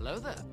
Hello there.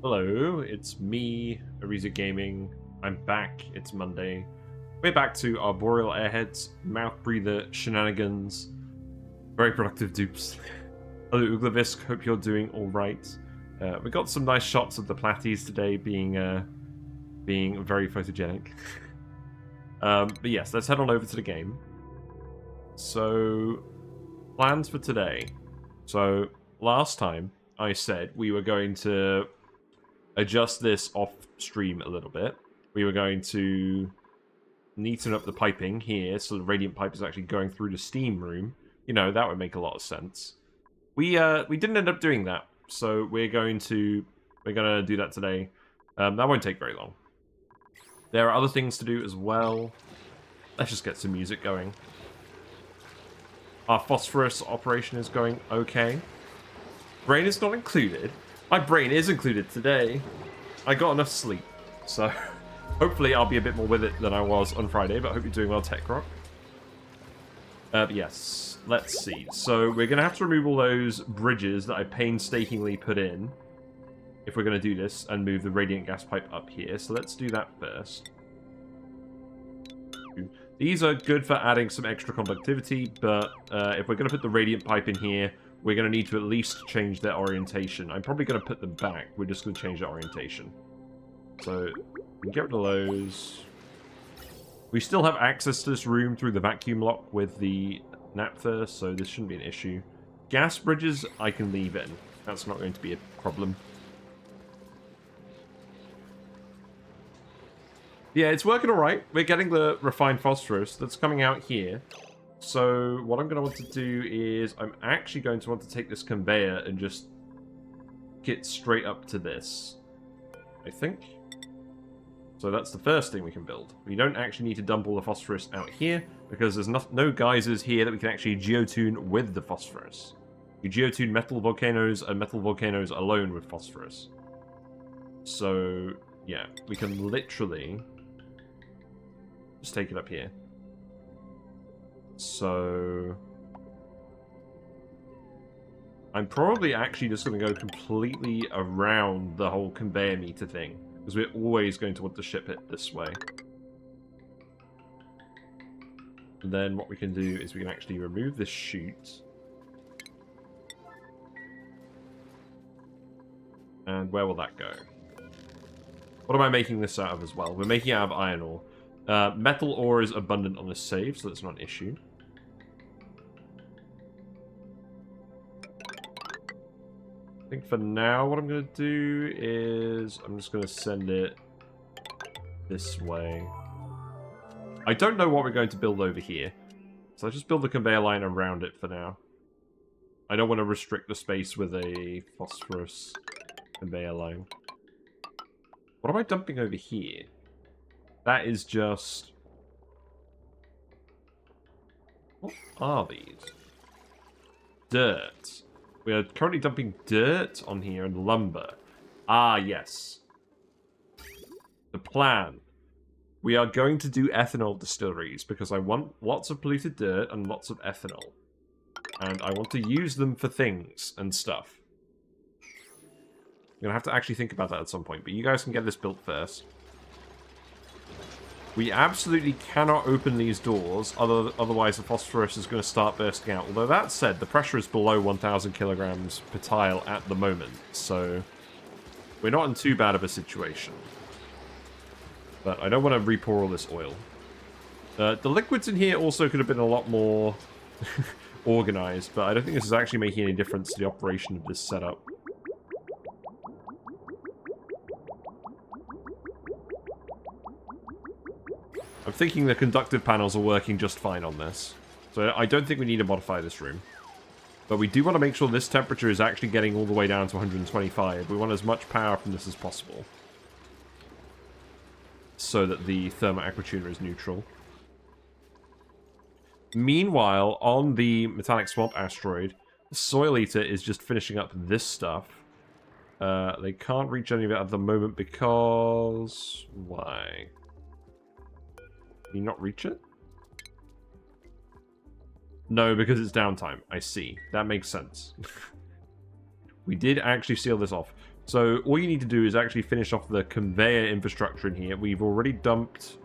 Hello, it's me, Ariza Gaming. I'm back. It's Monday. We're back to Arboreal Airheads, Mouth Breather shenanigans. Very productive dupes. Hello, Uglavisk. Hope you're doing all right. We got some nice shots of the platies today, being very photogenic. But yes, let's head on over to the game. So, plans for today. So, last time I said we were going to adjust this off stream a little bit. We were going to neaten up the piping here so the radiant pipe is actually going through the steam room. You know, that would make a lot of sense. We didn't end up doing that, so we're gonna do that today. That won't take very long. There are other things to do as well. Let's just get some music going. Our phosphorus operation is going okay. Brain is not included. My brain is included today. I got enough sleep, so hopefully I'll be a bit more with it than I was on Friday, but I hope you're doing well, Tech Rock. Yes, let's see. So we're going to have to remove all those bridges that I painstakingly put in if we're going to do this and move the radiant gas pipe up here. So let's do that first. These are good for adding some extra conductivity, but if we're going to put the radiant pipe in here, we're going to need to at least change their orientation. I'm probably going to put them back. We're just going to change their orientation. So we can get rid of those. We still have access to this room through the vacuum lock with the naphtha, so this shouldn't be an issue. Gas bridges I can leave in. That's not going to be a problem. Yeah, it's working alright. We're getting the refined phosphorus that's coming out here. So what I'm going to want to do is I'm actually going to want to take this conveyor and just get straight up to this, I think. So that's the first thing we can build. We don't actually need to dump all the phosphorus out here because there's no geysers here that we can actually geotune with the phosphorus. You geotune metal volcanoes and metal volcanoes alone with phosphorus. So yeah, we can literally just take it up here. So I'm probably actually just going to go completely around the whole conveyor meter thing, because we're always going to want to ship it this way. And then what we can do is we can actually remove this chute. And where will that go? What am I making this out of as well? We're making it out of iron ore. Metal ore is abundant on this save, so that's not an issue. I think for now what I'm going to do is I'm just going to send it this way. I don't know what we're going to build over here, so I'll just build the conveyor line around it for now. I don't want to restrict the space with a phosphorus conveyor line. What am I dumping over here? That is just... What are these? Dirt. We are currently dumping dirt on here and lumber. Ah, yes. The plan. We are going to do ethanol distilleries because I want lots of polluted dirt and lots of ethanol. And I want to use them for things and stuff. I'm going to have to actually think about that at some point, but you guys can get this built first. We absolutely cannot open these doors, otherwise the phosphorus is going to start bursting out. Although that said, the pressure is below 1,000 kilograms per tile at the moment, so we're not in too bad of a situation. But I don't want to re-pour all this oil. The liquids in here also could have been a lot more organized, but I don't think this is actually making any difference to the operation of this setup. I'm thinking the conductive panels are working just fine on this. So I don't think we need to modify this room. But we do want to make sure this temperature is actually getting all the way down to 125. We want as much power from this as possible, so that the thermal aquatuner is neutral. Meanwhile, on the Metallic Swamp asteroid, the Soil Eater is just finishing up this stuff. They can't reach any of it at the moment because... Why? Can you not reach it? No, because it's downtime. I see. That makes sense. We did actually seal this off. So all you need to do is actually finish off the conveyor infrastructure in here. We've already dumped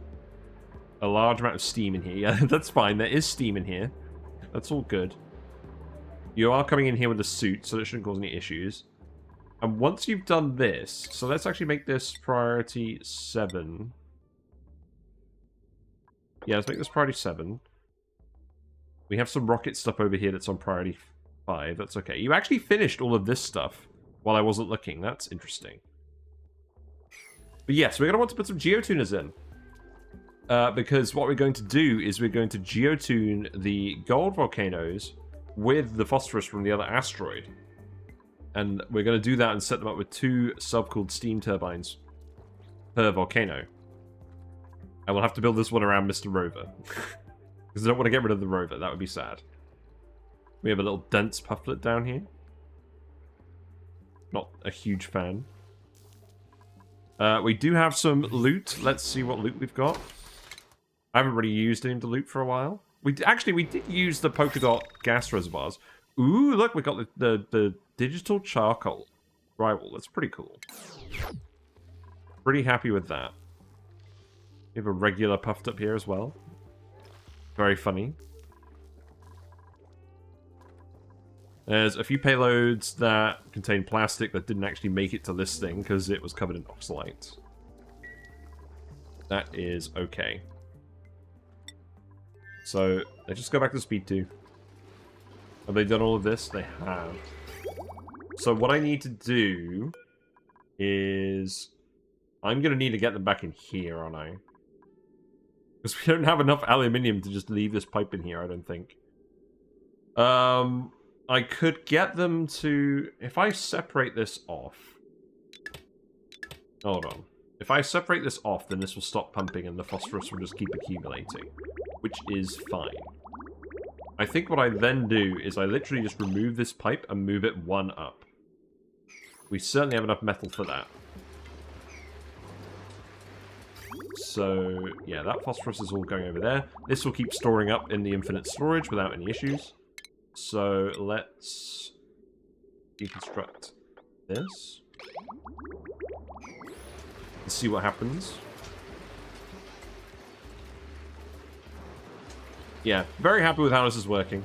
a large amount of steam in here. Yeah, that's fine. There is steam in here. That's all good. You are coming in here with a suit, so it shouldn't cause any issues. And once you've done this, so let's actually make this priority 7. Yeah, let's make this priority 7. We have some rocket stuff over here that's on priority 5. That's okay. You actually finished all of this stuff. while I wasn't looking. That's interesting. But yes, we're going to want to put some geotuners in. Because what we're going to do is we're going to geotune the gold volcanoes with the phosphorus from the other asteroid. And we're going to do that and set them up with 2 self-cooled steam turbines per volcano. And we'll have to build this one around Mr. Rover. Because I don't want to get rid of the rover. That would be sad. We have a little dense pufflet down here. Not a huge fan. We do have some loot. Let's see what loot we've got. I haven't really used any of the loot for a while. We did use the polka dot gas reservoirs. Ooh, look, we got the digital charcoal rival. That's pretty cool. Pretty happy with that. We have a regular puffed up here as well. Very funny. There's a few payloads that contain plastic that didn't actually make it to this thing because it was covered in oxalite. That is okay. So, let's just go back to speed 2. Have they done all of this? They have. So what I need to do is... I'm going to need to get them back in here, aren't I? Because we don't have enough aluminium to just leave this pipe in here, I don't think. I could get them to... If I separate this off... Hold on. If I separate this off, then this will stop pumping and the phosphorus will just keep accumulating. Which is fine. I think what I then do is I literally just remove this pipe and move it 1 up. We certainly have enough metal for that. So, yeah, that phosphorus is all going over there. This will keep storing up in the infinite storage without any issues. So, let's deconstruct this. Let's see what happens. Yeah, very happy with how this is working.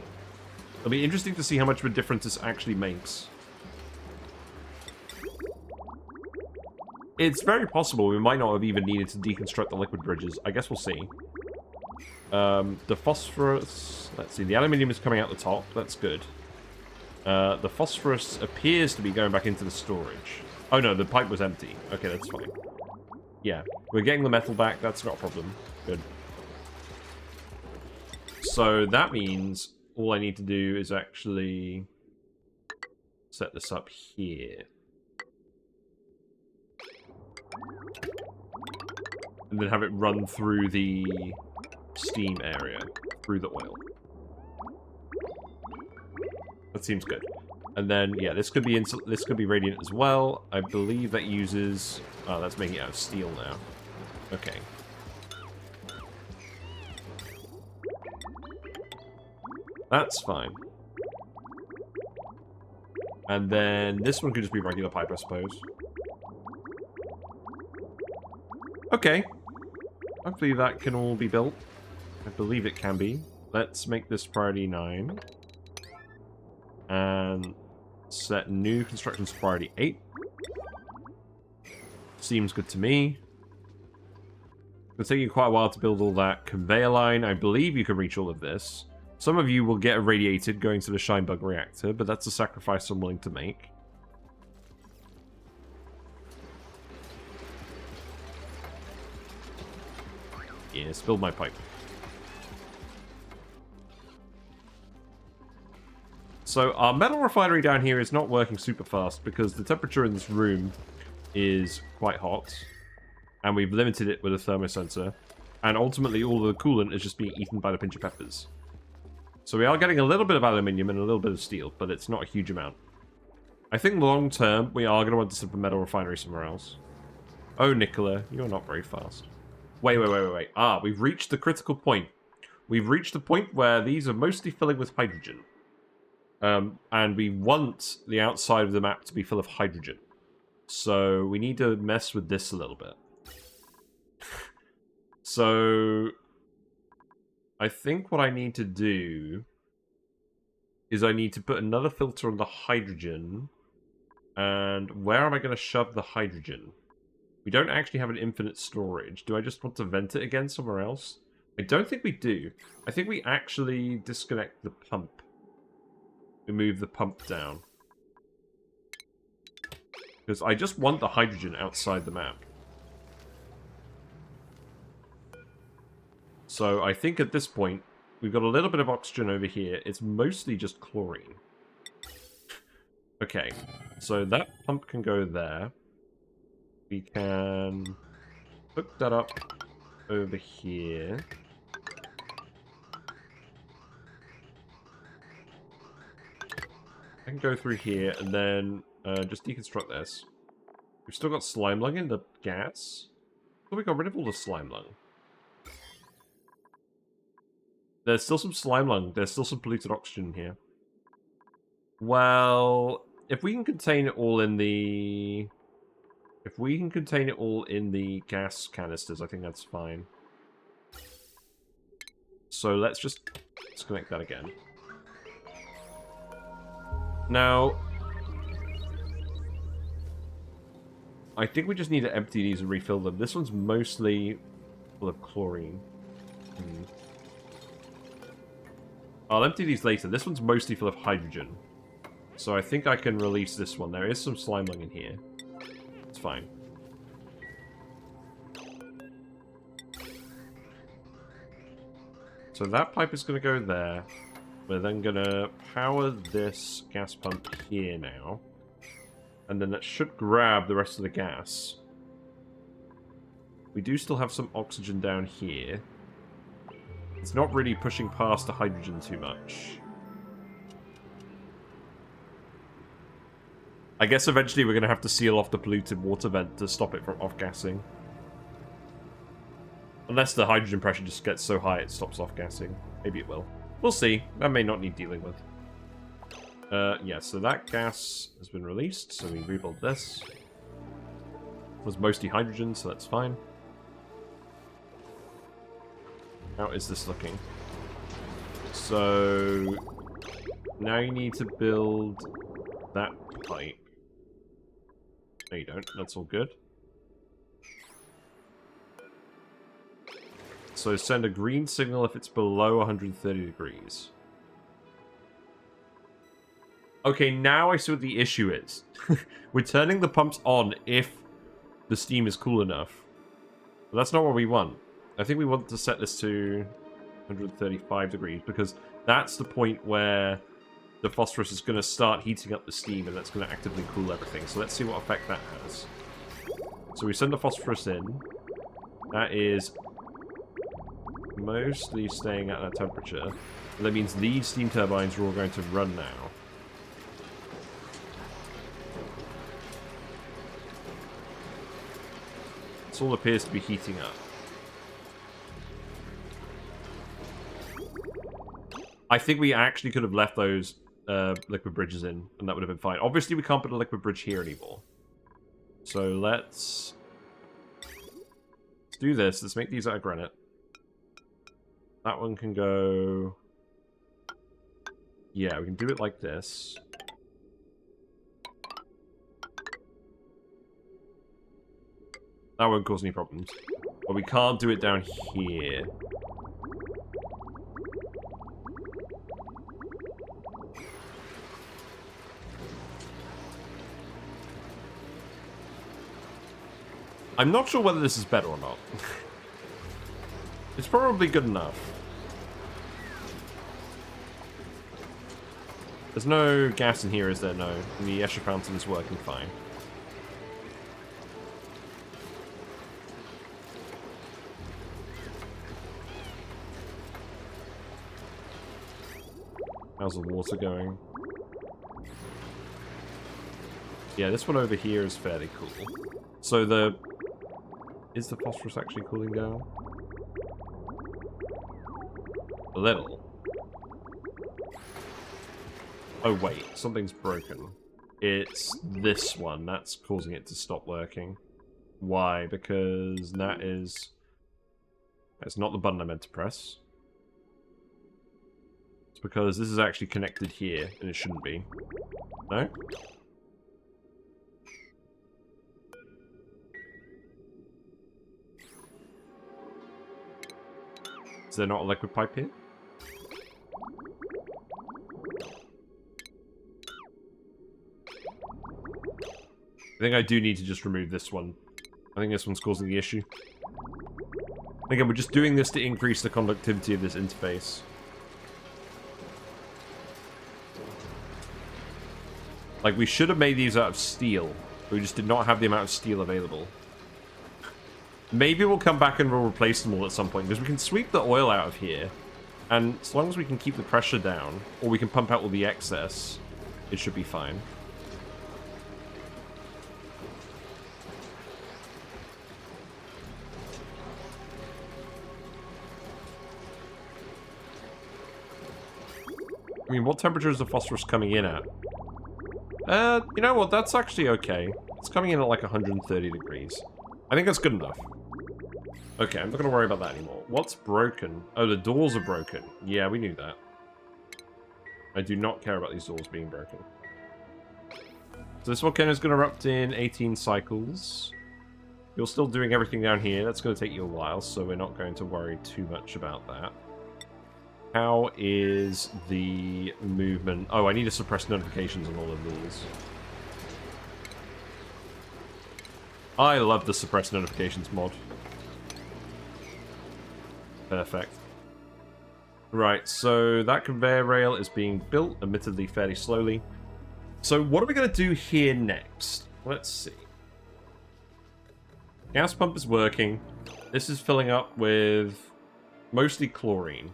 It'll be interesting to see how much of a difference this actually makes. It's very possible we might not have even needed to deconstruct the liquid bridges. I guess we'll see. The phosphorus... Let's see, the aluminium is coming out the top. That's good. The phosphorus appears to be going back into the storage. Oh no, the pipe was empty. Okay, that's fine. Yeah, we're getting the metal back. That's not a problem. Good. So that means all I need to do is actually set this up here. And then have it run through the steam area, through the oil. That seems good. And then, yeah, this could be radiant as well. I believe that uses... Oh, that's making it out of steel now. Okay. That's fine. And then this one could just be regular pipe, I suppose. Okay. Hopefully that can all be built. I believe it can be. Let's make this priority 9. And set new constructions priority 8. Seems good to me. It'll take you quite a while to build all that conveyor line. I believe you can reach all of this. Some of you will get irradiated going to the Shinebug reactor, but that's a sacrifice I'm willing to make. Yeah, spilled my pipe. So our metal refinery down here is not working super fast because the temperature in this room is quite hot. And we've limited it with a thermosensor. And ultimately all the coolant is just being eaten by the pinch of peppers. So we are getting a little bit of aluminium and a little bit of steel, but it's not a huge amount. I think long term, we are going to want to set up a metal refinery somewhere else. Oh, Nicola, you're not very fast. Wait. Ah, we've reached the critical point. We've reached the point where these are mostly filling with hydrogen. And we want the outside of the map to be full of hydrogen. So we need to mess with this a little bit. So I think what I need to do is I need to put another filter on the hydrogen. And where am I going to shove the hydrogen? We don't actually have an infinite storage. Do I just want to vent it again somewhere else? I don't think we do. I think we actually disconnect the pump. We move the pump down. Because I just want the hydrogen outside the map. So I think at this point, we've got a little bit of oxygen over here. It's mostly just chlorine. Okay, so that pump can go there. We can hook that up over here. I can go through here and then just deconstruct this. We've still got slime lung in the gas. So we got rid of all the slime lung. There's still some slime lung. There's still some polluted oxygen here. Well, if we can contain it all in the... If we can contain it all in the gas canisters, I think that's fine. So let's just disconnect that again. Now, I think we just need to empty these and refill them. This one's mostly full of chlorine. I'll empty these later. This one's mostly full of hydrogen. So I think I can release this one. There is some slime lung in here. It's fine. So that pipe is going to go there. We're then going to power this gas pump here now. And then that should grab the rest of the gas. We do still have some oxygen down here. It's not really pushing past the hydrogen too much. I guess eventually we're going to have to seal off the polluted water vent to stop it from off-gassing. Unless the hydrogen pressure just gets so high it stops off-gassing. Maybe it will. We'll see. That may not need dealing with. Yeah, so that gas has been released, so we rebuild this. It was mostly hydrogen, so that's fine. How is this looking? So... now you need to build that pipe. No, you don't. That's all good. So send a green signal if it's below 130 degrees. Okay, now I see what the issue is. We're turning the pumps on if the steam is cool enough. But that's not what we want. I think we want to set this to 135 degrees because that's the point where the phosphorus is going to start heating up the steam and that's going to actively cool everything. So let's see what effect that has. So we send the phosphorus in. That is mostly staying at that temperature. And that means these steam turbines are all going to run now. This all appears to be heating up. I think we actually could have left those liquid bridges in, and that would have been fine. Obviously, we can't put a liquid bridge here anymore. So let's do this. Let's make these out of granite. That one can go... yeah, we can do it like this. That won't cause any problems. But we can't do it down here. I'm not sure whether this is better or not. It's probably good enough. There's no gas in here, is there? No. And the Escher fountain is working fine. How's the water going? Yeah, this one over here is fairly cool. So the... is the phosphorus actually cooling down? A little. Oh wait, something's broken. It's this one that's causing it to stop working. Why? Because that is... that's not the button I meant to press. It's because this is actually connected here, and it shouldn't be. No? Is there not a liquid pipe here? I think I do need to just remove this one. I think this one's causing the issue. Again, we're just doing this to increase the conductivity of this interface. Like, we should have made these out of steel, but we just did not have the amount of steel available. Maybe we'll come back and we'll replace them all at some point, because we can sweep the oil out of here, and as long as we can keep the pressure down, or we can pump out all the excess, it should be fine. I mean, what temperature is the phosphorus coming in at? You know what? That's actually okay. It's coming in at like 130 degrees. I think that's good enough. Okay, I'm not going to worry about that anymore. What's broken? Oh, the doors are broken. Yeah, we knew that. I do not care about these doors being broken. So this volcano is going to erupt in 18 cycles. You're still doing everything down here. That's going to take you a while, so we're not going to worry too much about that. How is the movement? Oh, I need to suppress notifications on all of these. I love the suppress notifications mod. Perfect. Right, so that conveyor rail is being built, admittedly fairly slowly. So what are we going to do here next? Let's see. Gas pump is working. This is filling up with mostly chlorine.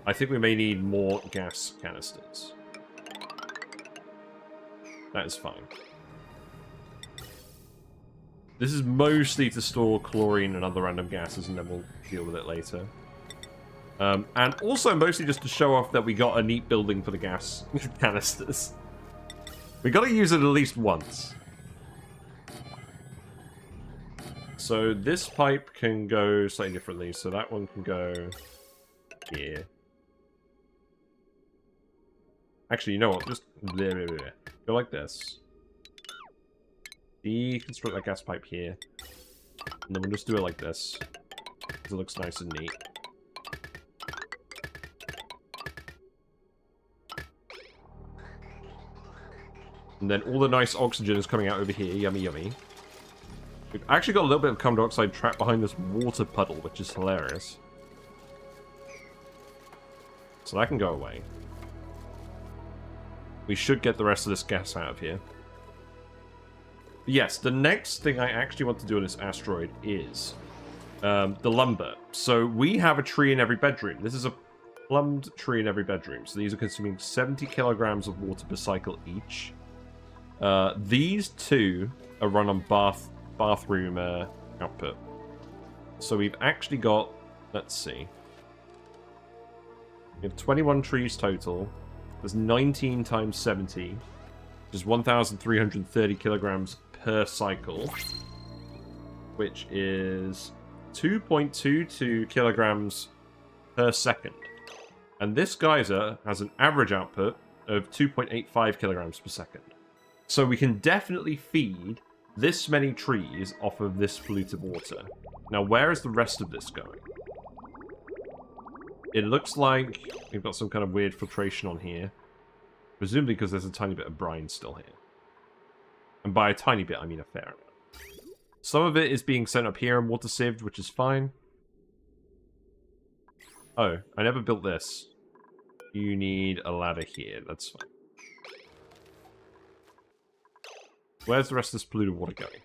I think we may need more gas canisters. That is fine. This is mostly to store chlorine and other random gases, and then we'll deal with it later. And also mostly just to show off that we got a neat building for the gas canisters. We got to use it at least once. So this pipe can go slightly differently. So that one can go here. Actually, you know what? Just go like this. Deconstruct that gas pipe here. And then we'll just do it like this. Because it looks nice and neat. And then all the nice oxygen is coming out over here. Yummy, yummy. We've actually got a little bit of carbon dioxide trapped behind this water puddle, which is hilarious. So that can go away. We should get the rest of this gas out of here. Yes, the next thing I actually want to do on this asteroid is the lumber. So we have a tree in every bedroom. This is a plumbed tree in every bedroom. So these are consuming 70 kilograms of water per cycle each. These two are run on bathroom output. So we've actually got, let's see. We have 21 trees total. There's 19 times 70, which is 1,330 kilograms per cycle, which is 2.22 kilograms per second. And this geyser has an average output of 2.85 kilograms per second. So we can definitely feed this many trees off of this polluted water. Now, where is the rest of this going? It looks like we've got some kind of weird filtration on here. Presumably because there's a tiny bit of brine still here. And by a tiny bit, I mean a fair amount. Some of it is being sent up here and water sieved, which is fine. Oh, I never built this. You need a ladder here. That's fine. Where's the rest of this polluted water going?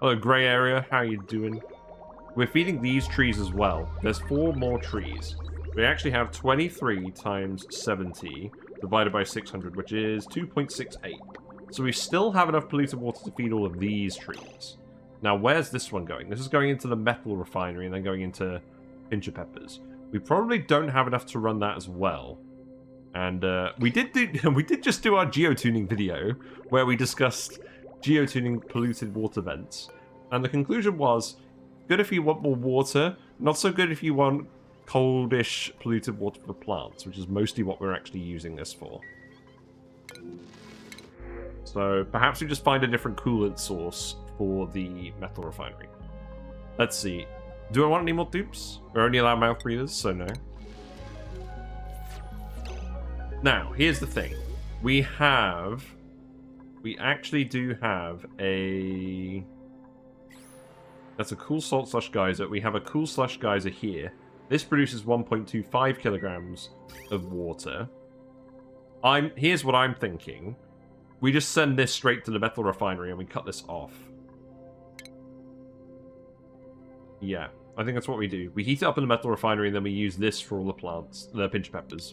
Hello, grey area. How you doing? We're feeding these trees as well. There's 4 more trees. We actually have 23 times 70 divided by 600, which is 2.68. So we still have enough polluted water to feed all of these trees. Now, where's this one going? This is going into the metal refinery and then going into Pincher Peppers. We probably don't have enough to run that as well. And we did just do our geotuning video where we discussed geotuning polluted water vents. And the conclusion was, good if you want more water, not so good if you want coldish polluted water for plants, which is mostly what we're actually using this for. So perhaps we just find a different coolant source for the metal refinery. Let's see. Do I want any more dupes? We're only allowed mouth breathers, so no. Now, here's the thing. We have we actually do have a... That's a cool salt slush geyser. We have a cool slush geyser here. This produces 1.25 kilograms of water. Here's what I'm thinking. We just send this straight to the metal refinery and we cut this off. Yeah, I think that's what we do. We heat it up in the metal refinery and then we use this for all the plants, the pinch peppers.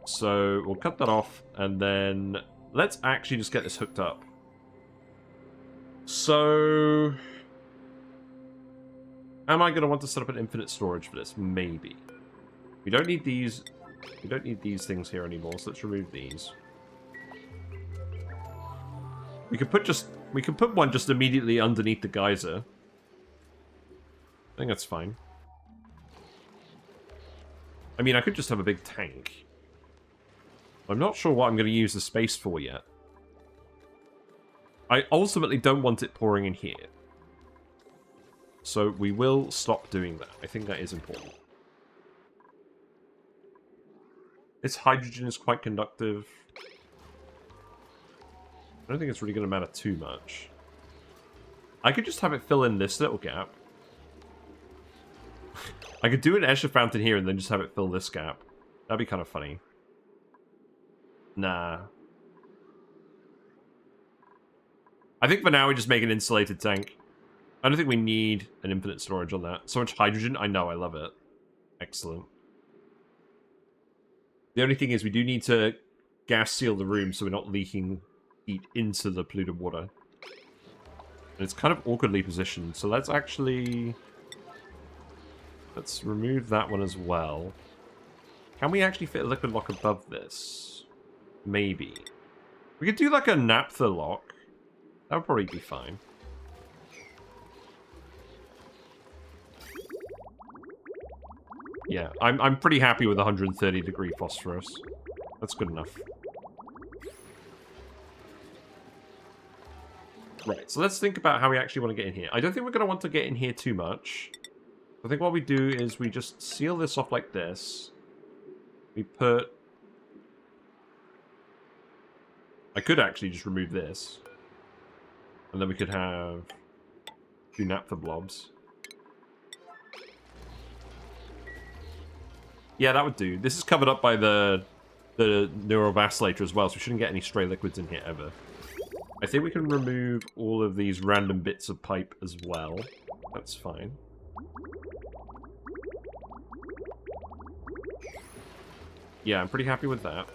So we'll cut that off and then let's actually just get this hooked up. So, am I going to want to set up an infinite storage for this? Maybe. We don't need these. We don't need these things here anymore, so let's remove these. We could put one just immediately underneath the geyser. I think that's fine. I mean, I could just have a big tank. I'm not sure what I'm going to use the space for yet. I ultimately don't want it pouring in here. So we will stop doing that. I think that is important. This hydrogen is quite conductive. I don't think it's really going to matter too much. I could just have it fill in this little gap. I could do an Escher fountain here and then just have it fill this gap. That'd be kind of funny. Nah. I think for now we just make an insulated tank. I don't think we need an infinite storage on that. So much hydrogen. I know, I love it. Excellent. The only thing is we do need to gas seal the room so we're not leaking heat into the polluted water. And it's kind of awkwardly positioned. So let's actually... Let's remove that one as well. Can we actually fit a liquid lock above this? Maybe. We could do like a naphtha lock. That would probably be fine. Yeah, I'm pretty happy with 130 degree phosphorus. That's good enough. Right, so let's think about how we actually want to get in here. I don't think we're going to want to get in here too much. I think what we do is we just seal this off like this. We put... I could actually just remove this. And then we could have 2 naphtha blobs. Yeah, that would do. This is covered up by the neurovacillator as well, so we shouldn't get any stray liquids in here ever. I think we can remove all of these random bits of pipe as well. That's fine. Yeah, I'm pretty happy with that.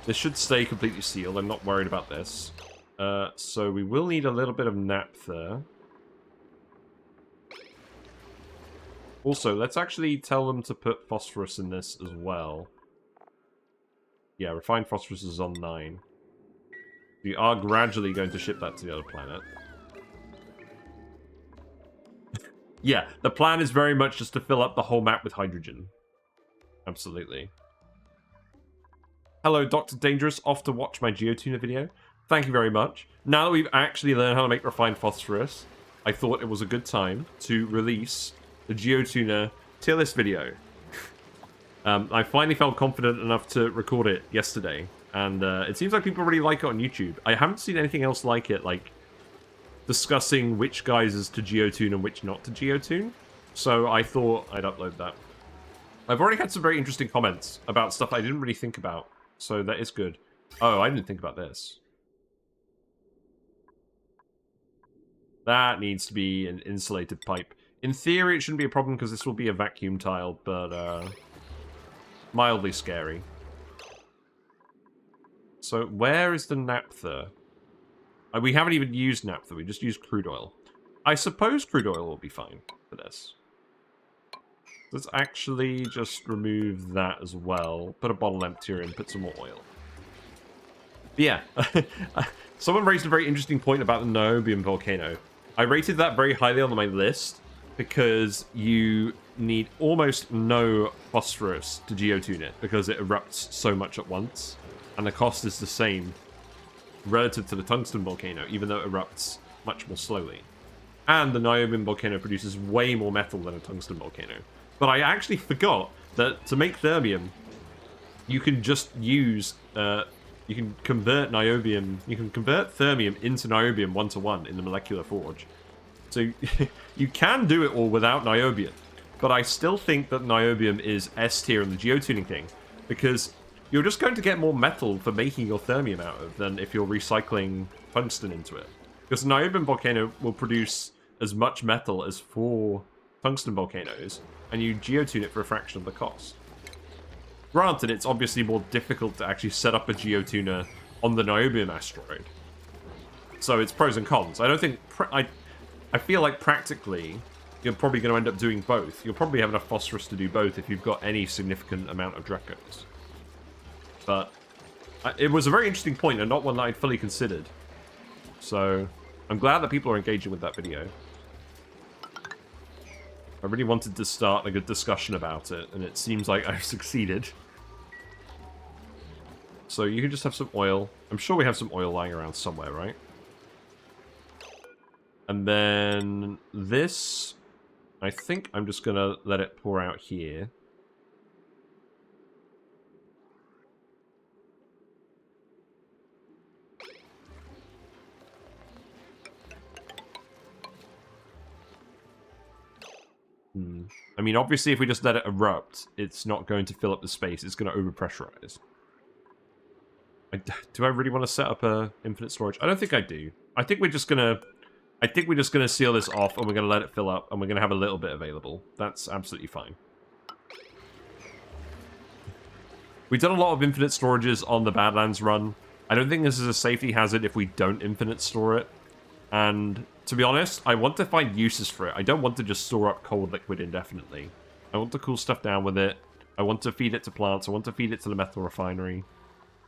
This should stay completely sealed. I'm not worried about this. So we will need a little bit of naphtha. Also, let's actually tell them to put phosphorus in this as well. Yeah, refined phosphorus is on 9. We are gradually going to ship that to the other planet. Yeah, the plan is very much just to fill up the whole map with hydrogen. Absolutely. Hello, Dr. Dangerous, off to watch my Geotuner video. Thank you very much. Now that we've actually learned how to make refined phosphorus, I thought it was a good time to release the Geotuner tier list video. I finally felt confident enough to record it yesterday, and it seems like people really like it on YouTube. I haven't seen anything else like it, like discussing which geysers to geotune and which not to geotune, so I thought I'd upload that. I've already had some very interesting comments about stuff I didn't really think about, so that is good. Oh, I didn't think about this. That needs to be an insulated pipe. In theory, it shouldn't be a problem because this will be a vacuum tile, but mildly scary. So where is the naphtha? We haven't even used naphtha, we just used crude oil. I suppose crude oil will be fine for this. Let's actually just remove that as well. Put a bottle emptier in, put some more oil. But yeah, someone raised a very interesting point about the niobium volcano. I rated that very highly on my list because you need almost no phosphorus to geotune it because it erupts so much at once. And the cost is the same relative to the tungsten volcano, even though it erupts much more slowly. And the niobium volcano produces way more metal than a tungsten volcano. But I actually forgot that to make thermium, you can just use, you can convert niobium, you can convert thermium into niobium 1-to-1 in the molecular forge. So you can do it all without niobium. But I still think that niobium is S tier in the geotuning thing, because you're just going to get more metal for making your thermium out of than if you're recycling tungsten into it. Because the niobium volcano will produce as much metal as 4 tungsten volcanoes, and you geotune it for a fraction of the cost. Granted, it's obviously more difficult to actually set up a geotuner on the niobium asteroid. So it's pros and cons. I don't think... I feel like practically, you're probably going to end up doing both. You'll probably have enough phosphorus to do both if you've got any significant amount of Dracos. But it was a very interesting point and not one that I'd fully considered. So I'm glad that people are engaging with that video. I really wanted to start a good discussion about it, and it seems like I've succeeded. So you can just have some oil. I'm sure we have some oil lying around somewhere, right? And then this, I think I'm just going to let it pour out here. I mean, obviously, if we just let it erupt, it's not going to fill up the space. It's going to overpressurize. Do I really want to set up a infinite storage? I don't think I do. I think we're just gonna seal this off, and we're gonna let it fill up, and we're gonna have a little bit available. That's absolutely fine. We've done a lot of infinite storages on the Badlands run. I don't think this is a safety hazard if we don't infinite store it. And to be honest, I want to find uses for it. I don't want to just store up cold liquid indefinitely. I want to cool stuff down with it. I want to feed it to plants. I want to feed it to the metal refinery.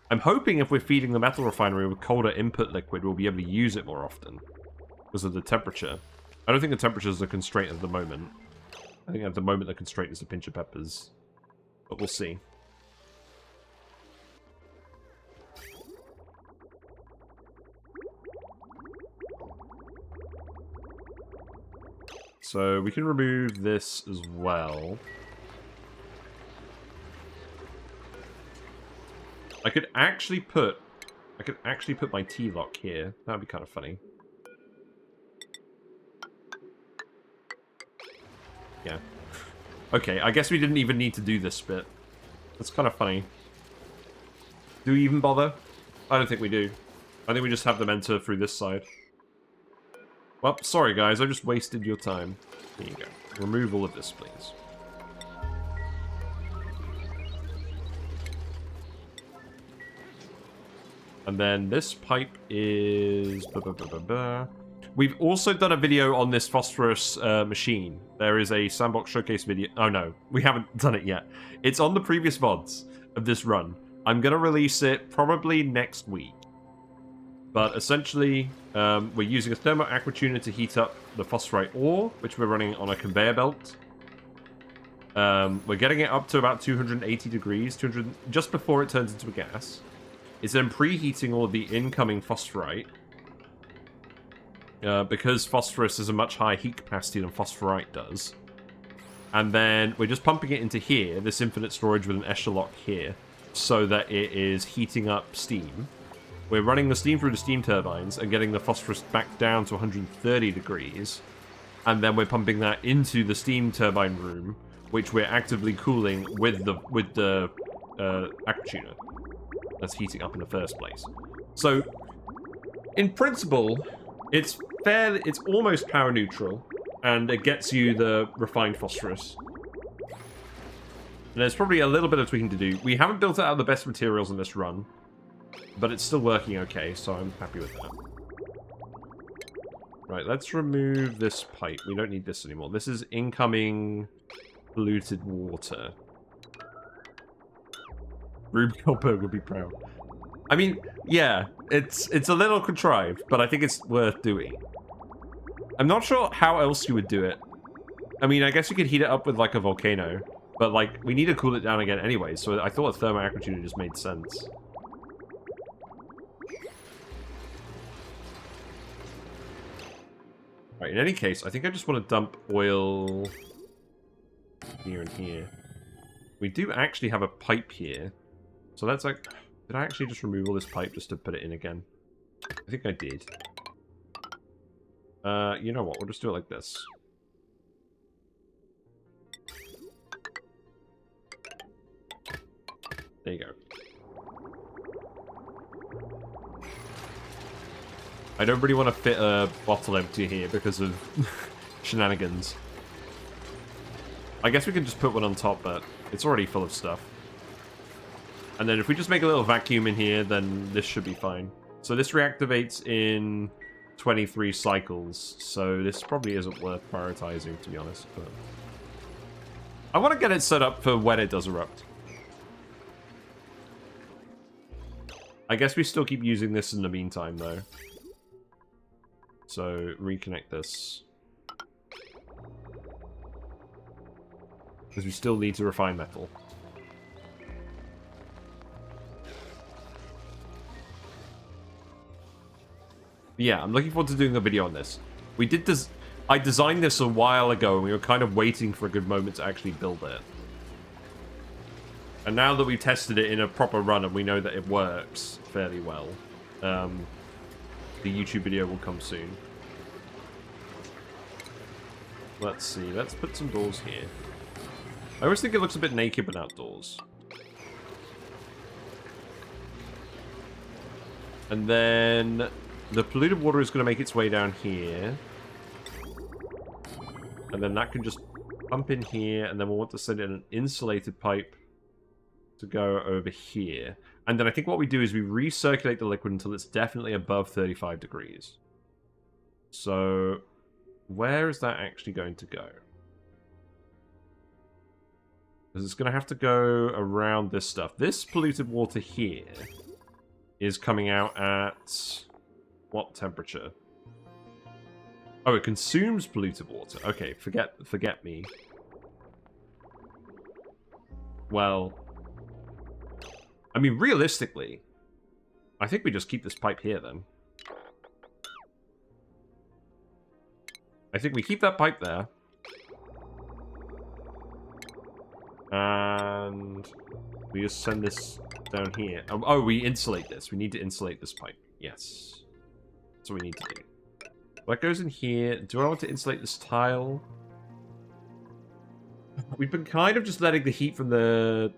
I'm hoping if we're feeding the metal refinery with colder input liquid, we'll be able to use it more often because of the temperature. I don't think the temperature is a constraint at the moment. I think at the moment the constraint is the pinch of peppers. But we'll see. So we can remove this as well. I could actually put my T-lock here. That'd be kind of funny. Yeah. Okay, I guess we didn't even need to do this bit. That's kind of funny. Do we even bother? I don't think we do. I think we just have them enter through this side. Well, sorry guys, I just wasted your time. Here you go. Remove all of this, please. And then this pipe is... We've also done a video on this phosphorus machine. There is a sandbox showcase video. Oh no, we haven't done it yet. It's on the previous VODs of this run. I'm going to release it probably next week. But essentially, we're using a thermo aqua tuner to heat up the phosphorite ore, which we're running on a conveyor belt. We're getting it up to about 280 degrees, just before it turns into a gas. It's then preheating all of the incoming phosphorite. Because phosphorus has a much higher heat capacity than phosphorite does. And then we're just pumping it into here, this infinite storage with an Escher lock here, so that it is heating up steam. We're running the steam through the steam turbines and getting the phosphorus back down to 130 degrees. And then we're pumping that into the steam turbine room, which we're actively cooling with the aqua tuner that's heating up in the first place. So, in principle, it's almost power neutral, and it gets you the refined phosphorus. And there's probably a little bit of tweaking to do. We haven't built it out of the best materials in this run, but it's still working okay, so I'm happy with that. Right, let's remove this pipe. We don't need this anymore. This is incoming polluted water. Rube Goldberg would be proud. I mean, yeah, it's a little contrived, but I think it's worth doing. I'm not sure how else you would do it. I mean, I guess you could heat it up with, like, a volcano, but, like, we need to cool it down again anyway, so I thought a thermo aqua tuner just made sense. Right, in any case, I think I just want to dump oil here and here. We do actually have a pipe here. So that's like... Did I actually just remove all this pipe just to put it in again? I think I did. You know what? We'll just do it like this. There you go. I don't really want to fit a bottle empty here because of shenanigans. I guess we can just put one on top, but it's already full of stuff. And then if we just make a little vacuum in here, then this should be fine. So this reactivates in 23 cycles, so this probably isn't worth prioritizing, to be honest. But I want to get it set up for when it does erupt. I guess we still keep using this in the meantime, though. So, reconnect this. Because we still need to refine metal. Yeah, I'm looking forward to doing a video on this. We did this... I designed this a while ago, and we were kind of waiting for a good moment to actually build it. And now that we've tested it in a proper run, and we know that it works fairly well, the YouTube video will come soon. Let's see, let's put some doors here. I always think it looks a bit naked when outdoors. And then the polluted water is going to make its way down here. And then that can just pump in here, and then we'll want to send in an insulated pipe to go over here. And then I think what we do is we recirculate the liquid until it's definitely above 35 degrees. So, where is that actually going to go? Because it's going to have to go around this stuff. This polluted water here is coming out at what temperature? Oh, it consumes polluted water. Okay, forget me. Well, I mean, realistically, I think we just keep this pipe here, then. I think we keep that pipe there. And we just send this down here. Oh, we insulate this. We need to insulate this pipe. Yes. That's what we need to do. That goes in here. Do I want to insulate this tile? We've been kind of just letting the heat from the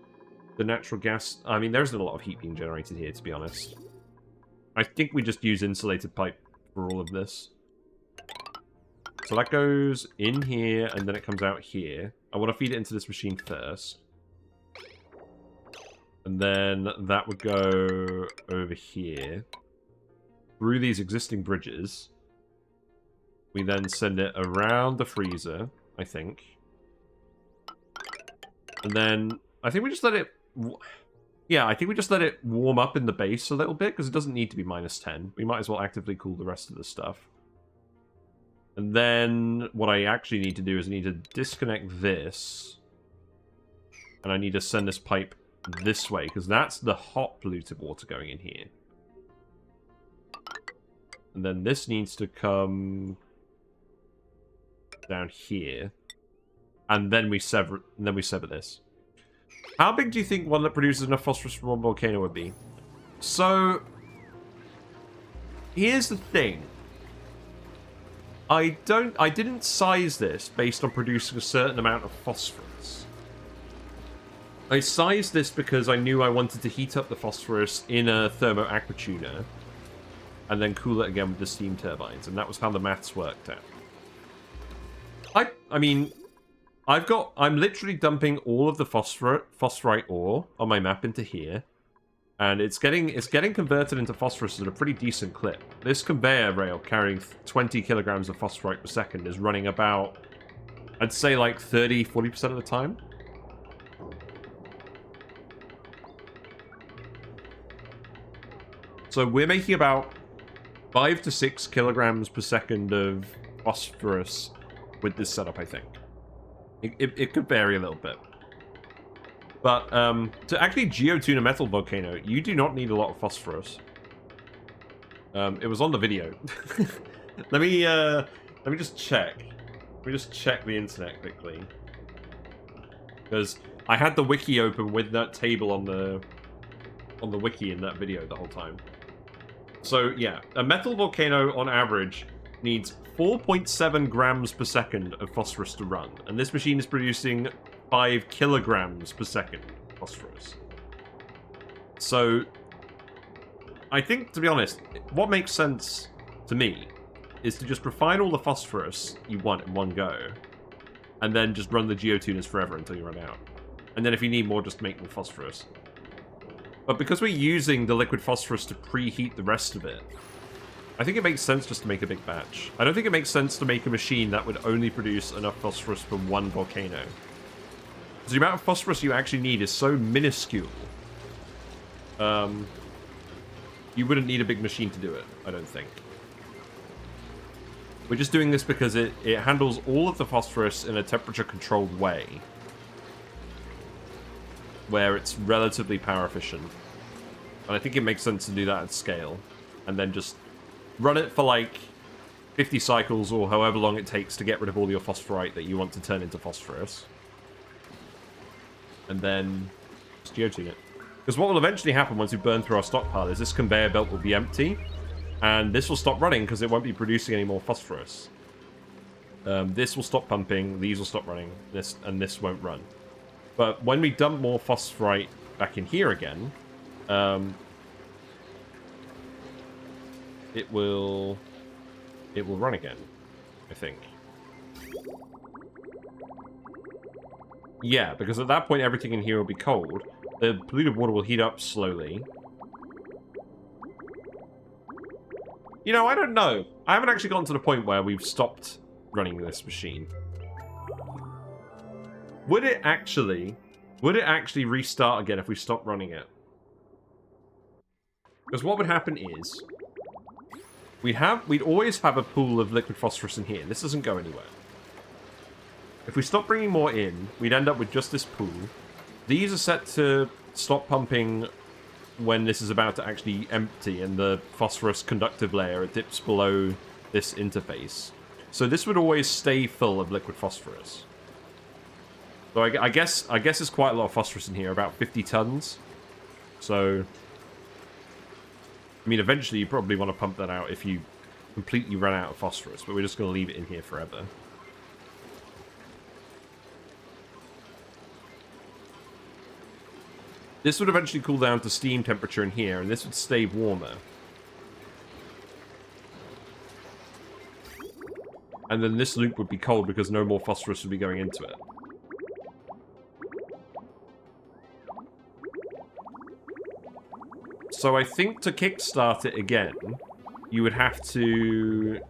natural gas... I mean, there isn't a lot of heat being generated here, to be honest. I think we just use insulated pipe for all of this. So that goes in here, and then it comes out here. I want to feed it into this machine first. And then that would go over here. Through these existing bridges. We then send it around the freezer, I think. And then I think we just let it... Yeah, I think we just let it warm up in the base a little bit, because it doesn't need to be -10. We might as well actively cool the rest of the stuff. And then what I actually need to do is I need to disconnect this. And I need to send this pipe this way, because that's the hot polluted water going in here. And then this needs to come down here. And then we sever this. How big do you think one that produces enough phosphorus from one volcano would be? So, here's the thing. I didn't size this based on producing a certain amount of phosphorus. I sized this because I knew I wanted to heat up the phosphorus in a thermo aquatuner and then cool it again with the steam turbines, and that was how the maths worked out. I mean, I'm literally dumping all of the phosphorite ore on my map into here, and it's getting converted into phosphorus at a pretty decent clip. This conveyor rail carrying 20 kilograms of phosphorite per second is running about, I'd say like 30-40% of the time. So we're making about 5 to 6 kilograms per second of phosphorus with this setup, I think. It could vary a little bit. But to actually geotune a metal volcano, you do not need a lot of phosphorus. It was on the video. let me just check. Let me just check the internet quickly. Because I had the wiki open with that table on the on the wiki in that video the whole time. So yeah, a metal volcano on average needs 4.7 grams per second of phosphorus to run, and this machine is producing 5 kilograms per second phosphorus. So I think, to be honest, what makes sense to me is to just refine all the phosphorus you want in one go, and then just run the geotuners forever until you run out. And then if you need more, just make more phosphorus. But because we're using the liquid phosphorus to preheat the rest of it, I think it makes sense just to make a big batch. I don't think it makes sense to make a machine that would only produce enough phosphorus for one volcano. Because the amount of phosphorus you actually need is so minuscule. You wouldn't need a big machine to do it, I don't think. We're just doing this because it handles all of the phosphorus in a temperature-controlled way, where it's relatively power efficient. And I think it makes sense to do that at scale, and then just run it for like 50 cycles or however long it takes to get rid of all your phosphorite that you want to turn into phosphorus. And then just geotune it. Because what will eventually happen once we burn through our stockpile is this conveyor belt will be empty, and this will stop running because it won't be producing any more phosphorus. This will stop pumping, these will stop running, this won't run. But when we dump more phosphorite back in here again, it will run again, I think. Yeah, because at that point everything in here will be cold. The polluted water will heat up slowly. You know, I don't know. I haven't actually gotten to the point where we've stopped running this machine. Would it actually restart again if we stopped running it? Because what would happen is we'd always have a pool of liquid phosphorus in here. This doesn't go anywhere. If we stop bringing more in, we'd end up with just this pool. These are set to stop pumping when this is about to actually empty and the phosphorus conductive layer dips below this interface. So this would always stay full of liquid phosphorus. So I guess there's quite a lot of phosphorus in here, about 50 tons. So, I mean, eventually you probably want to pump that out if you completely run out of phosphorus, but we're just going to leave it in here forever. This would eventually cool down to steam temperature in here, and this would stay warmer. And then this loop would be cold because no more phosphorus would be going into it. So I think to kickstart it again, you would have to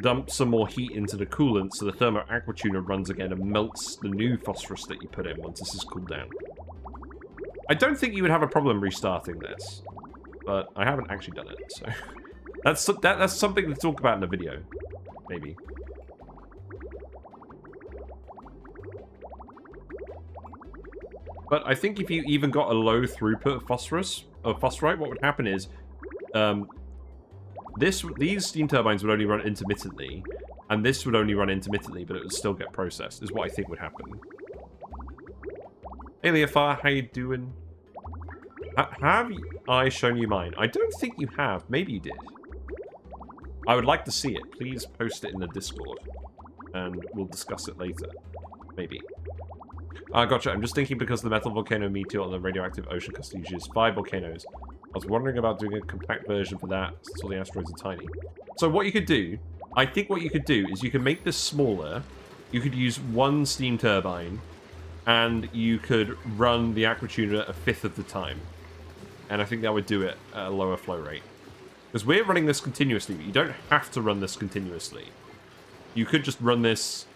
dump some more heat into the coolant so the thermo aquatuner runs again and melts the new phosphorus that you put in once this is cooled down. I don't think you would have a problem restarting this, but I haven't actually done it, so that's something to talk about in the video, maybe. But I think if you even got a low throughput of phosphorite, what would happen is these steam turbines would only run intermittently, and this would only run intermittently, but it would still get processed, is what I think would happen. Hey Leofar, how you doing? Have I shown you mine? I don't think you have. Maybe you did. I would like to see it. Please post it in the Discord, and we'll discuss it later. Maybe. Gotcha. I'm just thinking because the metal volcano meteor on the radioactive ocean crust uses 5 volcanoes. I was wondering about doing a compact version for that, since all the asteroids are tiny. So what you could do, I think what you could do is you can make this smaller. You could use 1 steam turbine, and you could run the aquatuner 1/5 of the time. And I think that would do it at a lower flow rate. Because we're running this continuously, but you don't have to run this continuously. You could just run this...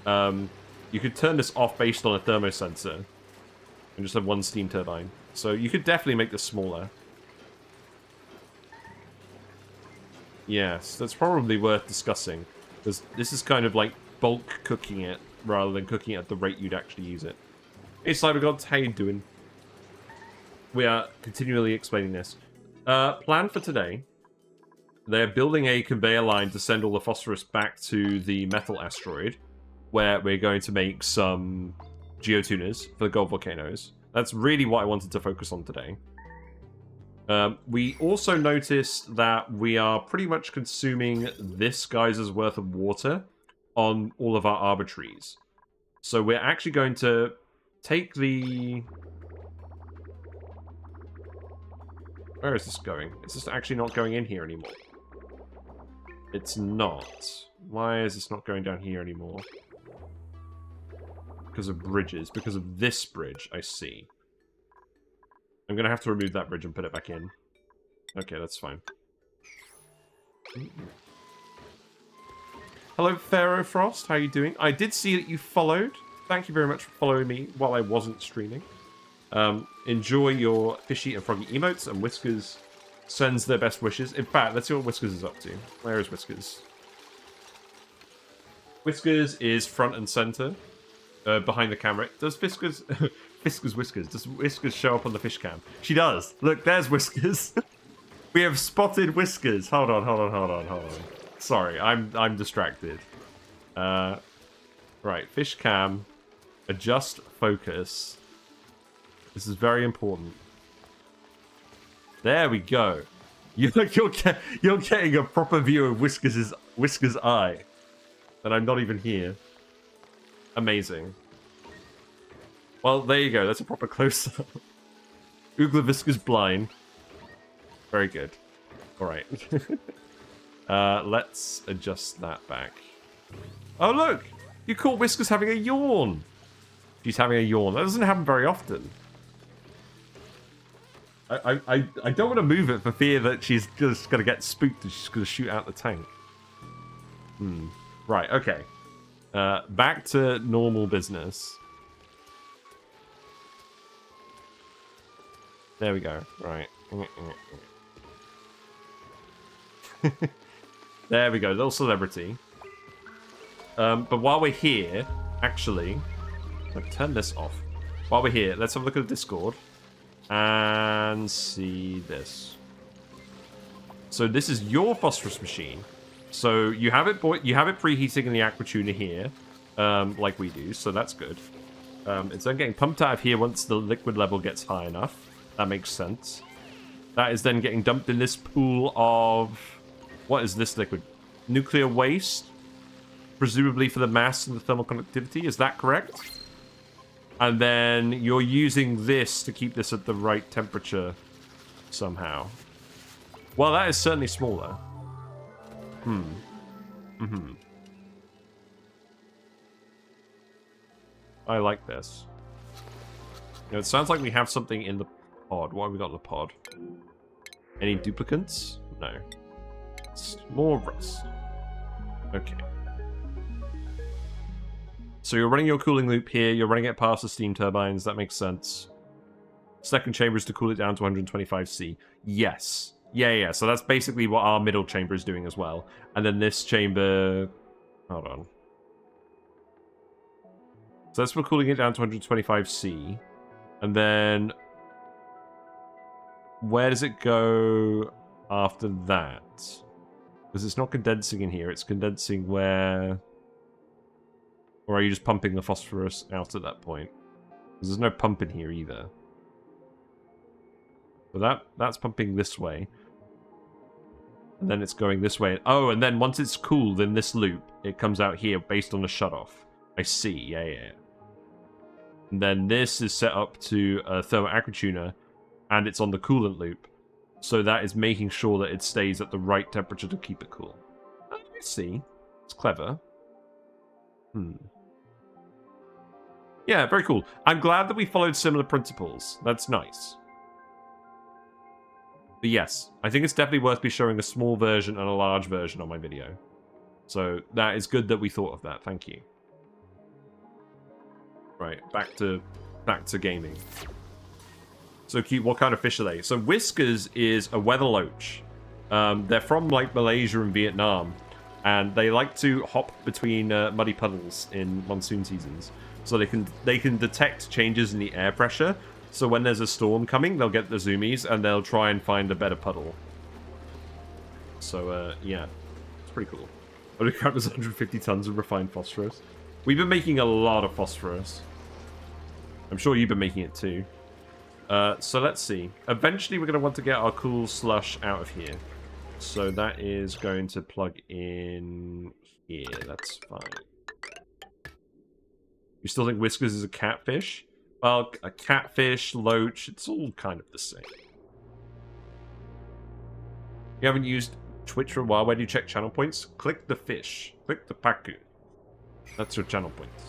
you could turn this off based on a thermosensor, and just have 1 steam turbine. So you could definitely make this smaller. Yes, that's probably worth discussing. Because this is kind of like bulk cooking it, rather than cooking it at the rate you'd actually use it. Hey Cybergods, how you doing? We are continually explaining this. Plan for today. They're building a conveyor line to send all the phosphorus back to the metal asteroid, where we're going to make some geotuners for the gold volcanoes. That's really what I wanted to focus on today. We also noticed that we are pretty much consuming this geyser's worth of water on all of our arbor trees. So we're actually going to take the... Where is this going? Is this actually not going in here anymore? It's not. Why is this not going down here anymore? Because of bridges. Because of this bridge, I see. I'm going to have to remove that bridge and put it back in. Okay, that's fine. Hello, Pharaoh Frost. How are you doing? I did see that you followed. Thank you very much for following me while I wasn't streaming. Enjoy your fishy and froggy emotes, and Whiskers sends their best wishes. In fact, let's see what Whiskers is up to. Where is Whiskers? Whiskers is front and center, behind the camera. Does Whiskers... Whiskers. Does Whiskers show up on the fish cam? She does. Look, there's Whiskers. We have spotted Whiskers. Hold on. Sorry, I'm distracted. Right, fish cam. Adjust focus. This is very important. There we go. You're getting a proper view of Whiskers' eye. And I'm not even here. Amazing. Well, there you go. That's a proper close-up. Ooglavisca's blind. Very good. Alright. Let's adjust that back. Oh, look! You caught Whiskers having a yawn! She's having a yawn. That doesn't happen very often. I don't want to move it for fear that she's just going to get spooked and she's going to shoot out the tank. Right, okay. Back to normal business. There we go. Right. There we go. Little celebrity. But while we're here, actually... Let's turn this off. While we're here, let's have a look at the Discord. And see this. So this is your phosphorus machine. So you have it preheating in the aqua tuner here. Like we do, so that's good. It's then getting pumped out of here once the liquid level gets high enough. That makes sense. That is then getting dumped in this pool of... What is this liquid? Nuclear waste? Presumably for the mass and the thermal conductivity. Is that correct? And then you're using this to keep this at the right temperature somehow. Well, that is certainly smaller. I like this. You know, it sounds like we have something in the pod. What have we got in the pod? Any duplicates? No. It's more rust. Okay. So you're running your cooling loop here. You're running it past the steam turbines. That makes sense. Second chamber is to cool it down to 125C. Yes. Yeah. So that's basically what our middle chamber is doing as well. And then this chamber... Hold on. So that's for cooling it down to 125C. And then... Where does it go after that? Because it's not condensing in here. It's condensing where... Or are you just pumping the phosphorus out at that point? Because there's no pump in here either. So that's pumping this way. And then it's going this way. Oh, and then once it's cooled in this loop, it comes out here based on the shutoff. I see, yeah. And then this is set up to a thermal aqua tuner, and it's on the coolant loop. So that is making sure that it stays at the right temperature to keep it cool. I see. It's clever. Yeah, very cool. I'm glad that we followed similar principles. That's nice. But yes, I think it's definitely worth me showing a small version and a large version on my video. So that is good that we thought of that. Thank you. Right, back to gaming. So cute. What kind of fish are they? So Whiskers is a weather loach. They're from like Malaysia and Vietnam, and they like to hop between muddy puddles in monsoon seasons. So they can detect changes in the air pressure. So when there's a storm coming, they'll get the zoomies and they'll try and find a better puddle. So yeah, it's pretty cool. Holy crap, there's 150 tons of refined phosphorus. We've been making a lot of phosphorus. I'm sure you've been making it too. So let's see. Eventually we're going to want to get our cool slush out of here. So that is going to plug in here. That's fine. You still think Whiskers is a catfish? Well, a catfish, loach, it's all kind of the same. You haven't used Twitch for a while. Where do you check channel points? Click the fish. Click the paku. That's your channel points.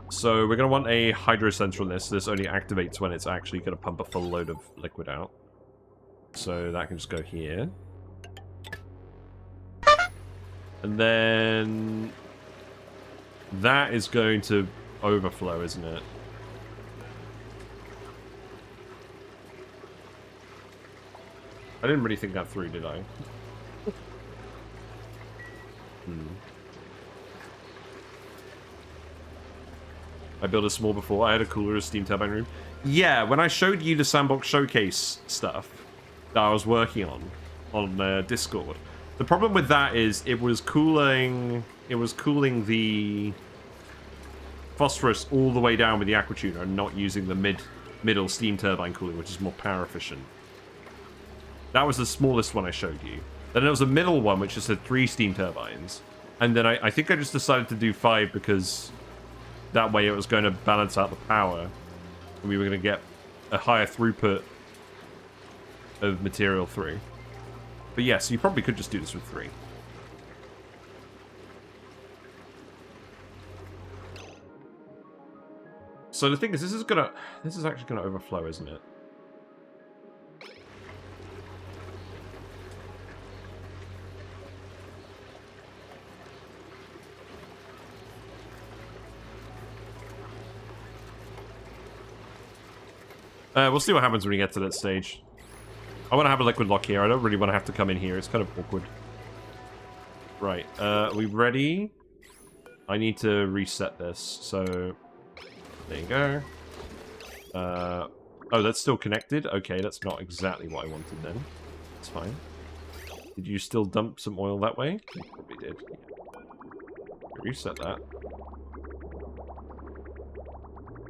So we're going to want a hydro sensor on this. This only activates when it's actually going to pump a full load of liquid out. So that can just go here. And then that is going to overflow, isn't it? I didn't really think that through, did I? I built a small before. I had a cooler, a steam turbine room. Yeah, when I showed you the sandbox showcase stuff that I was working on Discord, the problem with that is it was cooling the phosphorus all the way down with the aquatuner and not using the middle steam turbine cooling, which is more power efficient. That was the smallest one I showed you. Then there was a middle one, which just had 3 steam turbines. And then I think I just decided to do 5 because that way it was going to balance out the power. And we were going to get a higher throughput of material through. But yes, you probably could just do this with 3. So the thing is, this is actually gonna overflow, isn't it? We'll see what happens when we get to that stage. I want to have a liquid lock here. I don't really want to have to come in here. It's kind of awkward. Right. Are we ready? I need to reset this. So, there you go. Oh, that's still connected? Okay, that's not exactly what I wanted then. It's fine. Did you still dump some oil that way? You probably did. Reset that.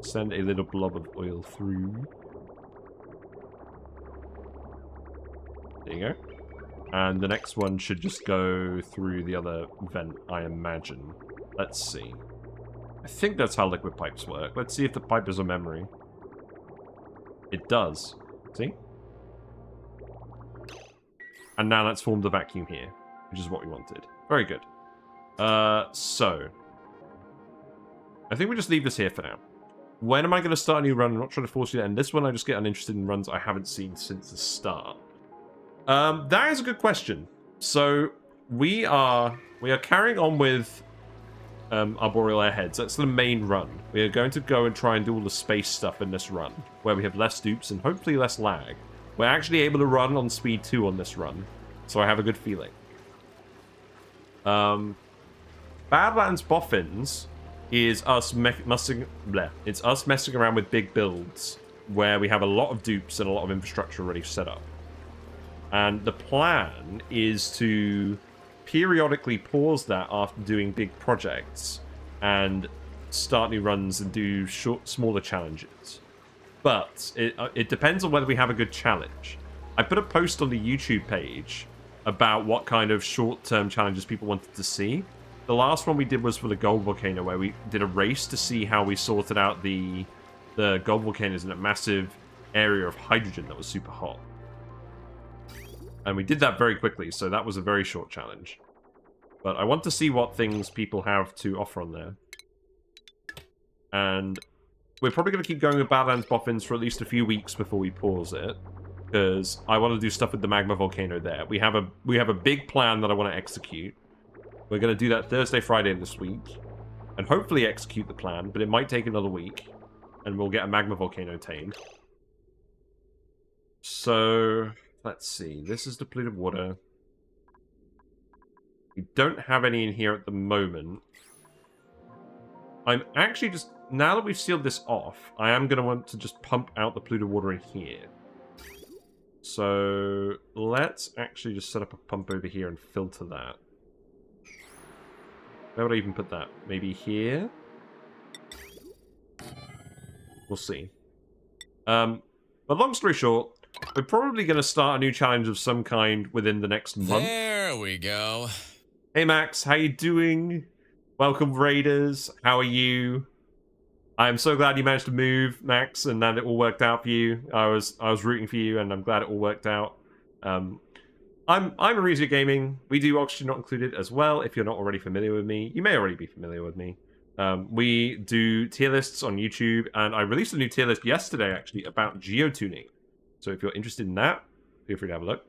Send a little blob of oil through. There you go. And the next one should just go through the other vent, I imagine. Let's see. I think that's how liquid pipes work. Let's see if the pipe is a memory. It does. See? And now that's formed a vacuum here, which is what we wanted. Very good. So. I think we just leave this here for now. When am I going to start a new run? I'm not trying to force you to end this one. I just get uninterested in runs I haven't seen since the start. That is a good question. So we are carrying on with Arboreal Airheads. That's the main run. We are going to go and try and do all the space stuff in this run, where we have less dupes and hopefully less lag. We're actually able to run on speed 2 on this run, so I have a good feeling. Badlands Boffins is us messing around with big builds where we have a lot of dupes and a lot of infrastructure already set up. And the plan is to periodically pause that after doing big projects and start new runs and do smaller challenges. But it depends on whether we have a good challenge. I put a post on the YouTube page about what kind of short-term challenges people wanted to see. The last one we did was for the Gold Volcano, where we did a race to see how we sorted out the Gold Volcanoes in a massive area of hydrogen that was super hot. And we did that very quickly, so that was a very short challenge. But I want to see what things people have to offer on there. And we're probably going to keep going with Badlands Boffins for at least a few weeks before we pause it. Because I want to do stuff with the magma volcano there. We have a big plan that I want to execute. We're going to do that Thursday, Friday this week. And hopefully execute the plan, but it might take another week. And we'll get a magma volcano tamed. So, let's see. This is depleted water. We don't have any in here at the moment. I'm actually just... Now that we've sealed this off, I am going to want to just pump out the polluted water in here. So, let's actually just set up a pump over here and filter that. Where would I even put that? Maybe here? We'll see. But long story short, we're probably going to start a new challenge of some kind within the next month. There we go. Hey Max, how you doing? Welcome Raiders, how are you? I'm so glad you managed to move, Max, and that it all worked out for you. I was rooting for you, and I'm glad it all worked out. I'm Arboreal Gaming. We do Oxygen Not Included as well. If you're not already familiar with me, you may already be familiar with me. We do tier lists on YouTube, and I released a new tier list yesterday, actually, about geotuning. So if you're interested in that, feel free to have a look.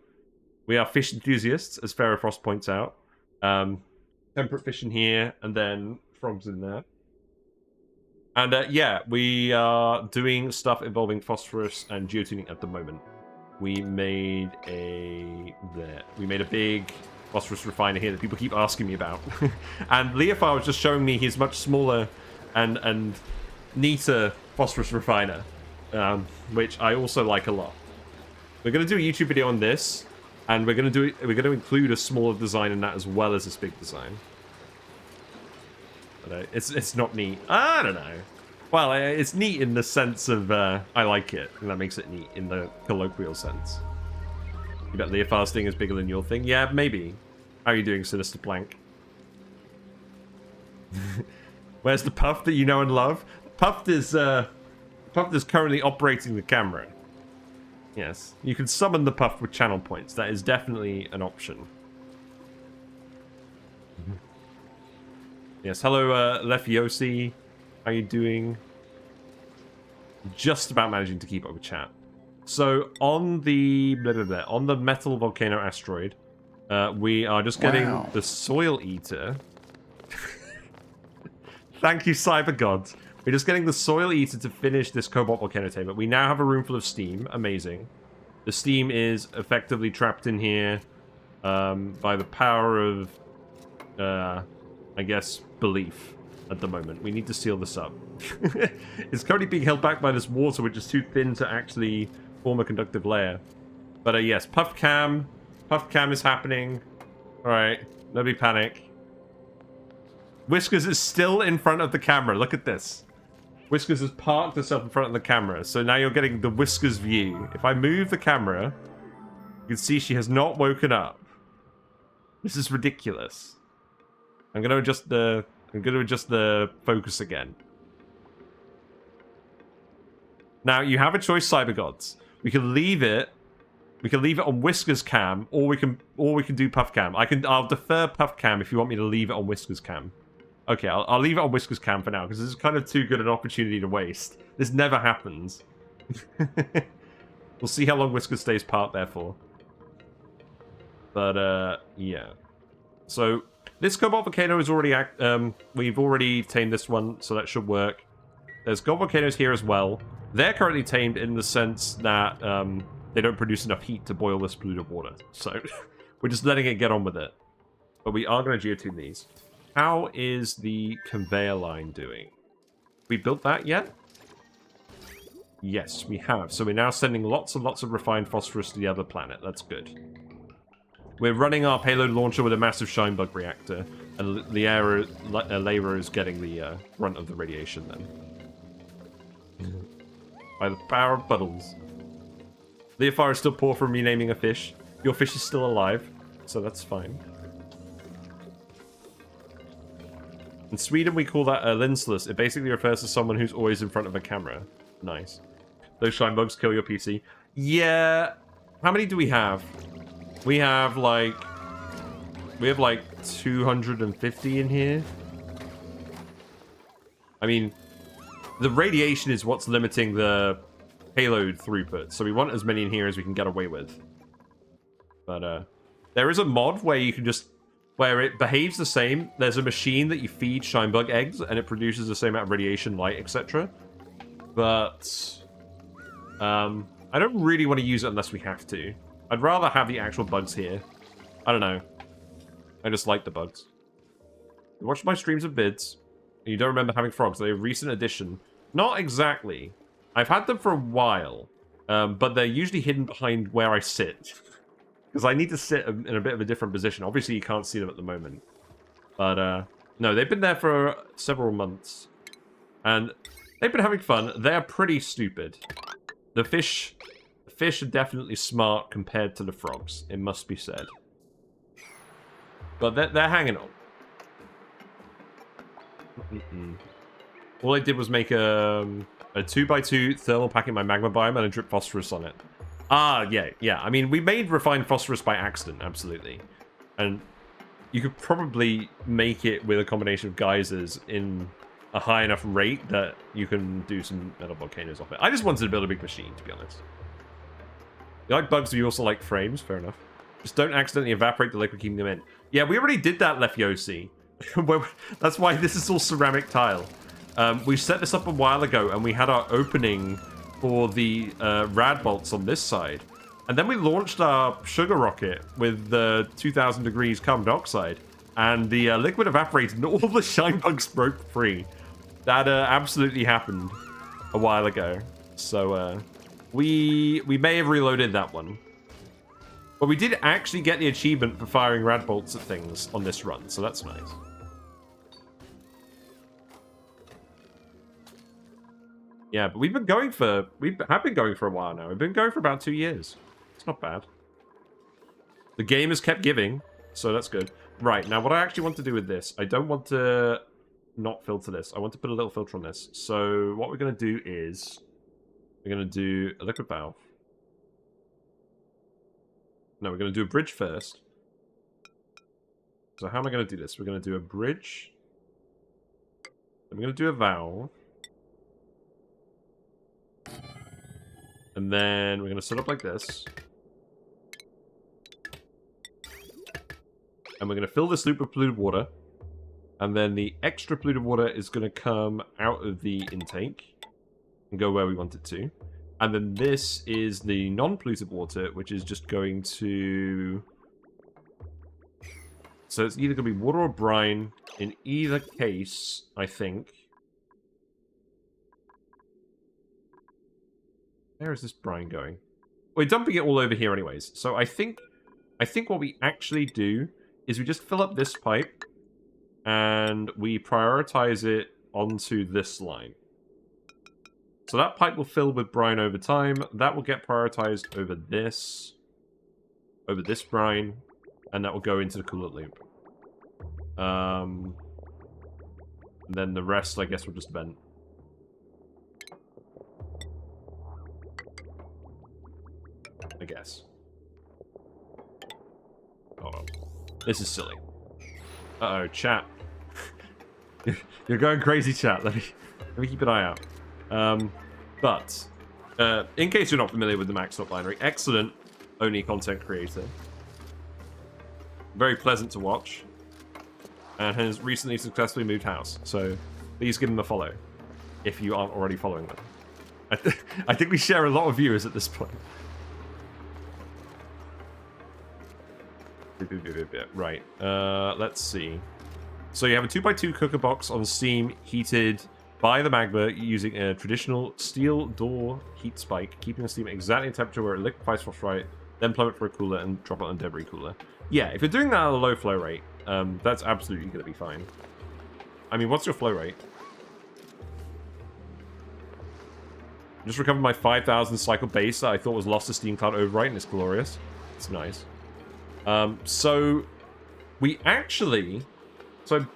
We are fish enthusiasts, as Farrah Frost points out. Temperate fish in here, and then frogs in there. And yeah, we are doing stuff involving phosphorus and geotuning at the moment. We made a big phosphorus refiner here that people keep asking me about. And Leofar was just showing me his much smaller and neater phosphorus refiner, which I also like a lot. We're going to do a YouTube video on this, and we're going to include a smaller design in that as well as this big design. But, it's not neat. I don't know. Well, it's neat in the sense of I like it, and that makes it neat in the colloquial sense. You bet Leofar's thing is bigger than your thing? Yeah, maybe. How are you doing, Sinister Plank? Where's the Puff that you know and love? Puff is currently operating the camera. Yes, you can summon the Puff with channel points. That is definitely an option. Yes, hello, Lefiosi. How you doing? Just about managing to keep up with chat. So on the on the metal volcano asteroid, we are just getting the soil eater. Thank you, Cyber Gods. We're just getting the soil eater to finish this Cobalt Volcano tamer. We now have a room full of steam. Amazing. The steam is effectively trapped in here by the power of, I guess, belief at the moment. We need to seal this up. It's currently being held back by this water, which is too thin to actually form a conductive layer. But yes, Puff Cam is happening. Alright, nobody panic. Whiskers is still in front of the camera. Look at this. Whiskers has parked herself in front of the camera, so now you're getting the Whiskers view. If I move the camera, you can see she has not woken up. This is ridiculous. I'm going to adjust the focus again. Now you have a choice, Cyber Gods. We can leave it on Whiskers cam, or we can do Puff cam. I'll defer Puff cam if you want me to leave it on Whiskers cam. Okay, I'll leave it on Whiskers cam for now, because this is kind of too good an opportunity to waste. This never happens. We'll see how long Whiskers stays parked there for. But, yeah. So, this Cobalt Volcano is already... we've already tamed this one, so that should work. There's Gold Volcanoes here as well. They're currently tamed in the sense that they don't produce enough heat to boil this polluted water. So, we're just letting it get on with it. But we are going to geotune these. How is the conveyor line doing? We built that yet? Yes, we have. So we're now sending lots and lots of refined phosphorus to the other planet. That's good. We're running our payload launcher with a massive shine bug reactor, and the layer is getting the brunt of the radiation then. By the power of Buddles. Leofar is still poor from renaming a fish. Your fish is still alive, so that's fine. In Sweden, we call that a linsless. It basically refers to someone who's always in front of a camera. Nice. Those shine bugs kill your PC. Yeah. How many do we have? We have like 250 in here. I mean, the radiation is what's limiting the payload throughput, so we want as many in here as we can get away with. But there is a mod where you can just... where it behaves the same. There's a machine that you feed shinebug eggs, and it produces the same amount of radiation, light, etc. But I don't really want to use it unless we have to. I'd rather have the actual bugs here. I don't know. I just like the bugs. You watch my streams of bids, and you don't remember having frogs. They're a recent addition. Not exactly. I've had them for a while, but they're usually hidden behind where I sit. Because I need to sit in a bit of a different position. Obviously, you can't see them at the moment. But No, they've been there for several months. And they've been having fun. They're pretty stupid. The fish are definitely smart compared to the frogs, it must be said. But they're hanging on. All I did was make a 2x2 thermal pack in my magma biome and a drip phosphorus on it. Ah, yeah. I mean, we made refined phosphorus by accident, absolutely. And you could probably make it with a combination of geysers in a high enough rate that you can do some metal volcanoes off it. I just wanted to build a big machine, to be honest. You like bugs, but you also like frames? Fair enough. Just don't accidentally evaporate the liquid, keeping them in. Yeah, we already did that, Lefiosi. That's why this is all ceramic tile. We set this up a while ago, and we had our opening for the rad bolts on this side. And then we launched our sugar rocket with the 2000 degrees carbon dioxide. And the liquid evaporated, and all the shine bugs broke free. That absolutely happened a while ago. So we may have reloaded that one. But we did actually get the achievement for firing rad bolts at things on this run, so that's nice. Yeah, but we have been going for a while now. We've been going for about 2 years. It's not bad. The game has kept giving, so that's good. Right, now what I actually want to do with this, I don't want to not filter this. I want to put a little filter on this. So what we're going to do is, we're going to do a liquid valve. No, we're going to do a bridge first. So how am I going to do this? We're going to do a bridge. Then we're going to do a valve. And then we're going to set up like this. And we're going to fill this loop with polluted water. And then the extra polluted water is going to come out of the intake and go where we want it to. And then this is the non-polluted water, which is just going to... So it's either going to be water or brine. In either case, I think... Where is this brine going? We're dumping it all over here anyways. So I think what we actually do is we just fill up this pipe and we prioritize it onto this line. So that pipe will fill with brine over time. That will get prioritized over this brine, and that will go into the coolant loop. And then the rest, I guess, will just vent. I guess. Hold on. This is silly. Uh-oh, chat. You're going crazy, chat. Let me keep an eye out. But in case you're not familiar with the Maxtop binary, excellent ONI content creator. Very pleasant to watch. And has recently successfully moved house. So please give him a follow if you aren't already following them. I think we share a lot of viewers at this point. Right, let's see. So you have a 2x2 cooker box on steam heated by the magma using a traditional steel door heat spike, keeping the steam at exactly the temperature where it liquefies phosphorite, then plummet for a cooler and drop it on debris cooler. Yeah, if you're doing that at a low flow rate, that's absolutely going to be fine. I mean, what's your flow rate? Just recovered my 5,000 cycle base that I thought was lost to steam cloud overwrite, and it's glorious. It's nice. So we actually... So,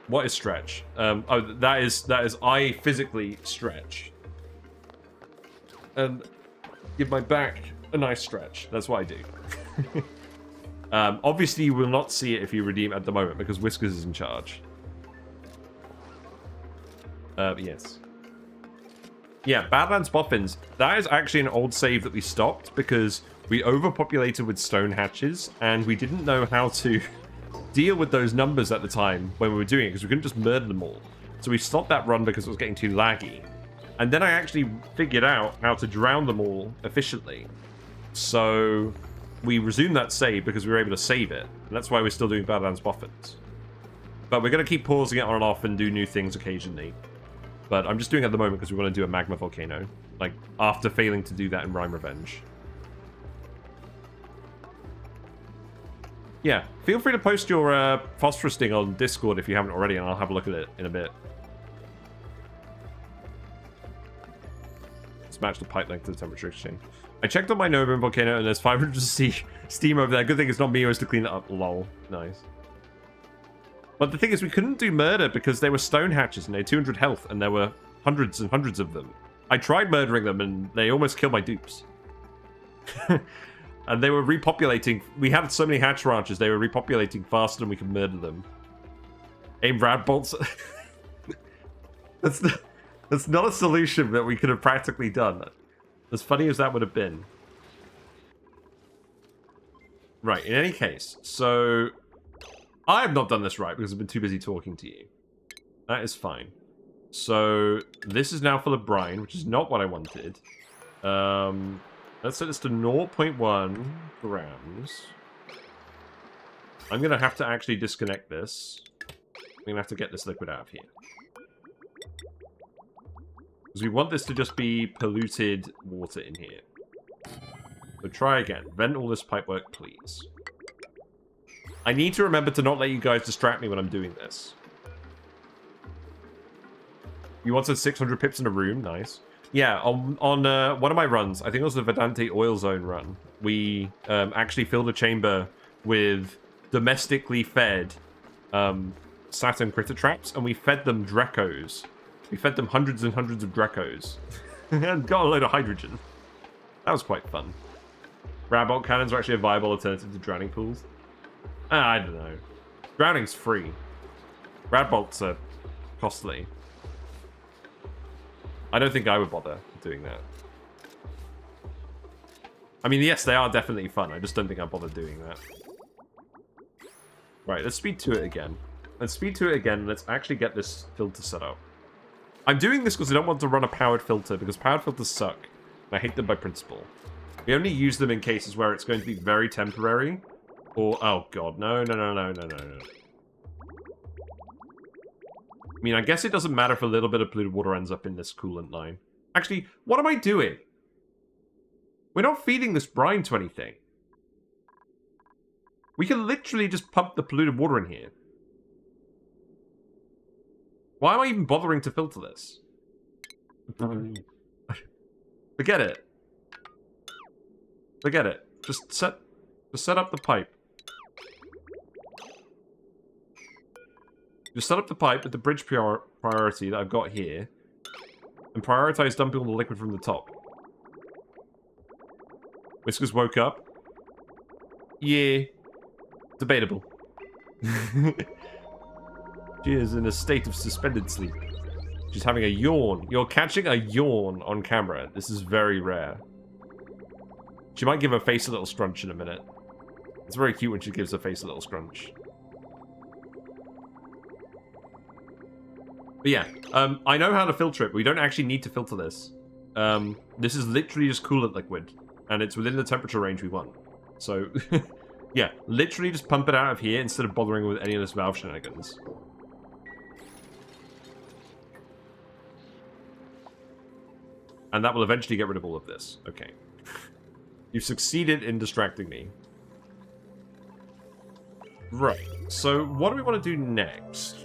what is stretch? Oh, that is I physically stretch. And give my back a nice stretch. That's what I do. Obviously, you will not see it if you redeem at the moment, because Whiskers is in charge. Yes. Yeah, Badlands Boffins. That is actually an old save that we stopped, because we overpopulated with stone hatches, and we didn't know how to deal with those numbers at the time when we were doing it, because we couldn't just murder them all. So we stopped that run because it was getting too laggy. And then I actually figured out how to drown them all efficiently. So we resumed that save because we were able to save it. And that's why we're still doing Badlands Boffins. But we're going to keep pausing it on and off and do new things occasionally. But I'm just doing it at the moment because we want to do a magma volcano. Like, after failing to do that in Rime Revenge. Yeah, feel free to post your phosphorus thing on Discord if you haven't already, and I'll have a look at it in a bit. Let's match the pipe length to the temperature exchange. I checked on my Gold Volcano, and there's 500 steam over there. Good thing it's not me who has to clean it up. Lol. Nice. But the thing is, we couldn't do murder because they were stone hatches, and they had 200 health, and there were hundreds and hundreds of them. I tried murdering them, and they almost killed my dupes. And they were repopulating. We had so many hatch ranches, they were repopulating faster than we could murder them. Aim rad bolts. That's not a solution that we could have practically done. As funny as that would have been. Right, in any case, so I have not done this right because I've been too busy talking to you. That is fine. So this is now full of brine, which is not what I wanted. Let's set this to 0.1 grams. I'm going to have to actually disconnect this. I'm going to have to get this liquid out of here. Because we want this to just be polluted water in here. So try again. Vent all this pipework, please. I need to remember to not let you guys distract me when I'm doing this. You wanted 600 pips in a room? Nice. Yeah, on one of my runs, I think it was the Vedante Oil Zone run, we actually filled a chamber with domestically fed Saturn critter traps, and we fed them Drecos. We fed them hundreds and hundreds of Drecos. And got a load of hydrogen. That was quite fun. Radbolt cannons are actually a viable alternative to drowning pools. I don't know. Drowning's free. Radbolts are costly. I don't think I would bother doing that. I mean, yes, they are definitely fun. I just don't think I'd bother doing that. Right, let's speed to it again. Let's speed to it again. Let's actually get this filter set up. I'm doing this because I don't want to run a powered filter, because powered filters suck. And I hate them by principle. We only use them in cases where it's going to be very temporary. Or, oh god, no. I mean, I guess it doesn't matter if a little bit of polluted water ends up in this coolant line. Actually, what am I doing? We're not feeding this brine to anything. We can literally just pump the polluted water in here. Why am I even bothering to filter this? Forget it. Forget it. Just set up the pipe. Just set up the pipe with the bridge priority that I've got here, and prioritize dumping all the liquid from the top. Whiskers woke up. Yeah. Debatable. She is in a state of suspended sleep. She's having a yawn. You're catching a yawn on camera. This is very rare. She might give her face a little scrunch in a minute. It's very cute when she gives her face a little scrunch. But yeah, I know how to filter it, but we don't actually need to filter this. This is literally just coolant liquid, and it's within the temperature range we want. So, yeah, literally just pump it out of here instead of bothering with any of this valve shenanigans. And that will eventually get rid of all of this. Okay. You've succeeded in distracting me. Right, so what do we want to do next?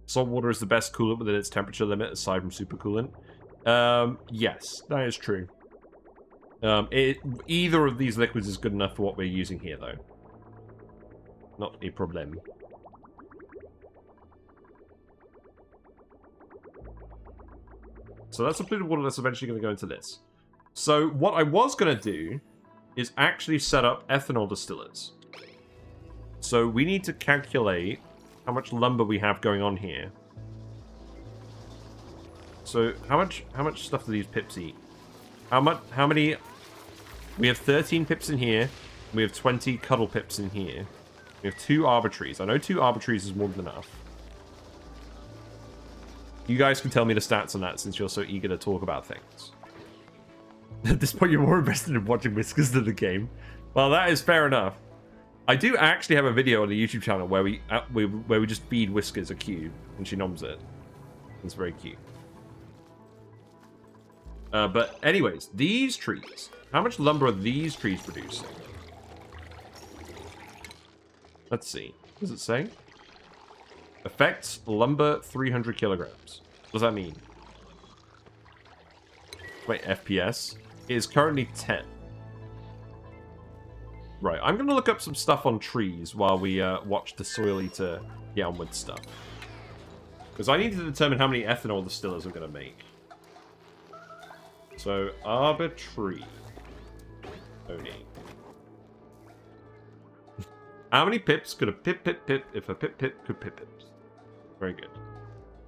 Salt water is the best coolant within its temperature limit, aside from supercoolant. Yes, that is true. Either of these liquids is good enough for what we're using here, though. Not a problem. So that's the polluted water that's eventually going to go into this. So what I was going to do is actually set up ethanol distillers. So we need to calculate how much lumber we have going on here. So how much stuff do these pips eat? How many? We have 13 pips in here. We have 20 cuddle pips in here. We have 2 arbitraries. I know 2 arbitraries is more than enough. You guys can tell me the stats on that since you're so eager to talk about things. At this point, you're more invested in watching Whiskers than the game. Well, that is fair enough. I do actually have a video on the YouTube channel where we just feed Whiskers a cube and she noms it. It's very cute. But anyways, these trees. How much lumber are these trees producing? Let's see. What does it say? Affects lumber 300 kilograms. What does that mean? Wait, FPS is currently 10. Right, I'm going to look up some stuff on trees while we watch the Soil Eater get on with stuff. Because I need to determine how many ethanol distillers I'm going to make. So, Arbor Tree. ONI. How many pips could a pip if a pip could pip pips? Very good.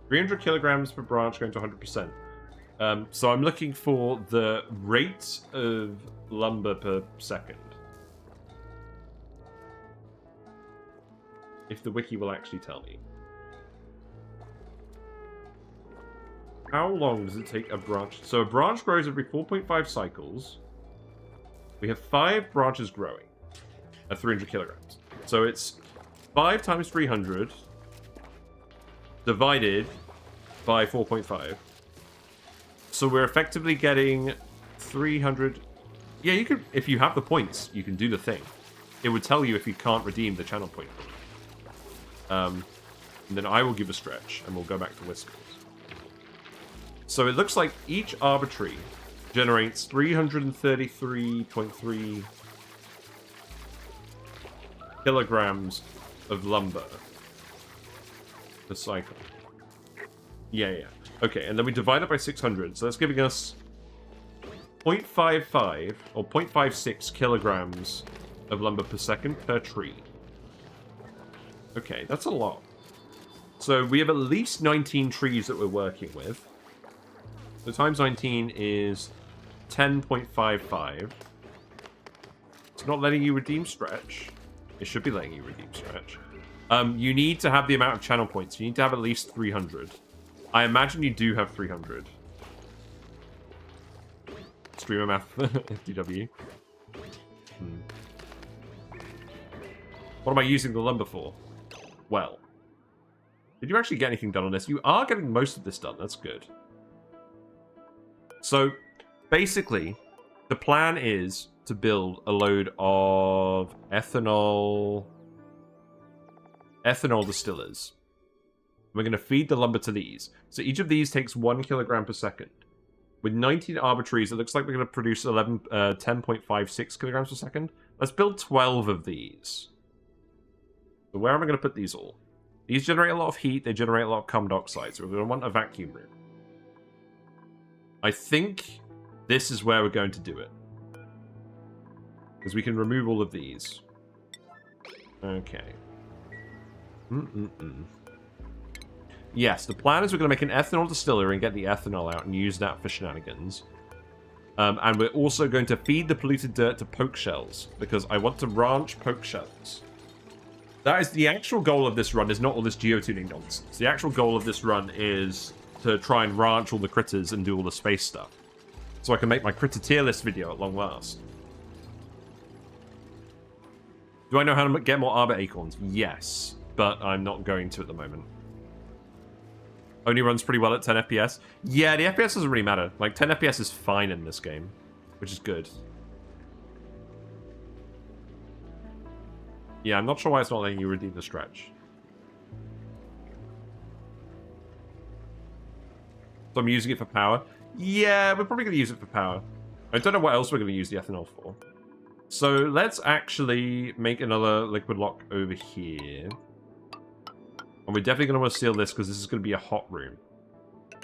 300 kilograms per branch going to 100%. So I'm looking for the rate of lumber per second. If the wiki will actually tell me. How long does it take a branch? So a branch grows every 4.5 cycles. We have 5 branches growing at 300 kilograms. So it's 5 times 300 divided by 4.5. So we're effectively getting 300. Yeah, you can, if you have the points, you can do the thing. It would tell you if you can't redeem the channel point. And then I will give a stretch, and we'll go back to Whiskers. So it looks like each arbor tree generates 333.3 kilograms of lumber per cycle. Yeah. Okay, and then we divide it by 600, so that's giving us 0.55 or 0.56 kilograms of lumber per second per tree. Okay, that's a lot. So we have at least 19 trees that we're working with. So times 19 is 10.55. It's not letting you redeem stretch. It should be letting you redeem stretch. You need to have the amount of channel points. You need to have at least 300. I imagine you do have 300. Streamer math, FDW. What am I using the lumber for? Well. Did you actually get anything done on this? You are getting most of this done. That's good. So, basically, the plan is to build a load of ethanol distillers. We're going to feed the lumber to these. So each of these takes 1 kilogram per second. With 19 arbor trees, it looks like we're going to produce 10.56 kilograms per second. Let's build 12 of these. So where am I going to put these all? These generate a lot of heat. They generate a lot of carbon dioxide. So we're going to want a vacuum room. I think this is where we're going to do it. Because we can remove all of these. Okay. Yes, the plan is we're going to make an ethanol distillery and get the ethanol out and use that for shenanigans. And we're also going to feed the polluted dirt to poke shells, because I want to ranch poke shells. That is the actual goal of this run, is not all this geotuning nonsense. The actual goal of this run is to try and ranch all the critters and do all the space stuff. So I can make my critter tier list video at long last. Do I know how to get more arbor acorns? Yes, but I'm not going to at the moment. Only runs pretty well at 10 FPS. Yeah, the FPS doesn't really matter. Like, 10 FPS is fine in this game, which is good. Yeah, I'm not sure why it's not letting you redeem the stretch. So I'm using it for power. Yeah, we're probably going to use it for power. I don't know what else we're going to use the ethanol for. So let's actually make another liquid lock over here. And we're definitely going to want to seal this because this is going to be a hot room.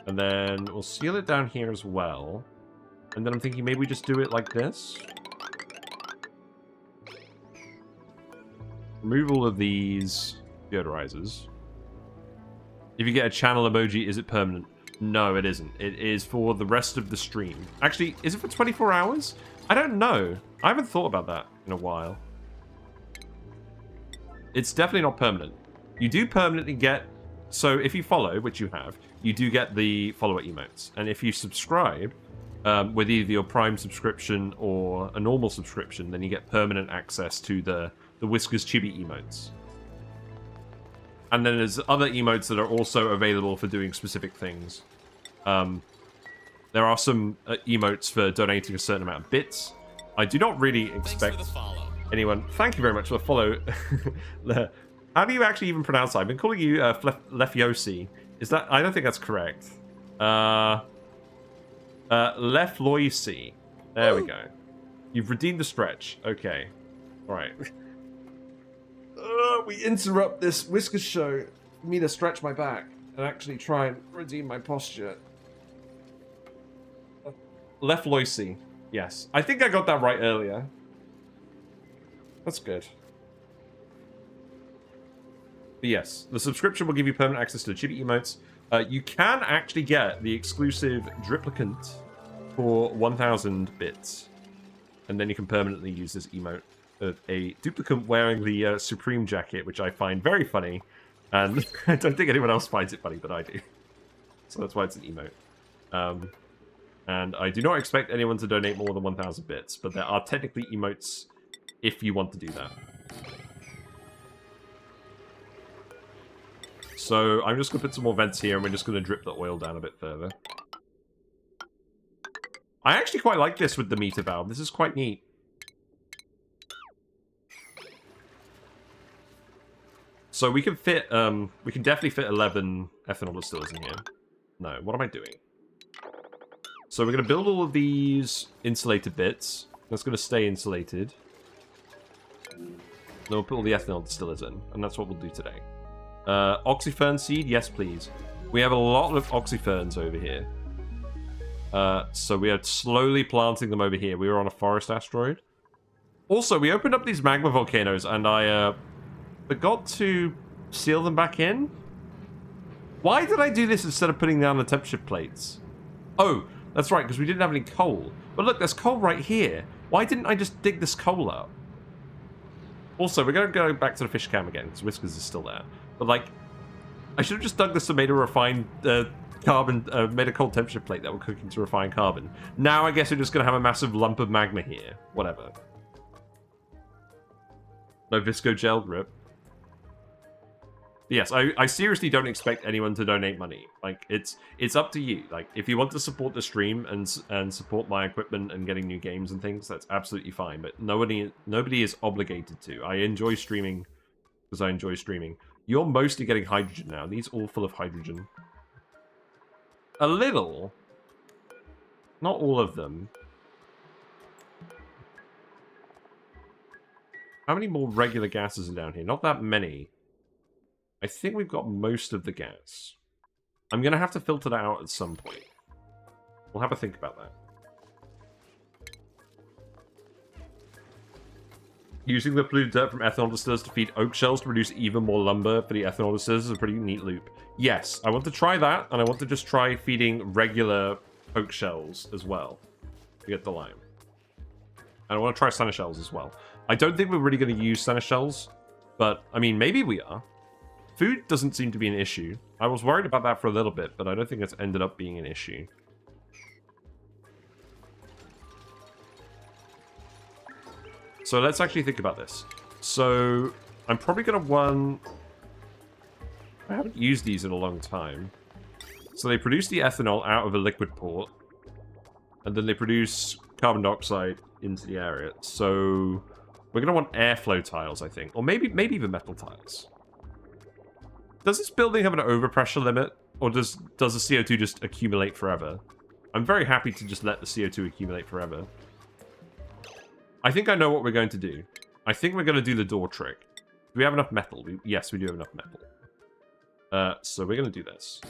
And then we'll seal it down here as well. And then I'm thinking maybe we just do it like this. Remove all of these deodorizers. If you get a channel emoji, is it permanent? No, it isn't. It is for the rest of the stream. Actually, is it for 24 hours? I don't know. I haven't thought about that in a while. It's definitely not permanent. You do permanently get... So if you follow, which you have, you do get the follower emotes. And if you subscribe, with either your Prime subscription or a normal subscription, then you get permanent access to the Whiskers Chibi emotes. And then there's other emotes that are also available for doing specific things. There are some emotes for donating a certain amount of bits. I do not really expect anyone... Thank you very much for the follow. How do you actually even pronounce that? I've been calling you Lefiosi. Is that... I don't think that's correct. Lefloisi. There we go. You've redeemed the stretch. Okay. Alright. We interrupt this Whiskers show for me to stretch my back and actually try and redeem my posture. Lefloisi. Yes. I think I got that right earlier. That's good. But yes, the subscription will give you permanent access to the chibi emotes. You can actually get the exclusive Driplicant for 1,000 bits. And then you can permanently use this emote of a duplicant wearing the Supreme jacket, which I find very funny. And I don't think anyone else finds it funny, but I do. So that's why it's an emote. And I do not expect anyone to donate more than 1,000 bits, but there are technically emotes if you want to do that. So I'm just going to put some more vents here, and we're just going to drip the oil down a bit further. I actually quite like this with the meter valve. This is quite neat. So we can fit, we can definitely fit 11 ethanol distillers in here. No, what am I doing? So we're going to build all of these insulated bits. That's going to stay insulated. Then we'll put all the ethanol distillers in, and that's what we'll do today. Oxyfern seed, yes please. We have a lot of oxyferns over here. So we are slowly planting them over here. We were on a forest asteroid. Also, we opened up these magma volcanoes, and I forgot to seal them back in. Why did I do this instead of putting down the temperature plates? Oh, that's right, because we didn't have any coal. But look, there's coal right here. Why didn't I just dig this coal up? Also, we're going to go back to the fish cam again, because Whiskers is still there. But, like, I should have just dug this and made a refined carbon, made a cold temperature plate that we're cooking to refine carbon. Now I guess we're just going to have a massive lump of magma here. Whatever. No visco gel grip. Yes, I seriously don't expect anyone to donate money. Like, it's up to you. Like, if you want to support the stream and support my equipment and getting new games and things, that's absolutely fine. But nobody is obligated to. I enjoy streaming because I enjoy streaming. You're mostly getting hydrogen now. These all full of hydrogen. A little. Not all of them. How many more regular gases are down here? Not that many. I think we've got most of the gas. I'm going to have to filter that out at some point. We'll have a think about that. Using the polluted dirt from ethanol distillers to feed oak shells to produce even more lumber for the ethanol distillers is a pretty neat loop. Yes, I want to try that, and I want to just try feeding regular oak shells as well to get the lime. And I want to try Santa shells as well. I don't think we're really going to use Santa shells, but, I mean, maybe we are. Food doesn't seem to be an issue. I was worried about that for a little bit, but I don't think it's ended up being an issue. So let's actually think about this. So I'm probably going to run... I haven't used these in a long time. So they produce the ethanol out of a liquid port. And then they produce carbon dioxide into the area. So we're going to want airflow tiles, I think. Or maybe even metal tiles. Does this building have an overpressure limit? Or does the CO2 just accumulate forever? I'm very happy to just let the CO2 accumulate forever. I think I know what we're going to do. I think we're going to do the door trick. Do we have enough metal? Yes, we do have enough metal. So we're going to do this.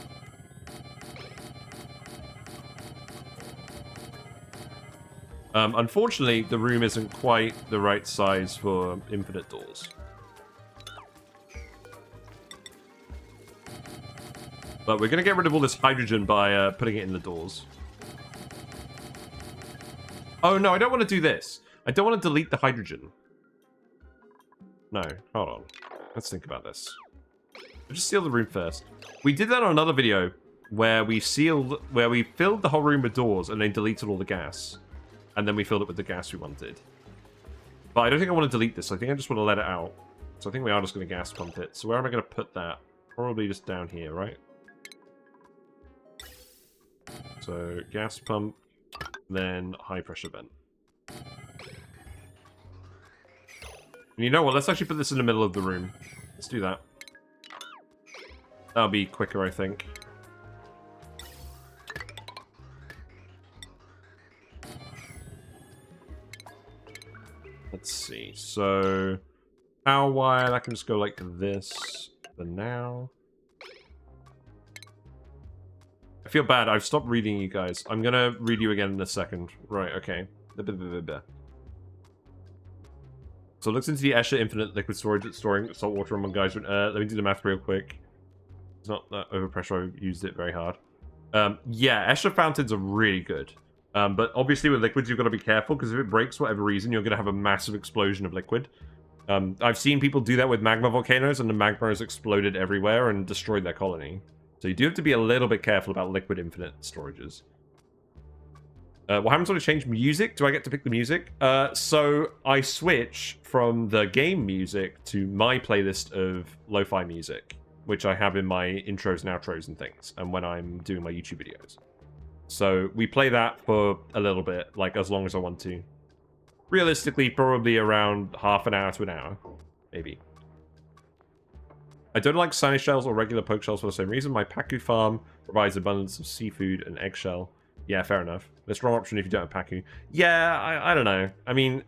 Unfortunately, the room isn't quite the right size for infinite doors. But we're going to get rid of all this hydrogen by putting it in the doors. Oh, no, I don't want to do this. I don't want to delete the hydrogen. No, hold on. Let's think about this. We'll just seal the room first. We did that on another video where we filled the whole room with doors and then deleted all the gas. And then we filled it with the gas we wanted. But I don't think I want to delete this. I think I just want to let it out. So I think we are just going to gas pump it. So where am I going to put that? Probably just down here, right? So So gas pump, then high pressure vent. And you know what? Let's actually put this in the middle of the room. Let's do that. That'll be quicker, I think. Let's see. So, power wire, I can just go like this for now. I feel bad. I've stopped reading you guys. I'm gonna read you again in a second. Right, okay. So it looks into the Escher infinite liquid storage that's storing salt water among geyser. Let me do the math real quick. It's not that overpressure. I used it very hard. Yeah, Escher fountains are really good. But obviously with liquids, you've got to be careful, because if it breaks for whatever reason, you're going to have a massive explosion of liquid. I've seen people do that with magma volcanoes, and the magma has exploded everywhere and destroyed their colony. So you do have to be a little bit careful about liquid infinite storages. What happens when I change music? Do I get to pick the music? So I switch from the game music to my playlist of lo-fi music, which I have in my intros and outros and things, and when I'm doing my YouTube videos. So we play that for a little bit, like as long as I want to. Realistically, probably around half an hour to an hour, maybe. I don't like sinus shells or regular poke shells for the same reason. My Pacu farm provides abundance of seafood and eggshell. Yeah, fair enough. The strong option if you don't have Pacu. Yeah, I don't know. I mean,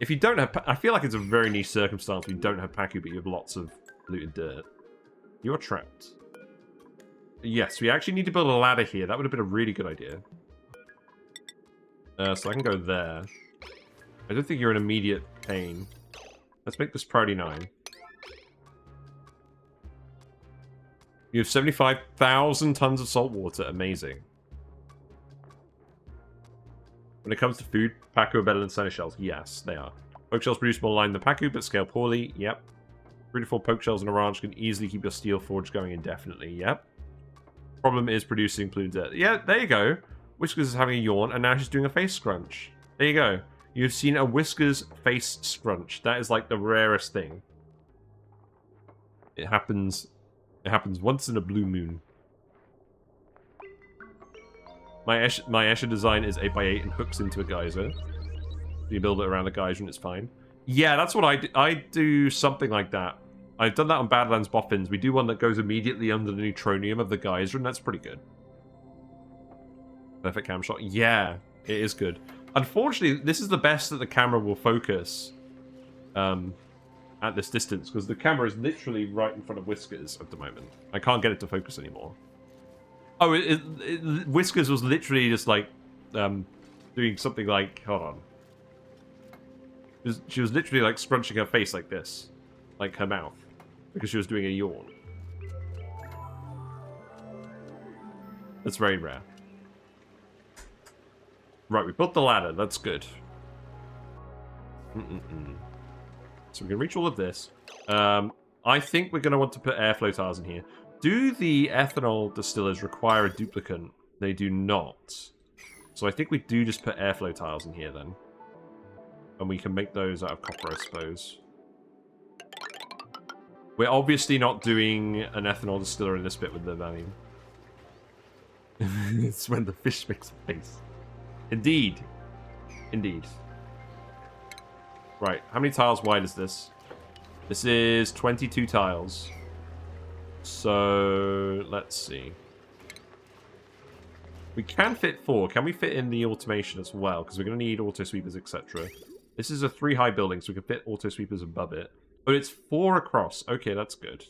if you don't have... I feel like it's a very niche circumstance where you don't have Pacu, but you have lots of looted dirt. You're trapped. Yes, we actually need to build a ladder here. That would have been a really good idea. So I can go there. I don't think you're in immediate pain. Let's make this priority 9. You have 75,000 tons of salt water. Amazing. When it comes to food, Pacu are better than sinus shells. Yes, they are. Poke shells produce more lime than Pacu, but scale poorly. Yep. 3 to 4 poke shells in a ranch can easily keep your steel forge going indefinitely. Yep. Problem is producing polluted dirt. Yeah, there you go. Whiskers is having a yawn, and now she's doing a face scrunch. There you go. You've seen a Whiskers face scrunch. That is like the rarest thing. It happens once in a blue moon. My Escher design is 8x8 and hooks into a geyser. You build it around a geyser and it's fine. Yeah, that's what I do. I do something like that. I've done that on Badlands Boffins. We do one that goes immediately under the neutronium of the geyser, and that's pretty good. Perfect cam shot. Yeah, it is good. Unfortunately, this is the best that the camera will focus at this distance, because the camera is literally right in front of Whiskers at the moment. I can't get it to focus anymore. Oh, Whiskers was literally just like doing something like... Hold on. She was literally like scrunching her face like this. Like her mouth. Because she was doing a yawn. That's very rare. Right, we built the ladder. That's good. So we can reach all of this. I think we're going to want to put airflow tiles in here. Do the ethanol distillers require a duplicant? They do not. So I think we do just put airflow tiles in here then. And we can make those out of copper, I suppose. We're obviously not doing an ethanol distiller in this bit with the vanillin. It's when the fish makes a face. Indeed. Indeed. Right, how many tiles wide is this? This is 22 tiles. So, let's see. We can fit 4. Can we fit in the automation as well? Because we're going to need auto sweepers, etc. This is a 3-high building, so we can fit auto sweepers above it. But it's 4 across. Okay, that's good.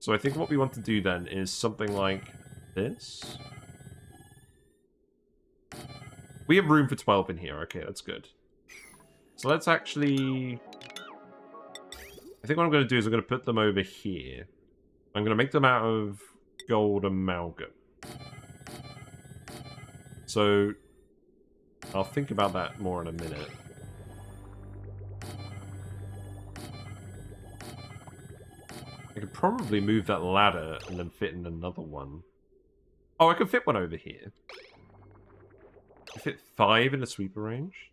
So I think what we want to do then is something like this. We have room for 12 in here. Okay, that's good. So let's actually... I think what I'm going to do is I'm going to put them over here. I'm going to make them out of gold amalgam. So I'll think about that more in a minute. I could probably move that ladder and then fit in another one. Oh, I could fit one over here. I fit 5 in a sweeper range.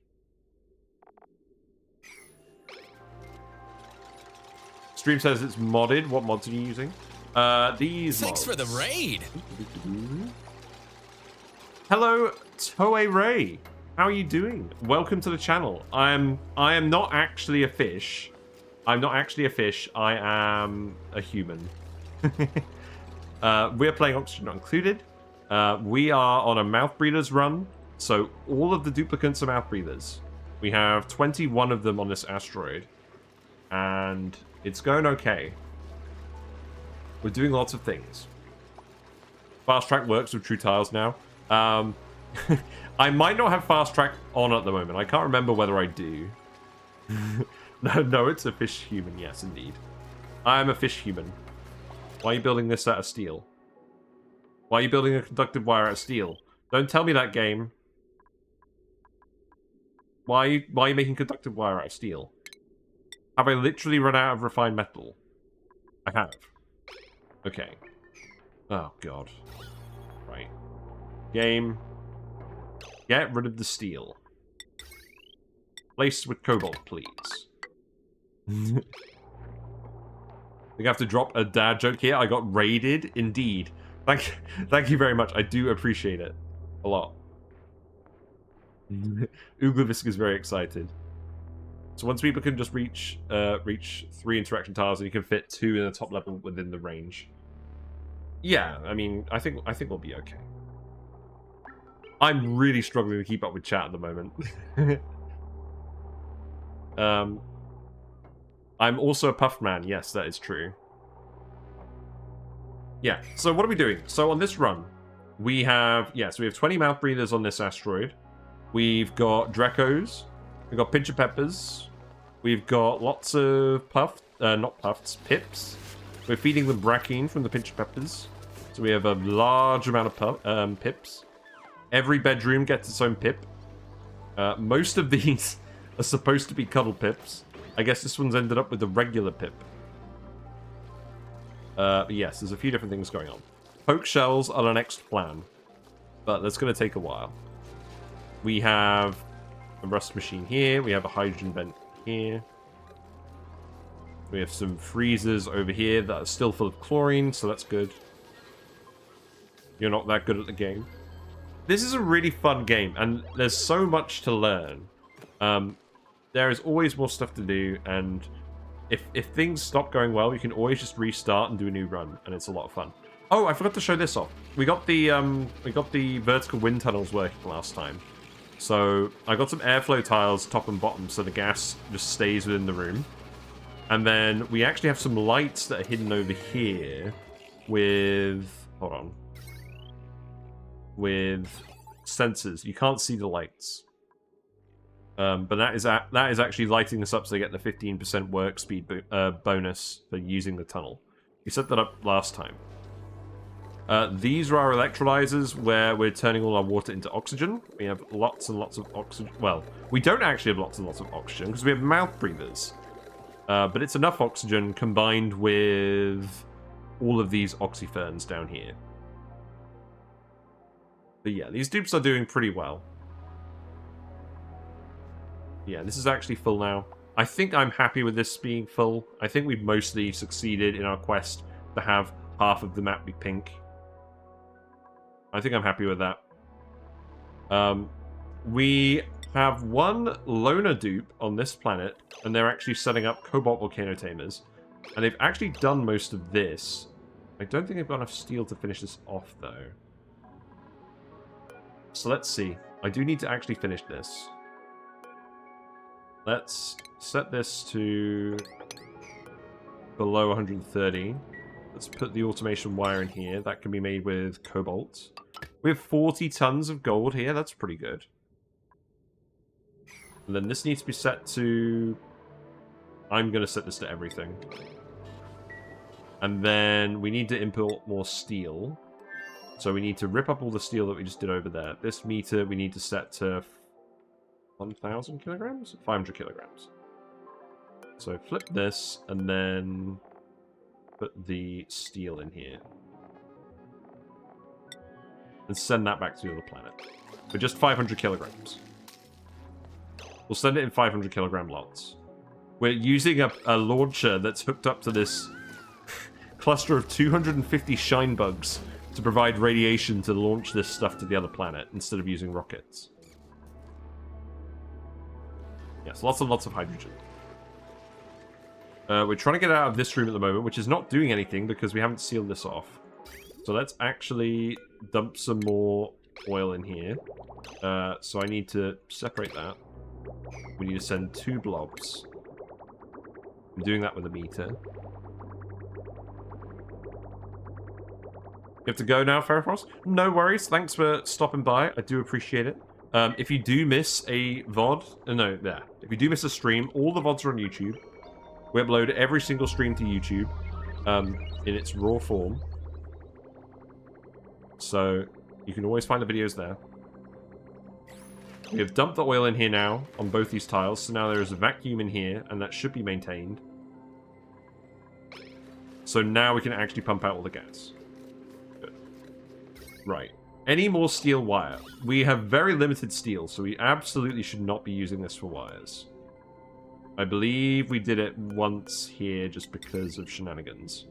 Stream says it's modded. What mods are you using? These Thanks mods. for the raid. Hello, Toei Ray. How are you doing? Welcome to the channel. I am not actually a fish. I'm not actually a fish. I am a human. We're playing Oxygen Not Included. We are on a Mouth Breathers run. So all of the duplicates are Mouth Breathers. We have 21 of them on this asteroid. And it's going okay. We're doing lots of things. Fast track works with true tiles now. I might not have fast track on at the moment. I can't remember whether I do. No, it's a fish human. Yes, indeed. I am a fish human. Why are you building this out of steel? Why are you building a conductive wire out of steel? Don't tell me that, game. Why are you making conductive wire out of steel? Have I literally run out of refined metal? I have. Okay. Oh, God. Right. Game. Get rid of the steel. Place with cobalt, please. We have to drop a dad joke here. I got raided. Indeed. Thank you very much. I do appreciate it. A lot. Uglavisk is very excited. So once people can just reach 3 interaction tiles, and you can fit 2 in the top level within the range. Yeah, I mean, I think we'll be okay. I'm really struggling to keep up with chat at the moment. I'm also a puffed man. Yes, that is true. Yeah, so what are we doing? So on this run, we have 20 mouth breathers on this asteroid. We've got Drecos. We've got pincher peppers. We've got lots of pips. We're feeding them brackine from the pincher peppers. So we have a large amount of pips. Every bedroom gets its own pip. Most of these are supposed to be cuddle pips. I guess this one's ended up with a regular pip. But yes, there's a few different things going on. Poke shells are the next plan. But that's going to take a while. We have a rust machine here. We have a hydrogen vent here. We have some freezers over here that are still full of chlorine, so that's good. You're not that good at the game. This is a really fun game, and there's so much to learn. There is always more stuff to do, and if things stop going well, you can always just restart and do a new run, and it's a lot of fun. Oh, I forgot to show this off. We got the vertical wind tunnels working last time. So I got some airflow tiles top and bottom, so the gas just stays within the room. And then we actually have some lights that are hidden over here with with sensors. You can't see the lights. But that is actually lighting this up so they get the 15% work speed bonus for using the tunnel. We set that up last time. These are our electrolyzers where we're turning all our water into oxygen. We have lots and lots of oxygen. Well, we don't actually have lots and lots of oxygen because we have mouth breathers. But it's enough oxygen combined with all of these oxyferns down here. But yeah, these dupes are doing pretty well. Yeah, this is actually full now. I think I'm happy with this being full. I think we've mostly succeeded in our quest to have half of the map be pink. I think I'm happy with that. We have one loner dupe on this planet, and they're actually setting up Cobalt Volcano tamers. And they've actually done most of this. I don't think they've got enough steel to finish this off, though. So let's see. I do need to actually finish this. Let's set this to below 130. Let's put the automation wire in here. That can be made with cobalt. We have 40 tons of gold here. That's pretty good. And then this needs to be set to... I'm going to set this to everything. And then we need to import more steel. So we need to rip up all the steel that we just did over there. This meter we need to set to 1,000 kilograms? 500 kilograms. So flip this and then put the steel in here. And send that back to the other planet. For just 500 kilograms. We'll send it in 500 kilogram lots. We're using a launcher that's hooked up to this cluster of 250 shine bugs to provide radiation to launch this stuff to the other planet instead of using rockets. Yes, lots and lots of hydrogen. We're trying to get out of this room at the moment, which is not doing anything because we haven't sealed this off. So let's actually dump some more oil in here. So I need to separate that. We need to send 2 blobs. I'm doing that with a meter. You have to go now, Ferrofrost? No worries. Thanks for stopping by. I do appreciate it. If you do miss a VOD... no, there. If you do miss a stream, all the VODs are on YouTube. We upload every single stream to YouTube in its raw form. So you can always find the videos there. We have dumped the oil in here now on both these tiles. So now there is a vacuum in here, and that should be maintained. So now we can actually pump out all the gas. Good. Right. Any more steel wire? We have very limited steel, so we absolutely should not be using this for wires. I believe we did it once here just because of shenanigans.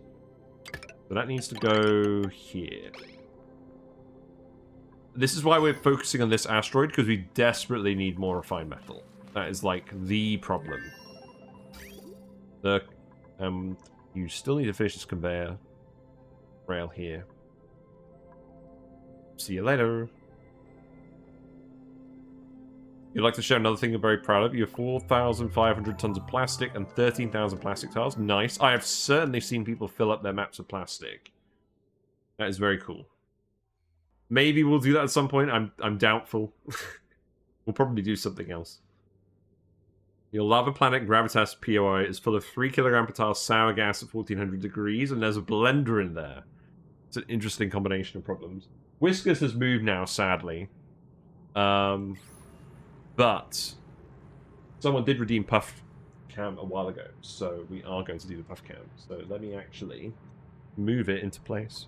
So that needs to go here. This is why we're focusing on this asteroid, because we desperately need more refined metal. That is, like, the problem. You still need to finish this conveyor rail here. See you later. You'd like to share another thing you're very proud of? You have 4,500 tons of plastic and 13,000 plastic tiles. Nice. I have certainly seen people fill up their maps with plastic. That is very cool. Maybe we'll do that at some point. I'm doubtful. We'll probably do something else. Your lava planet Gravitas POI is full of 3 kilogram per tile sour gas at 1400 degrees, and there's a blender in there. It's an interesting combination of problems. Whiskers has moved now, sadly. But someone did redeem Puff Cam a while ago, so we are going to do the Puff Cam. So let me actually move it into place.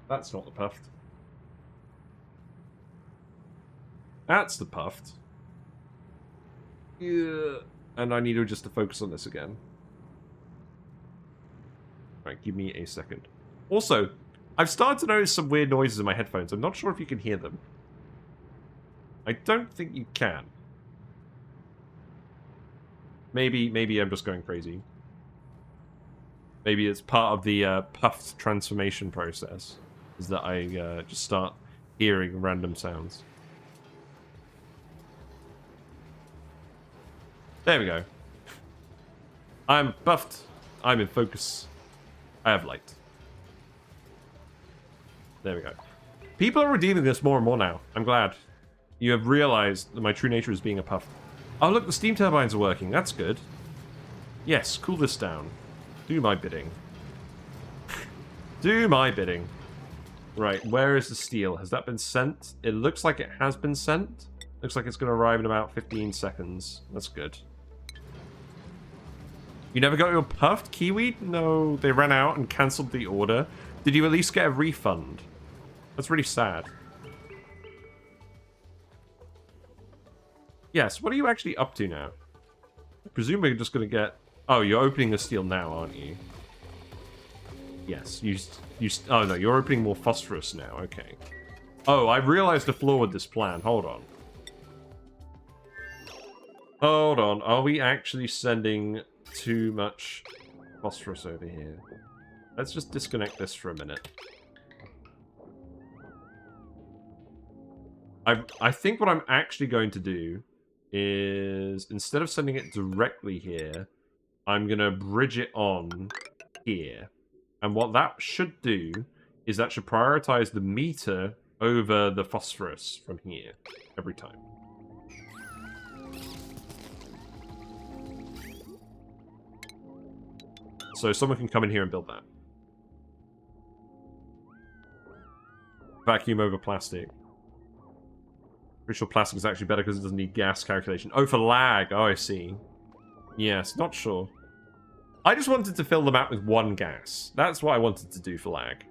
That's not the puffed. That's the puffed. Yeah. And I need to just to focus on this again. Alright, give me a second. Also, I've started to notice some weird noises in my headphones. I'm not sure if you can hear them. I don't think you can. Maybe I'm just going crazy. Maybe it's part of the puffed transformation process. Is that I just start hearing random sounds. There we go. I'm buffed. I'm in focus. I have light. There we go. People are redeeming this more and more now. I'm glad. You have realized that my true nature is being a puff. Oh, look, the steam turbines are working. That's good. Yes, cool this down. Do my bidding. Do my bidding. Right, where is the steel? Has that been sent? It looks like it has been sent. Looks like it's going to arrive in about 15 seconds. That's good. You never got your puffed kiwi? No, they ran out and cancelled the order. Did you at least get a refund? That's really sad. Yes, what are you actually up to now? I presume we're just going to get... Oh, you're opening the steel now, aren't you? Yes, oh no, you're opening more phosphorus now, okay. Oh, I realized a flaw with this plan. Hold on. Hold on, are we actually sending too much phosphorus over here? Let's just disconnect this for a minute. I think what I'm actually going to do is, instead of sending it directly here, I'm going to bridge it on here. And what that should do is that should prioritize the meter over the phosphorus from here every time. So someone can come in here and build that. Vacuum over plastic. Pretty sure plastic is actually better because it doesn't need gas calculation. Oh, for lag. Oh, I see. Yes, not sure. I just wanted to fill the map with 1 gas. That's what I wanted to do for lag.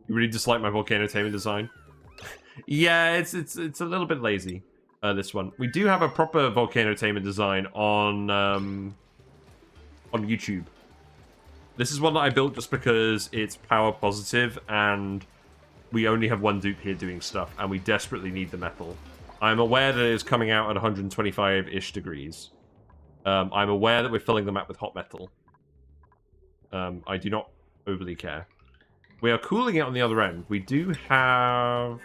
You really dislike my volcano tamer design? Yeah, it's a little bit lazy. This one. We do have a proper volcano tamer design on YouTube. This is one that I built just because it's power positive, and we only have one dupe here doing stuff, and we desperately need the metal. I'm aware that it's coming out at 125-ish degrees. I'm aware that we're filling the map with hot metal. I do not overly care. We are cooling it on the other end. We do have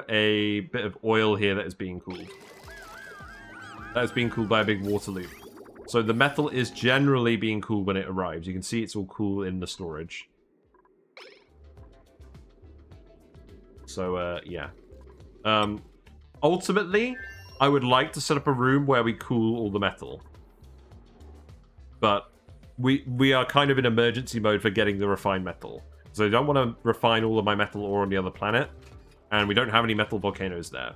a bit of oil here that is being cooled. That is being cooled by a big water loop. So the metal is generally being cooled when it arrives. You can see it's all cool in the storage. So, yeah. Ultimately, I would like to set up a room where we cool all the metal. But we are kind of in emergency mode for getting the refined metal. So I don't want to refine all of my metal ore on the other planet. And we don't have any metal volcanoes there.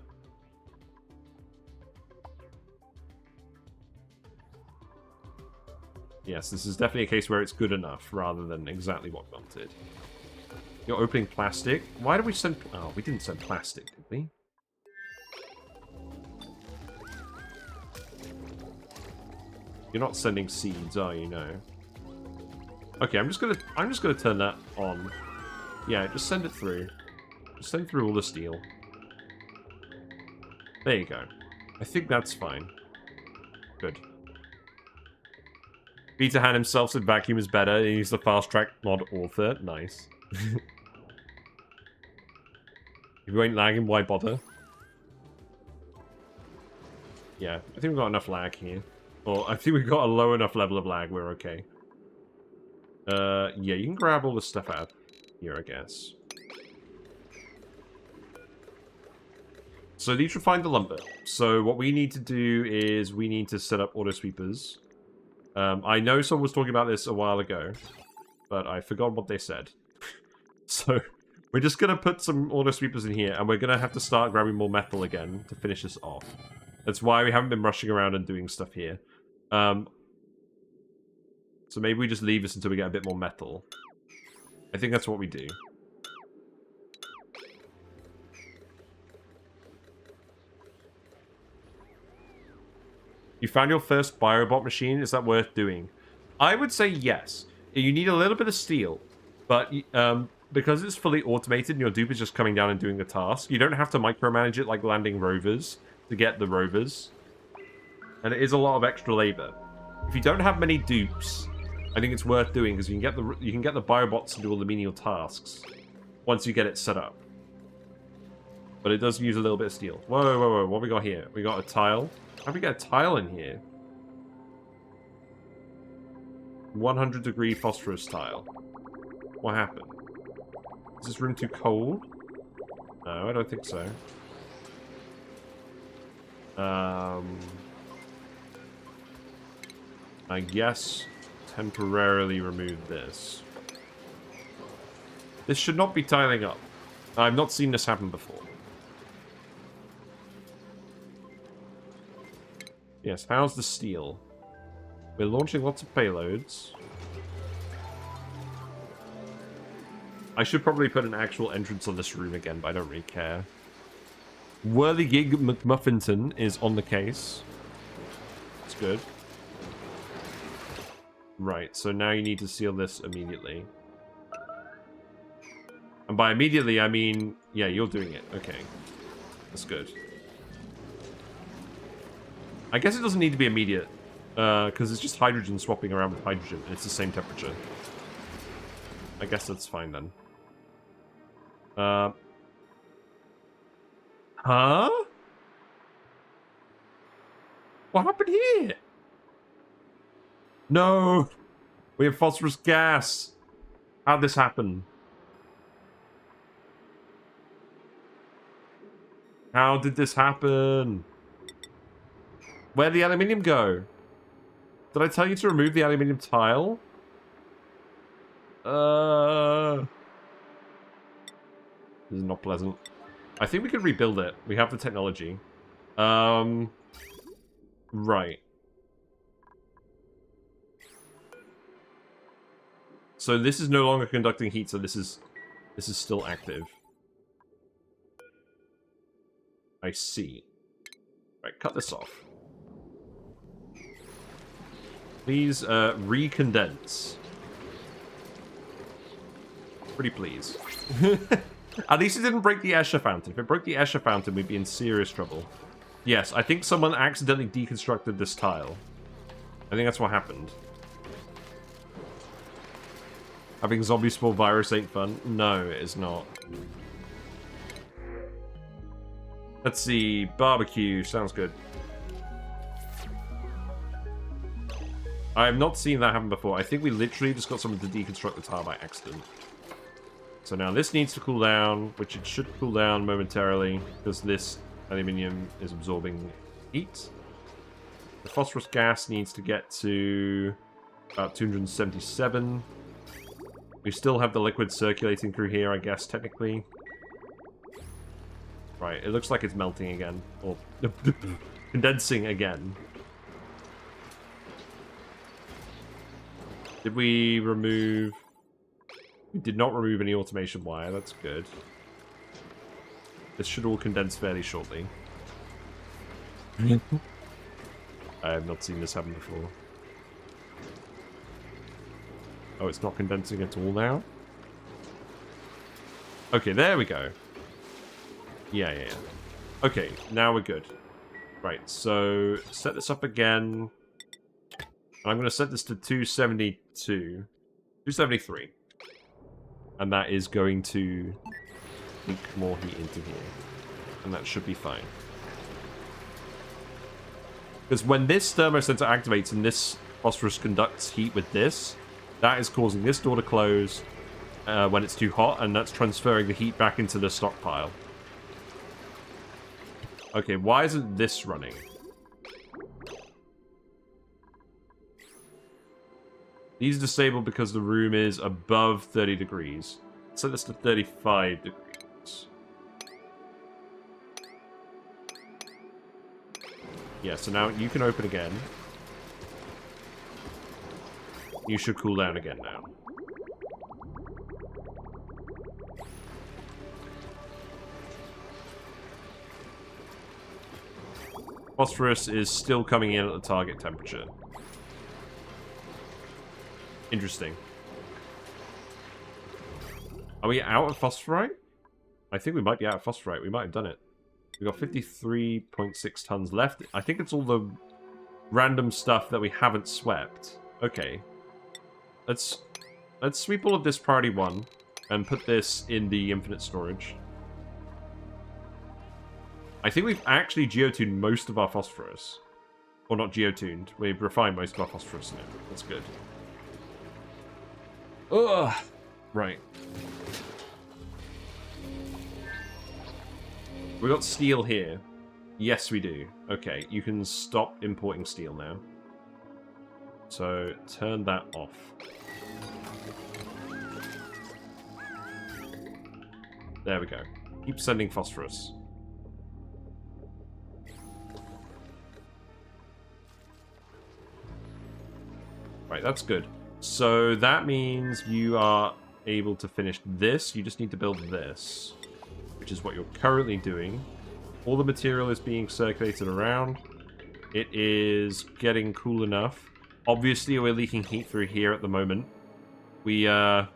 Yes, this is definitely a case where it's good enough, rather than exactly what we wanted. You're opening plastic? Why did we send... Oh, we didn't send plastic, did we? You're not sending seeds, are you? No. Okay, I'm just gonna turn that on. Yeah, just send it through. Just send through all the steel. There you go. I think that's fine. Good. Peter Han himself said vacuum is better. He's the fast track mod author. Nice. If you ain't lagging, why bother? Yeah, I think we've got enough lag here. Or I think we've got a low enough level of lag, we're okay. Yeah, you can grab all this stuff out here, I guess. So these refine the lumber. So what we need to do is we need to set up auto sweepers. I know someone was talking about this a while ago, but I forgot what they said. So we're just going to put some auto sweepers in here, and we're going to have to start grabbing more metal again to finish this off. That's why we haven't been rushing around and doing stuff here. So maybe we just leave this until we get a bit more metal. I think that's what we do. You found your first biobot machine? Is that worth doing? I would say yes. You need a little bit of steel, but because it's fully automated and your dupe is just coming down and doing the task, you don't have to micromanage it like landing rovers to get the rovers. And it is a lot of extra labor. If you don't have many dupes, I think it's worth doing because you can get the biobots to do all the menial tasks once you get it set up. But it does use a little bit of steel. Whoa, whoa, whoa, what have we got here? We got a tile. How do we get a tile in here? 100-degree phosphorus tile. What happened? Is this room too cold? No, I don't think so. I guess temporarily remove this. This should not be tiling up. I've not seen this happen before. Yes, how's the steel? We're launching lots of payloads. I should probably put an actual entrance on this room again, but I don't really care. Worthy Gig McMuffinton is on the case. That's good. Right, so now you need to seal this immediately. And by immediately, I mean... Yeah, you're doing it. Okay. That's good. I guess it doesn't need to be immediate, because it's just hydrogen swapping around with hydrogen, and it's the same temperature. I guess that's fine then. Huh? What happened here? No! We have phosphorus gas! How'd this happen? How did this happen? Where'd the aluminium go? Did I tell you to remove the aluminium tile? This is not pleasant. I think we could rebuild it. We have the technology. Right. So this is no longer conducting heat, so this is still active. I see. Right, cut this off. Please recondense. Pretty please. At least it didn't break the Escher fountain. If it broke the Escher fountain, we'd be in serious trouble. Yes, I think someone accidentally deconstructed this tile. I think that's what happened. Having zombie spore virus ain't fun. No, it is not. Let's see. Barbecue. Sounds good. I have not seen that happen before. I think we literally just got someone to deconstruct the tile by accident. So now this needs to cool down, which it should cool down momentarily, because this aluminium is absorbing heat. The phosphorus gas needs to get to about 277. We still have the liquid circulating through here, I guess, technically. Right, it looks like it's melting again. Or condensing again. Did we remove... We did not remove any automation wire, that's good. This should all condense fairly shortly. I have not seen this happen before. Oh, it's not condensing at all now? Okay, there we go. Yeah. Okay, now we're good. Right, so set this up again. I'm going to set this to 272. 273. And that is going to leak more heat into here. And that should be fine. Because when this thermosensor activates and this phosphorus conducts heat with this, that is causing this door to close when it's too hot, and that's transferring the heat back into the stockpile. Okay, why isn't this running? These are disabled because the room is above 30 degrees. Set this to 35 degrees. Yeah, so now you can open again. You should cool down again now. Phosphorus is still coming in at the target temperature. Interesting. Are we out of phosphorite? I think we might be out of phosphorite. We might have done it. We've got 53.6 tons left. I think it's all the random stuff that we haven't swept. Okay. Let's sweep all of this priority 1 and put this in the infinite storage. I think we've actually geotuned most of our phosphorus. Or not geotuned. We've refined most of our phosphorus now. That's good. Ugh. Right. We got steel here. Yes, we do. Okay, you can stop importing steel now. So, turn that off. There we go. Keep sending phosphorus. Right, that's good. So that means you are able to finish this. You just need to build this, which is what you're currently doing. All the material is being circulated around. It is getting cool enough. Obviously, we're leaking heat through here at the moment. We, oh.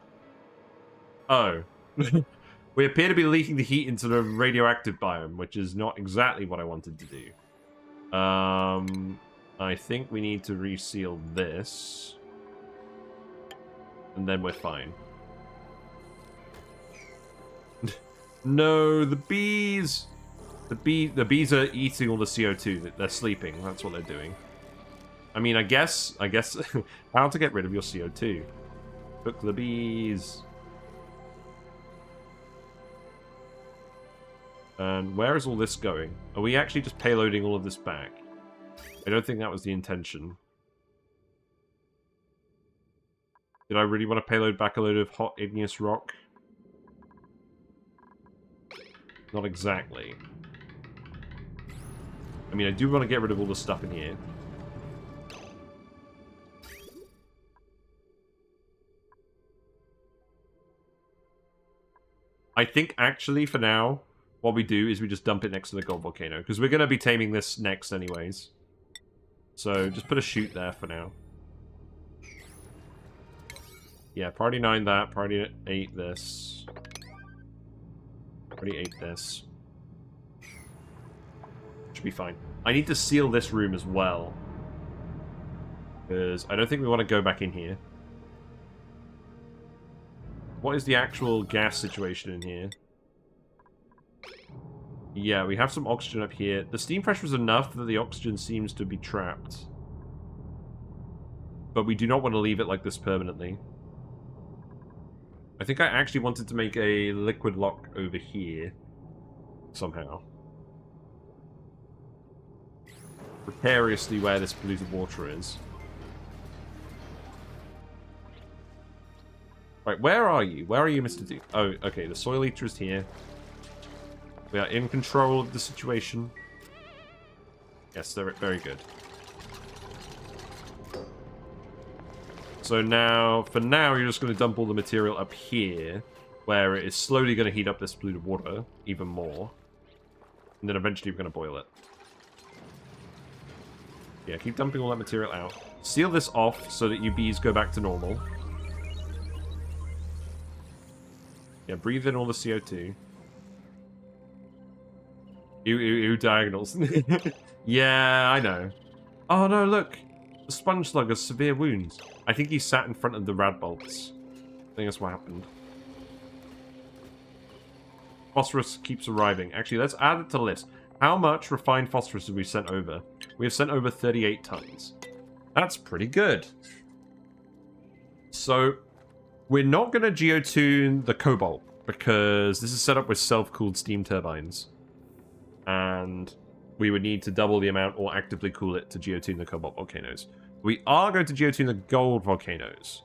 We appear to be leaking the heat into the radioactive biome, which is not exactly what I wanted to do. I think we need to reseal this. And then we're fine. No, the bees! The bees are eating all the CO2. They're sleeping. That's what they're doing. I mean, I guess how to get rid of your CO2. Cook the bees. And where is all this going? Are we actually just payloading all of this back? I don't think that was the intention. Did I really want to payload back a load of hot igneous rock? Not exactly. I mean, I do want to get rid of all the stuff in here. I think, actually, for now, what we do is we just dump it next to the Gold Volcano. Because we're going to be taming this next anyways. So, just put a chute there for now. Yeah, priority 9 that, priority 8 this. Priority 8 this. Should be fine. I need to seal this room as well. Because I don't think we want to go back in here. What is the actual gas situation in here? Yeah, we have some oxygen up here. The steam pressure is enough that the oxygen seems to be trapped. But we do not want to leave it like this permanently. I think I actually wanted to make a liquid lock over here. Somehow. Precariously where this polluted water is. Right, where are you? Where are you, Mr. D? Oh, okay, the soil eater is here. We are in control of the situation. Yes, they're very good. So now, for now, you're just going to dump all the material up here, where it is slowly going to heat up this polluted water even more. And then eventually we're going to boil it. Yeah, keep dumping all that material out. Seal this off so that your bees go back to normal. Yeah, breathe in all the CO2. Ew, diagonals. Yeah, I know. Oh no, look! The sponge slug has severe wounds. I think he sat in front of the rad bolts. I think that's what happened. Phosphorus keeps arriving. Actually, let's add it to the list. How much refined phosphorus have we sent over? We have sent over 38 tons. That's pretty good. So, we're not going to geotune the Cobalt, because this is set up with self-cooled steam turbines. And we would need to double the amount or actively cool it to geotune the Cobalt Volcanoes. We are going to geotune the Gold Volcanoes.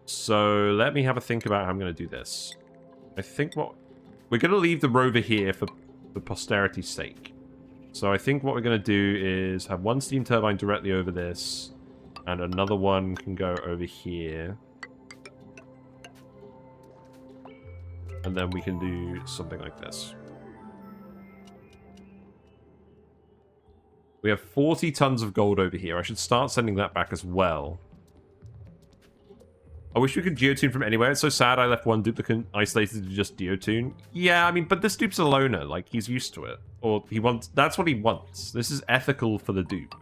So let me have a think about how I'm going to do this. I think what... We're going to leave the rover here for posterity's sake. So I think what we're going to do is have one steam turbine directly over this, and another one can go over here. And then we can do something like this. We have 40 tons of gold over here. I should start sending that back as well. I wish we could geotune from anywhere. It's so sad I left one duplicate isolated to just geotune. Yeah, I mean, but this dupe's a loner. Like, he's used to it. Or he wants... That's what he wants. This is ethical for the dupe.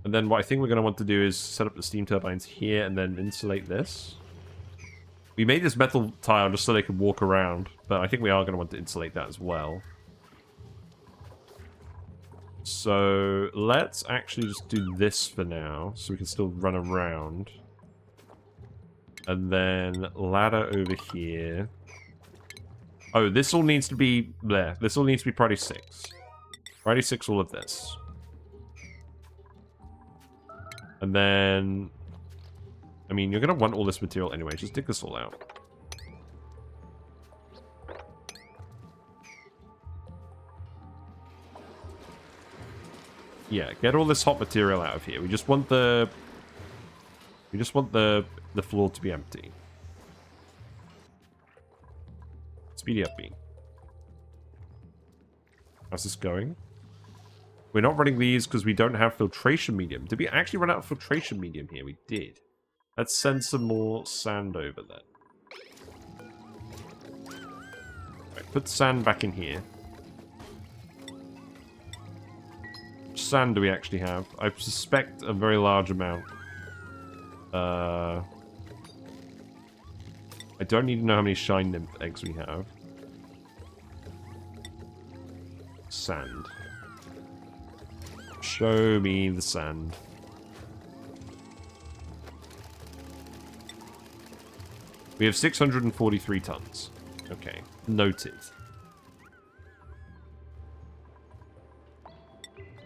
And then what I think we're going to want to do is set up the steam turbines here and then insulate this. We made this metal tile just so they could walk around. But I think we are going to want to insulate that as well. So let's actually just do this for now, so we can still run around. And then ladder over here. Oh, this all needs to be there. This all needs to be priority 6. Priority 6, all of this. And then... I mean, you're going to want all this material anyway. Just dig this all out. Yeah, get all this hot material out of here. We just want the... We just want the floor to be empty. Speedy up, B. How's this going? We're not running these because we don't have filtration medium. Did we actually run out of filtration medium here? We did. Let's send some more sand over then. Right, put sand back in here. Which sand do we actually have? I suspect a very large amount. I don't need to know how many shine nymph eggs we have. Sand. Show me the sand. We have 643 tons. Okay, noted.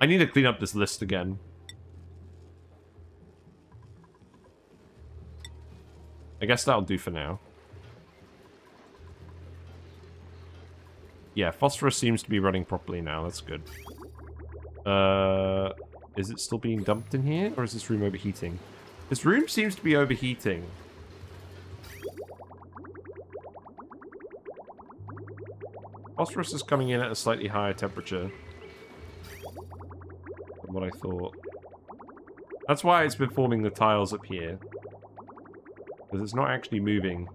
I need to clean up this list again. I guess that'll do for now. Yeah, phosphorus seems to be running properly now. That's good. Is it still being dumped in here? Or is this room overheating? This room seems to be overheating. Phosphorus is coming in at a slightly higher temperature than what I thought. That's why it's been forming the tiles up here. Because it's not actually moving.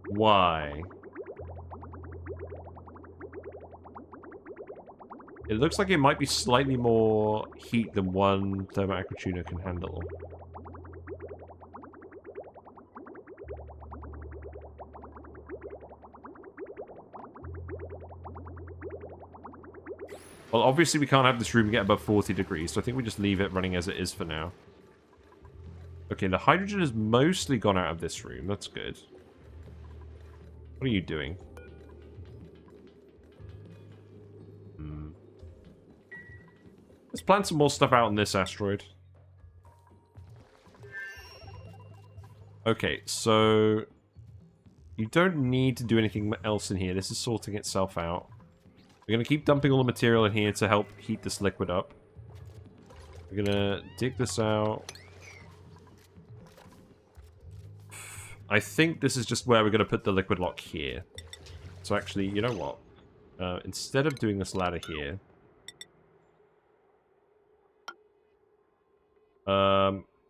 Why? It looks like it might be slightly more heat than one thermal aqua tuner can handle. Well, obviously we can't have this room get above 40 degrees, so I think we just leave it running as it is for now. Okay, the hydrogen has mostly gone out of this room. That's good. What are you doing? Let's plan some more stuff out on this asteroid. Okay, so you don't need to do anything else in here. This is sorting itself out. We're going to keep dumping all the material in here to help heat this liquid up. We're going to dig this out. I think this is just where we're going to put the liquid lock here. So actually, you know what? Instead of doing this ladder here...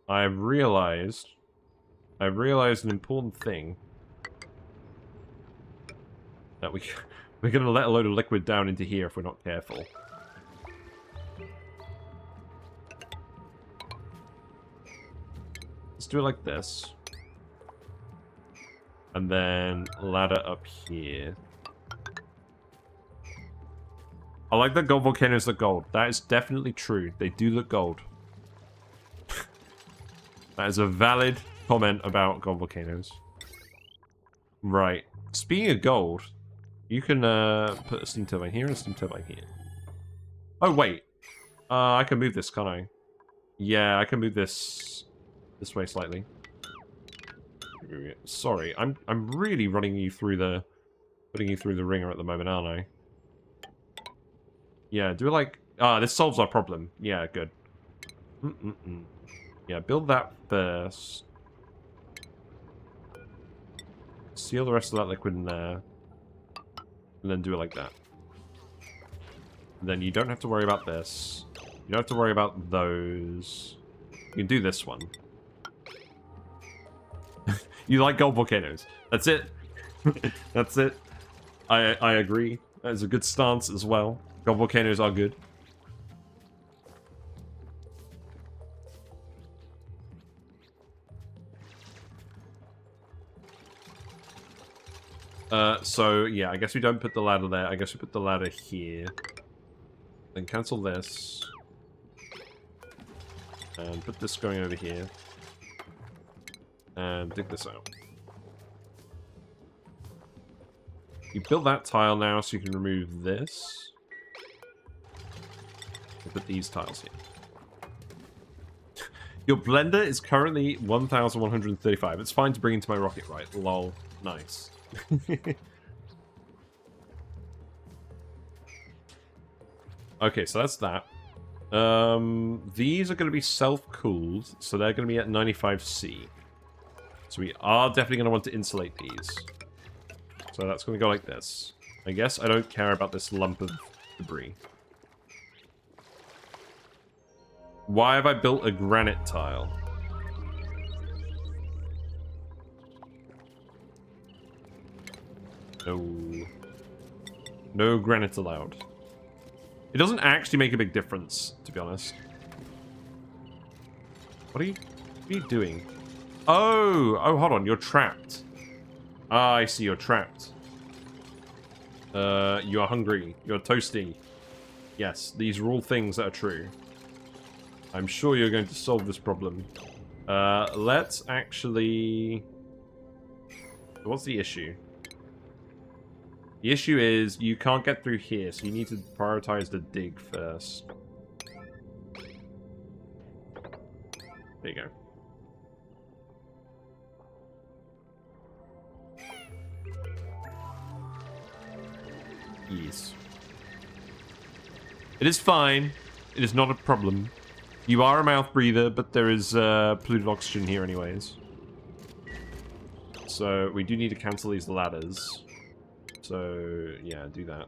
I've realized an important thing. That we're going to let a load of liquid down into here if we're not careful. Let's do it like this. And then ladder up here. I like that gold volcanoes look gold. That is definitely true. They do look gold. That is a valid comment about gold volcanoes. Right. Speaking of gold, you can put a steam turbine here and a steam turbine here. Oh, wait. I can move this, can't I? Yeah, I can move this way slightly. Sorry, I'm really putting you through the ringer at the moment, aren't I? Yeah, do it like... this solves our problem. Yeah, good. Yeah, build that first. Seal the rest of that liquid in there. And then do it like that. And then you don't have to worry about this. You don't have to worry about those. You can do this one. You like gold volcanoes. That's it. That's it. I agree. That is a good stance as well. Gold volcanoes are good. So, yeah, I guess we don't put the ladder there. I guess we put the ladder here. Then cancel this. And put this going over here. And dig this out. You built that tile now, so you can remove this. And put these tiles here. Your blender is currently 1,135. It's fine to bring into my rocket, right? Lol. Nice. Okay, so that's that. These are going to be self-cooled, so they're going to be at 95C. So we are definitely going to want to insulate these. So that's going to go like this. I guess I don't care about this lump of debris. Why have I built a granite tile? No. No granite allowed. It doesn't actually make a big difference, to be honest. What are you doing? Oh, hold on, you're trapped. Ah, I see, you're trapped. You are hungry. You're toasty. Yes, these are all things that are true. I'm sure you're going to solve this problem. Let's actually... What's the issue? The issue is you can't get through here, so you need to prioritize the dig first. There you go. Yes. It is fine. It is not a problem. You are a mouth breather, but there is polluted oxygen here anyways. So we do need to cancel these ladders. So, yeah, do that.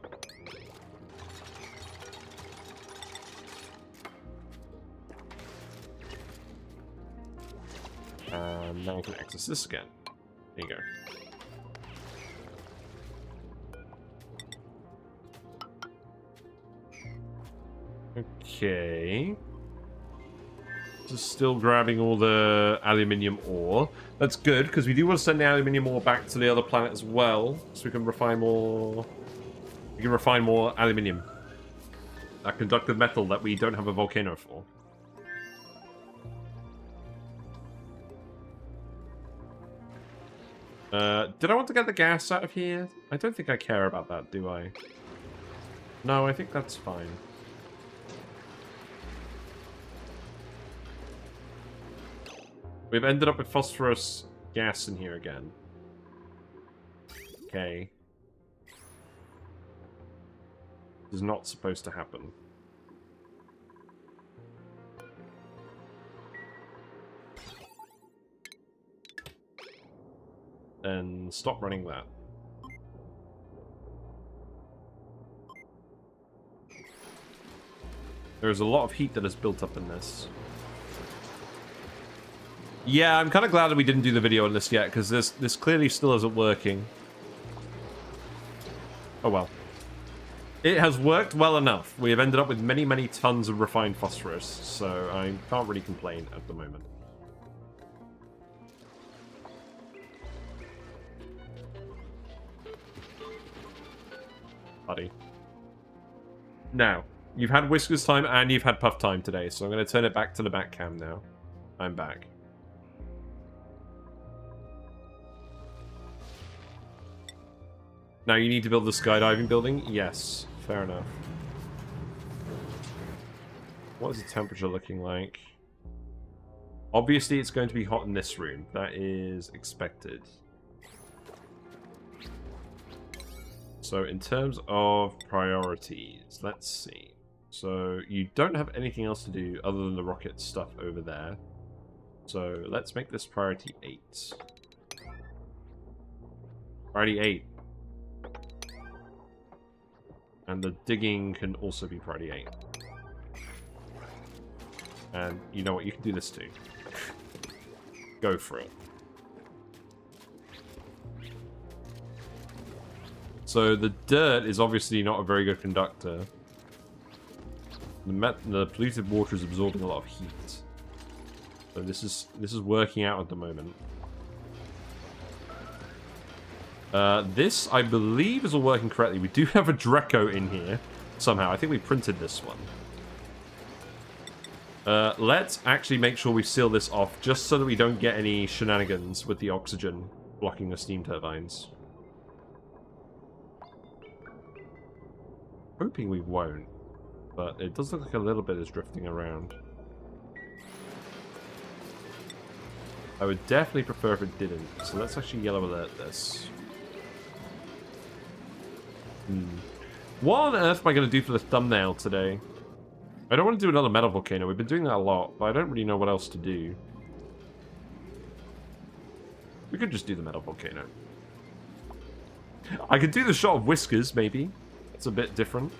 And now we can access this again. There you go. Okay. Just still grabbing all the aluminium ore. That's good, because we do want to send the aluminium ore back to the other planet as well, so we can refine more... We can refine more aluminium. That conductive metal that we don't have a volcano for. Did I want to get the gas out of here? I don't think I care about that, do I? No, I think that's fine. We've ended up with phosphorus gas in here again. Okay. This is not supposed to happen. Then stop running that. There's a lot of heat that is built up in this. Yeah, I'm kind of glad that we didn't do the video on this yet, because this clearly still isn't working. Oh well. It has worked well enough. We have ended up with many, many tons of refined phosphorus, so I can't really complain at the moment. Buddy. Now, you've had Whiskers time and you've had Puff time today, so I'm going to turn it back to the back cam now. I'm back. Now you need to build the skydiving building? Yes, fair enough. What is the temperature looking like? Obviously it's going to be hot in this room. That is expected. So in terms of priorities, let's see. So you don't have anything else to do other than the rocket stuff over there. So let's make this priority 8. Priority 8. And the digging can also be priority 8. And you know what? You can do this too. Go for it. So the dirt is obviously not a very good conductor. The polluted water is absorbing a lot of heat. So this is working out at the moment. This, I believe, is all working correctly. We do have a Draco in here somehow. I think we printed this one. Let's actually make sure we seal this off, just so that we don't get any shenanigans with the oxygen blocking the steam turbines. Hoping we won't, but it does look like a little bit is drifting around. I would definitely prefer if it didn't, so let's actually yellow alert this. What on earth am I going to do for the thumbnail today? I don't want to do another metal volcano. We've been doing that a lot, but I don't really know what else to do. We could just do the metal volcano. I could do the shot of Whiskers, maybe. It's a bit different.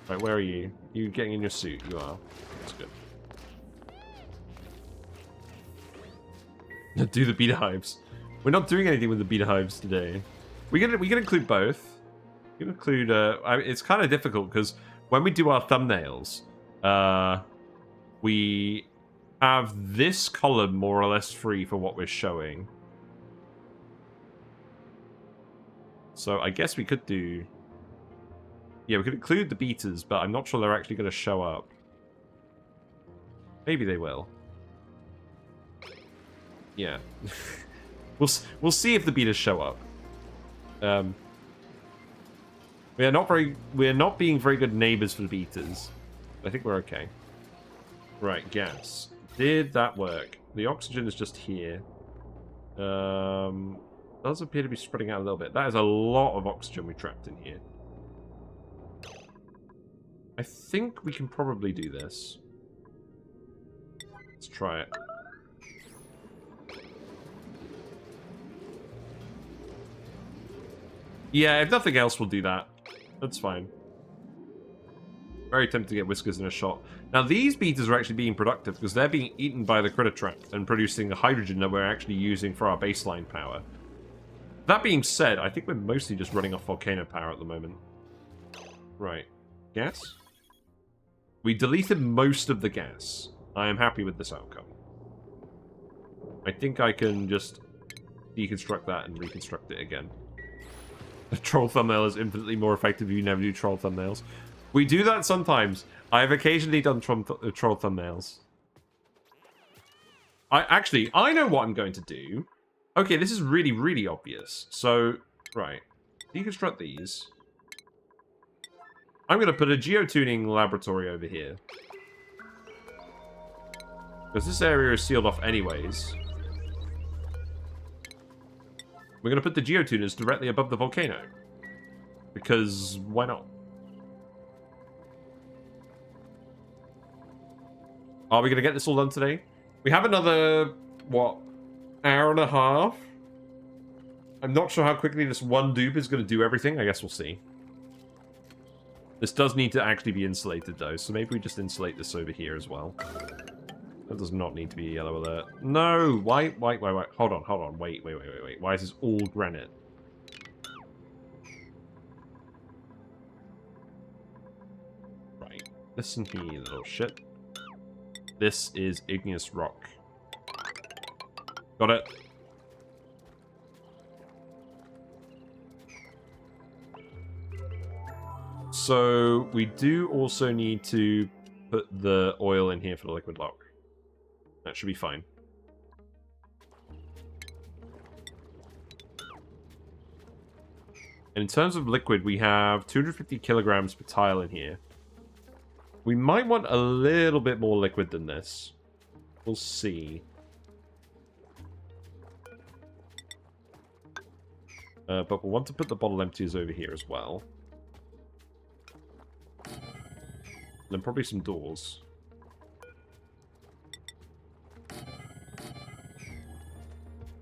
Right, where are you? You getting in your suit? You are. That's good. Do the beta hives. We're not doing anything with the beta hives today. We can include both. We can include. It's kind of difficult because when we do our thumbnails, we have this column more or less free for what we're showing. So I guess we could do. Yeah, we could include the betas, but I'm not sure they're actually going to show up. Maybe they will. Yeah. we'll see if the betas show up. We're not being very good neighbors for the betas. I think we're okay. Right, gas. Did that work? The oxygen is just here. Does appear to be spreading out a little bit. That is a lot of oxygen we trapped in here. I think we can probably do this. Let's try it. Yeah, if nothing else, we'll do that. That's fine. Very tempted to get Whiskers in a shot. Now, these beeters are actually being productive because they're being eaten by the critter trap and producing the hydrogen that we're actually using for our baseline power. That being said, I think we're mostly just running off volcano power at the moment. Right. Gas? We deleted most of the gas. I am happy with this outcome. I think I can just deconstruct that and reconstruct it again. The troll thumbnail is infinitely more effective if you never do troll thumbnails. We do that sometimes. I have occasionally done troll thumbnails. I know what I'm going to do. Okay, this is really, really obvious. So, right. Deconstruct these. I'm going to put a geotuning laboratory over here. Because this area is sealed off anyways. We're going to put the geotuners directly above the volcano. Because, why not? Are we going to get this all done today? We have another, what, hour and a half? I'm not sure how quickly this one dupe is going to do everything. I guess we'll see. This does need to actually be insulated, though, so maybe we just insulate this over here as well. That does not need to be a yellow alert. No! Why? Hold on. Wait. Why is this all granite? Right. Listen here, you little shit. This is igneous rock. Got it. So, we do also need to put the oil in here for the liquid lock. That should be fine. And in terms of liquid, we have 250 kilograms per tile in here. We might want a little bit more liquid than this. We'll see. But we'll want to put the bottle emptiers over here as well. And then probably some doors.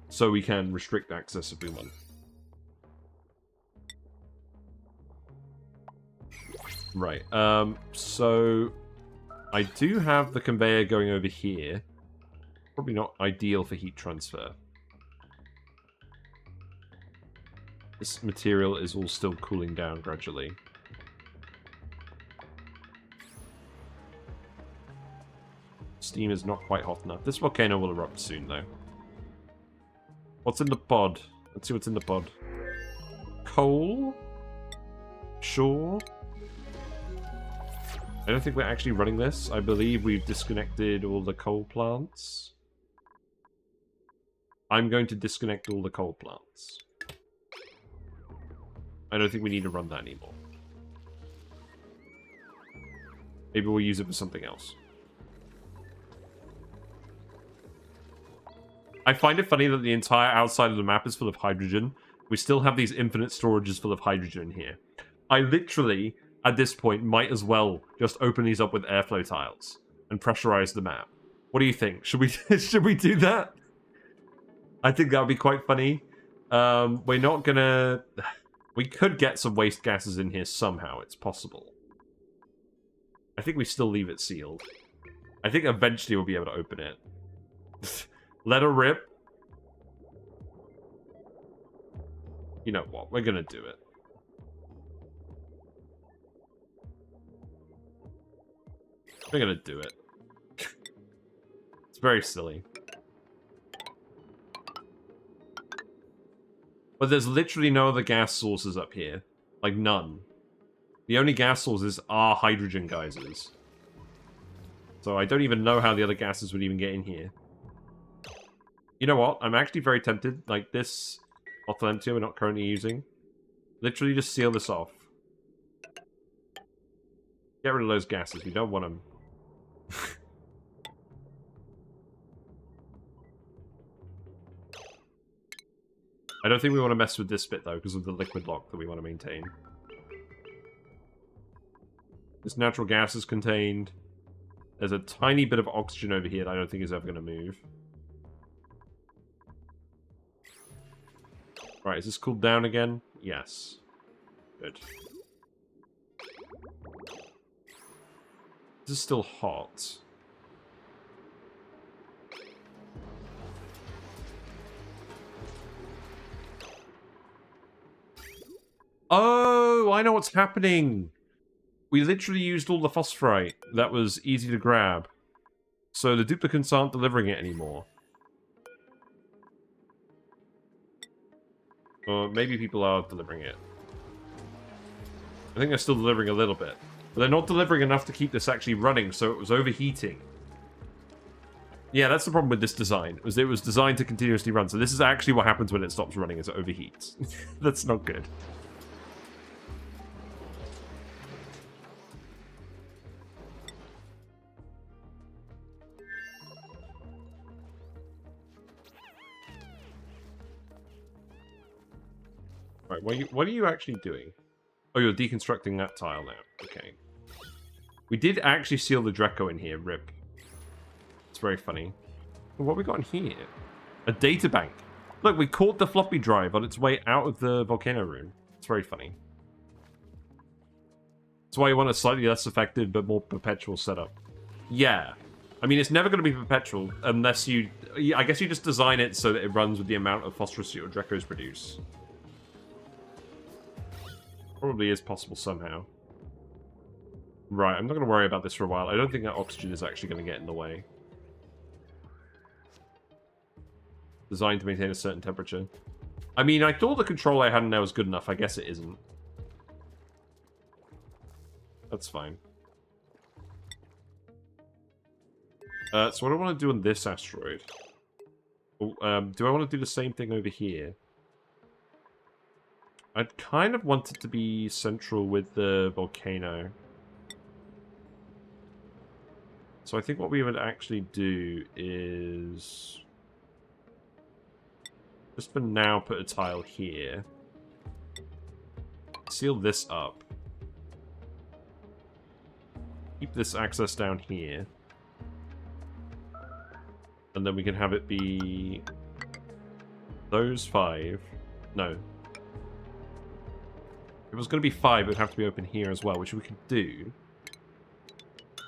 So we can restrict access if we want. Right, so I do have the conveyor going over here. Probably not ideal for heat transfer. This material is all still cooling down gradually. Steam is not quite hot enough. This volcano will erupt soon, though. What's in the pod? Let's see what's in the pod. Coal? Sure. I don't think we're actually running this. I believe we've disconnected all the coal plants. I'm going to disconnect all the coal plants. I don't think we need to run that anymore. Maybe we'll use it for something else. I find it funny that the entire outside of the map is full of hydrogen. We still have these infinite storages full of hydrogen here. I literally, at this point, might as well just open these up with airflow tiles and pressurize the map. What do you think? Should we should we do that? I think that would be quite funny. We're not gonna... We could get some waste gases in here somehow. It's possible. I think we still leave it sealed. I think eventually we'll be able to open it. Let her rip. You know what? We're gonna do it. We're gonna do it. It's very silly. But there's literally no other gas sources up here. Like, none. The only gas sources are hydrogen geysers. So I don't even know how the other gases would even get in here. You know what? I'm actually very tempted. Like, this bottle emptier we're not currently using. Literally just seal this off. Get rid of those gases. We don't want them. I don't think we want to mess with this bit, though, because of the liquid lock that we want to maintain. This natural gas is contained. There's a tiny bit of oxygen over here that I don't think is ever going to move. Right, is this cooled down again? Yes. Good. This is still hot. Oh, I know what's happening. We literally used all the phosphorite that was easy to grab. So the duplicates aren't delivering it anymore. Or maybe people are delivering it. I think they're still delivering a little bit. But they're not delivering enough to keep this actually running, so it was overheating. Yeah, that's the problem with this design. It was designed to continuously run. So this is actually what happens when it stops running, is it overheats. That's not good. Right, what are you actually doing? Oh, you're deconstructing that tile now. Okay. We did actually seal the Dreco in here, rip. It's very funny. What have we got in here? A data bank. Look, we caught the floppy drive on its way out of the volcano room. It's very funny. That's why you want a slightly less effective but more perpetual setup. Yeah. I mean, it's never going to be perpetual unless you... I guess you just design it so that it runs with the amount of phosphorus your Drecos produce. Probably is possible somehow. Right, I'm not going to worry about this for a while. I don't think that oxygen is actually going to get in the way. Designed to maintain a certain temperature. I mean, I thought the control I had in there was good enough. I guess it isn't. That's fine. So what do I want to do on this asteroid? Oh, do I want to do the same thing over here? I'd kind of want it to be central with the volcano. So I think what we would actually do is... just for now, put a tile here. Seal this up. Keep this access down here. And then we can have it be... those 5. No. If it was going to be 5, it would have to be open here as well, which we could do.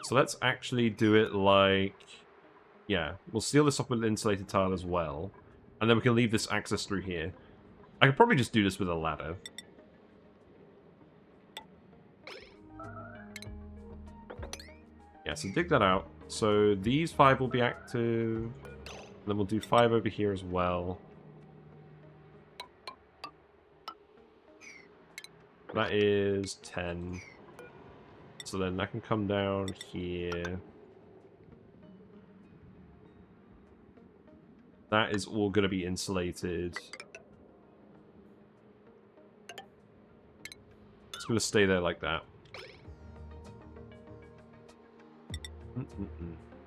So let's actually do it like... yeah, we'll seal this up with an insulated tile as well. And then we can leave this access through here. I could probably just do this with a ladder. Yeah, so dig that out. So these 5 will be active. And then we'll do 5 over here as well. That is 10. So then that can come down here. That is all going to be insulated. It's going to stay there like that.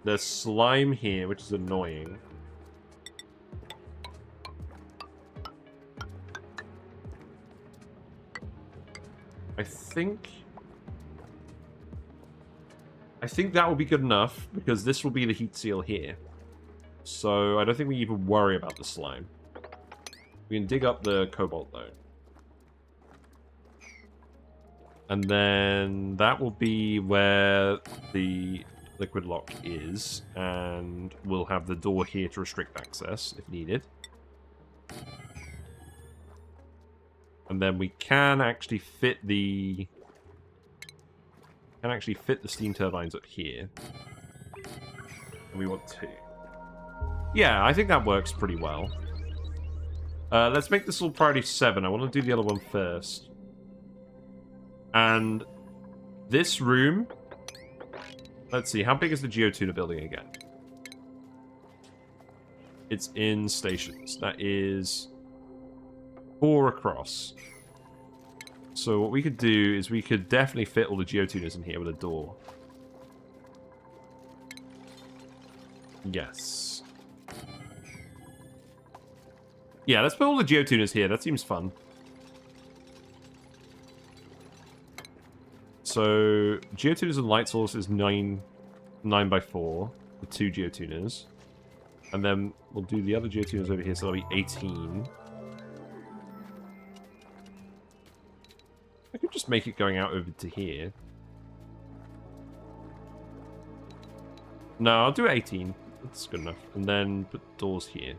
There's slime here, which is annoying. I think that will be good enough, because this will be the heat seal here. So I don't think we even worry about the slime. We can dig up the cobalt, though. And then that will be where the liquid lock is, and we'll have the door here to restrict access if needed. And then we can actually fit the steam turbines up here. And we want 2. Yeah, I think that works pretty well. Let's make this all priority 7. I want to do the other one first. And this room... let's see, how big is the Geotuner building again? It's in stations. That is 4 across. So what we could do is we could definitely fit all the Geotuners in here with a door. Yes. Yeah, let's put all the Geotuners here. That seems fun. So, Geotuners and light source is 9 by 4 with 2 Geotuners. And then we'll do the other Geotuners over here, so that'll be 18. I could just make it going out over to here. No, I'll do 18. That's good enough. And then put doors here.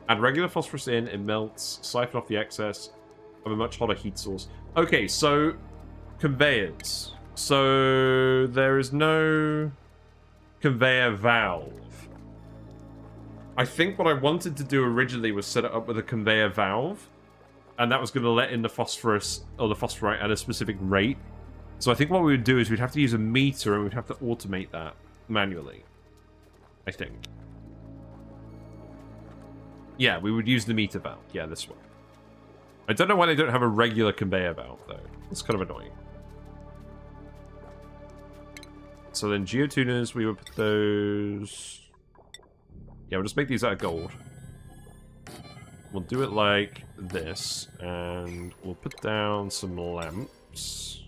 Add regular phosphorus in, it melts, siphon off the excess, have a much hotter heat source. Okay, so conveyors. So there is no conveyor valve. I think what I wanted to do originally was set it up with a conveyor valve, and that was going to let in the phosphorus or the phosphorite at a specific rate. So I think what we would do is we'd have to use a meter and we'd have to automate that manually. I think. Yeah, we would use the meter valve. Yeah, this one. I don't know why they don't have a regular conveyor valve, though. It's kind of annoying. So then Geotuners, we would put those... Yeah, we'll just make these out of gold. We'll do it like this, and we'll put down some lamps.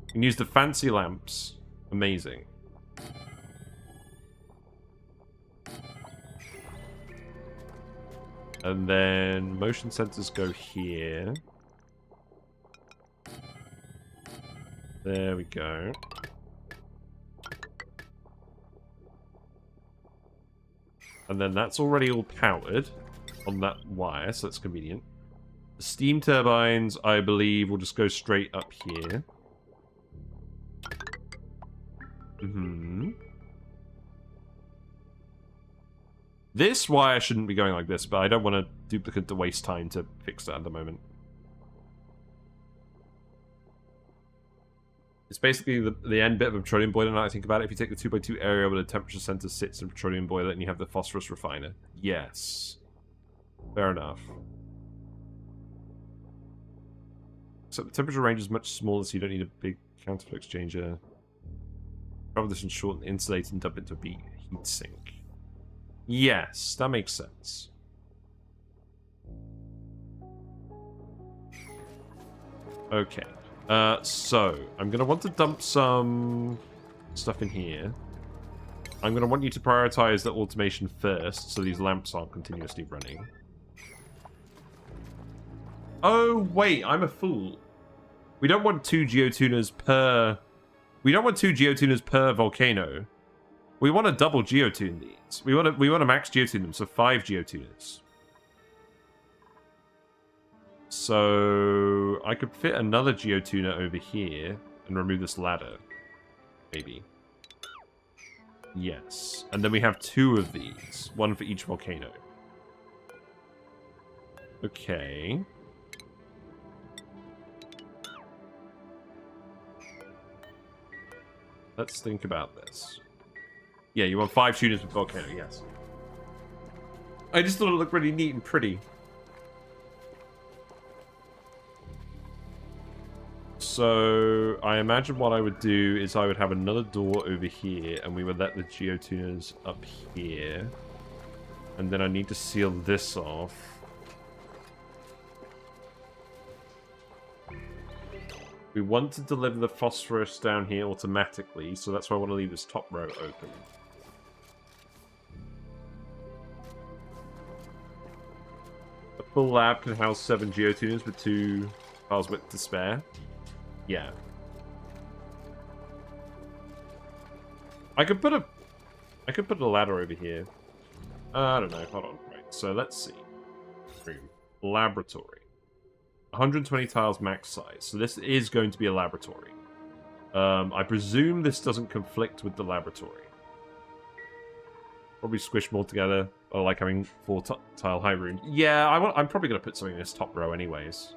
We can use the fancy lamps. Amazing. And then motion sensors go here. There we go. And then that's already all powered on that wire, so that's convenient. The steam turbines, I believe, will just go straight up here. This wire shouldn't be going like this, but I don't want to duplicate to waste time to fix that at the moment. It's basically the end bit of a petroleum boiler, now I think about it. If you take the 2x2 area where the temperature center sits in a petroleum boiler and you have the phosphorus refiner. Yes. Fair enough. So the temperature range is much smaller, so you don't need a big counterflow exchanger. Cover this in short and insulate and dump it into a heat sink. Yes, that makes sense. Okay. So, I'm going to want to dump some stuff in here. I'm going to want you to prioritize the automation first, so these lamps aren't continuously running. Oh, wait, I'm a fool. We don't want 2 Geotuners per... We don't want 2 Geotuners per volcano. We want to double Geotune these. We want to max Geotune them, so 5 Geotuners. So I could fit another Geotuner over here and remove this ladder. Maybe. Yes. And then we have 2 of these. 1 for each volcano. Okay. Let's think about this. Yeah, you want 5 tuners with volcano, yes. I just thought it looked really neat and pretty. So, I imagine what I would do is I would have another door over here, and we would let the Geotuners up here. And then I need to seal this off. We want to deliver the phosphorus down here automatically, so that's why I want to leave this top row open. A full lab can house 7 Geotuners with 2 tiles width to spare. Yeah. I could put a ladder over here. I don't know. Hold on. Right. So let's see. Room. Laboratory. 120 tiles max size. So this is going to be a laboratory. I presume this doesn't conflict with the laboratory. Probably squish them all together. Or like having 4 tile high rooms. Yeah, I'm probably going to put something in this top row anyways.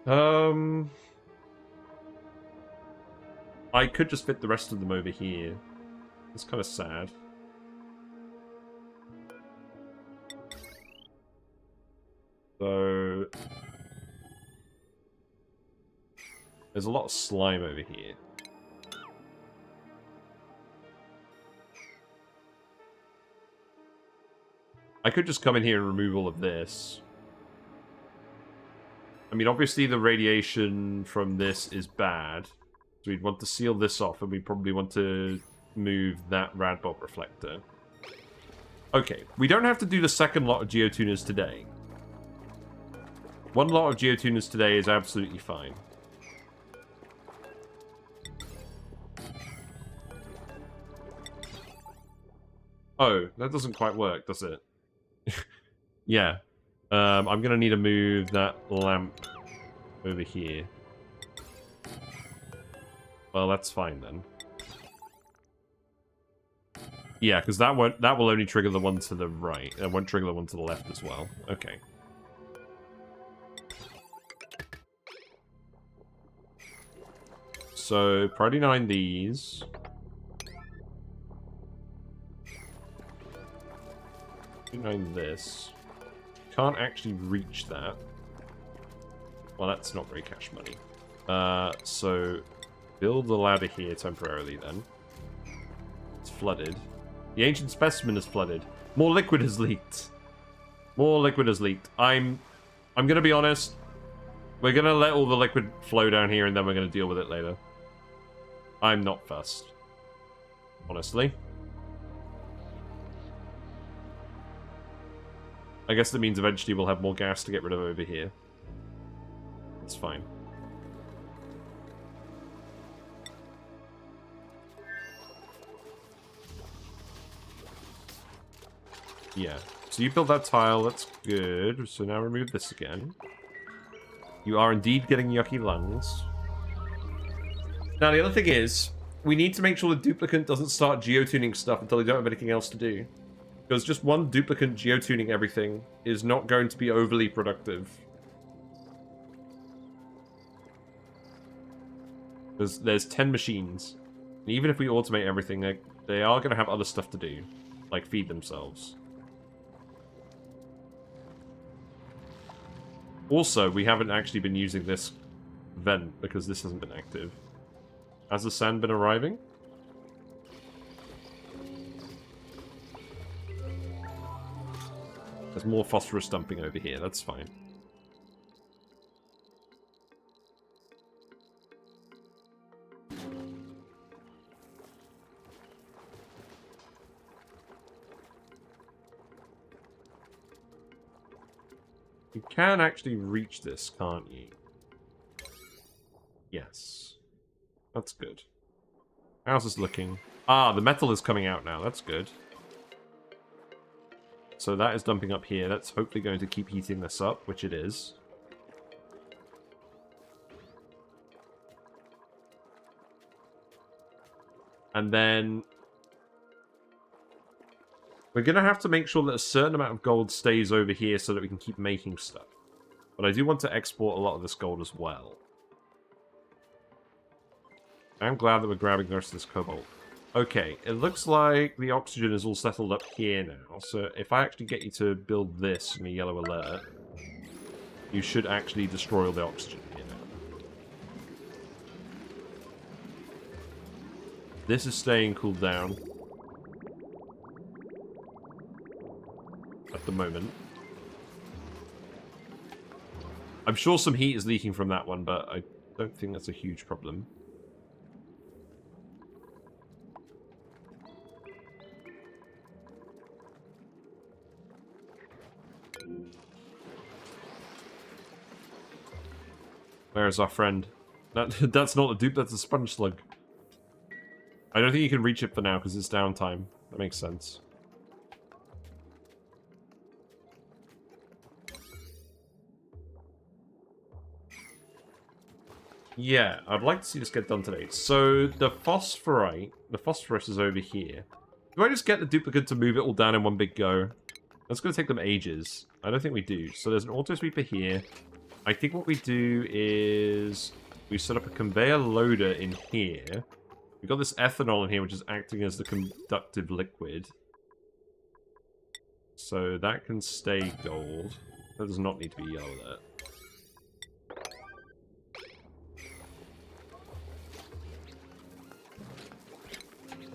I could just fit the rest of them over here. It's kind of sad. So... There's a lot of slime over here. I could just come in here and remove all of this. I mean, obviously the radiation from this is bad. So we'd want to seal this off, and we probably want to move that rad bulb reflector. Okay, we don't have to do the second lot of Geotuners today. One lot of Geotuners today is absolutely fine. Oh, that doesn't quite work, does it? Yeah. I'm gonna need to move that lamp over here. Well, that's fine then. Yeah, because that will only trigger the one to the right. It won't trigger the one to the left as well. Okay. So, priority 9 these. Priority 9 this. Can't actually reach that. Well, that's not very cash money. So, build the ladder here temporarily then. It's flooded. The ancient specimen is flooded. More liquid has leaked. More liquid has leaked. I'm gonna be honest. We're gonna let all the liquid flow down here and then we're gonna deal with it later. I'm not fussed. Honestly. I guess that means eventually we'll have more gas to get rid of over here. It's fine. Yeah. So you built that tile, that's good. So now remove this again. You are indeed getting yucky lungs. Now the other thing is, we need to make sure the duplicant doesn't start geotuning stuff until they don't have anything else to do. Because just one duplicant geotuning everything is not going to be overly productive. Because there's 10 machines. And even if we automate everything, they are going to have other stuff to do. Like feed themselves. Also, we haven't actually been using this vent because this hasn't been active. Has the sand been arriving? There's more phosphorus dumping over here, that's fine. You can actually reach this, can't you? Yes. That's good. How's this looking? Ah, the metal is coming out now, that's good. So that is dumping up here. That's hopefully going to keep heating this up, which it is. And then we're going to have to make sure that a certain amount of gold stays over here so that we can keep making stuff. But I do want to export a lot of this gold as well. I'm glad that we're grabbing the rest of this cobalt. Okay, it looks like the oxygen is all settled up here now. So if I actually get you to build this in a yellow alert, you should actually destroy all the oxygen here now. This is staying cooled down. At the moment. I'm sure some heat is leaking from that one, but I don't think that's a huge problem. Where is our friend? That's not a dupe, that's a sponge slug. I don't think you can reach it for now because it's downtime. That makes sense. Yeah, I'd like to see this get done today. So, the phosphorite, the phosphorus is over here. Do I just get the duplicate to move it all down in one big go? That's going to take them ages. I don't think we do. So there's an auto sweeper here. I think what we do is we set up a conveyor loader in here. We've got this ethanol in here, which is acting as the conductive liquid. So that can stay gold. That does not need to be yellow there.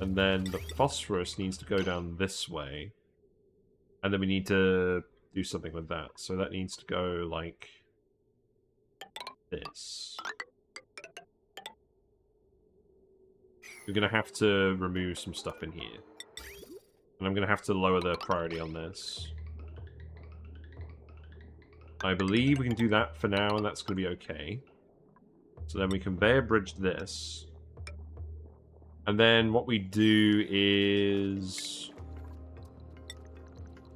And then the phosphorus needs to go down this way. And then we need to do something with that. So that needs to go like this. we're going to have to remove some stuff in here. And I'm going to have to lower the priority on this. I believe we can do that for now, and that's going to be okay. So then we conveyor bridge this. And then what we do is...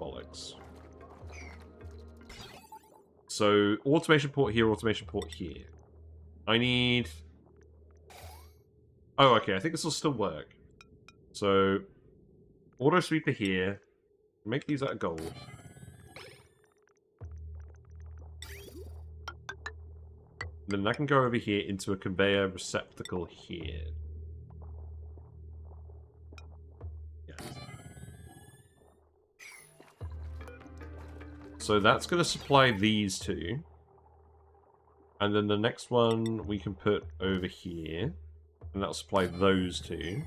bollocks. So, automation port here, automation port here. I need... oh, okay, I think this will still work. So, auto sweeper here. Make these out of gold. Then that can go over here into a conveyor receptacle here. Yes. So that's going to supply these two. And then the next one we can put over here. And that'll supply those two.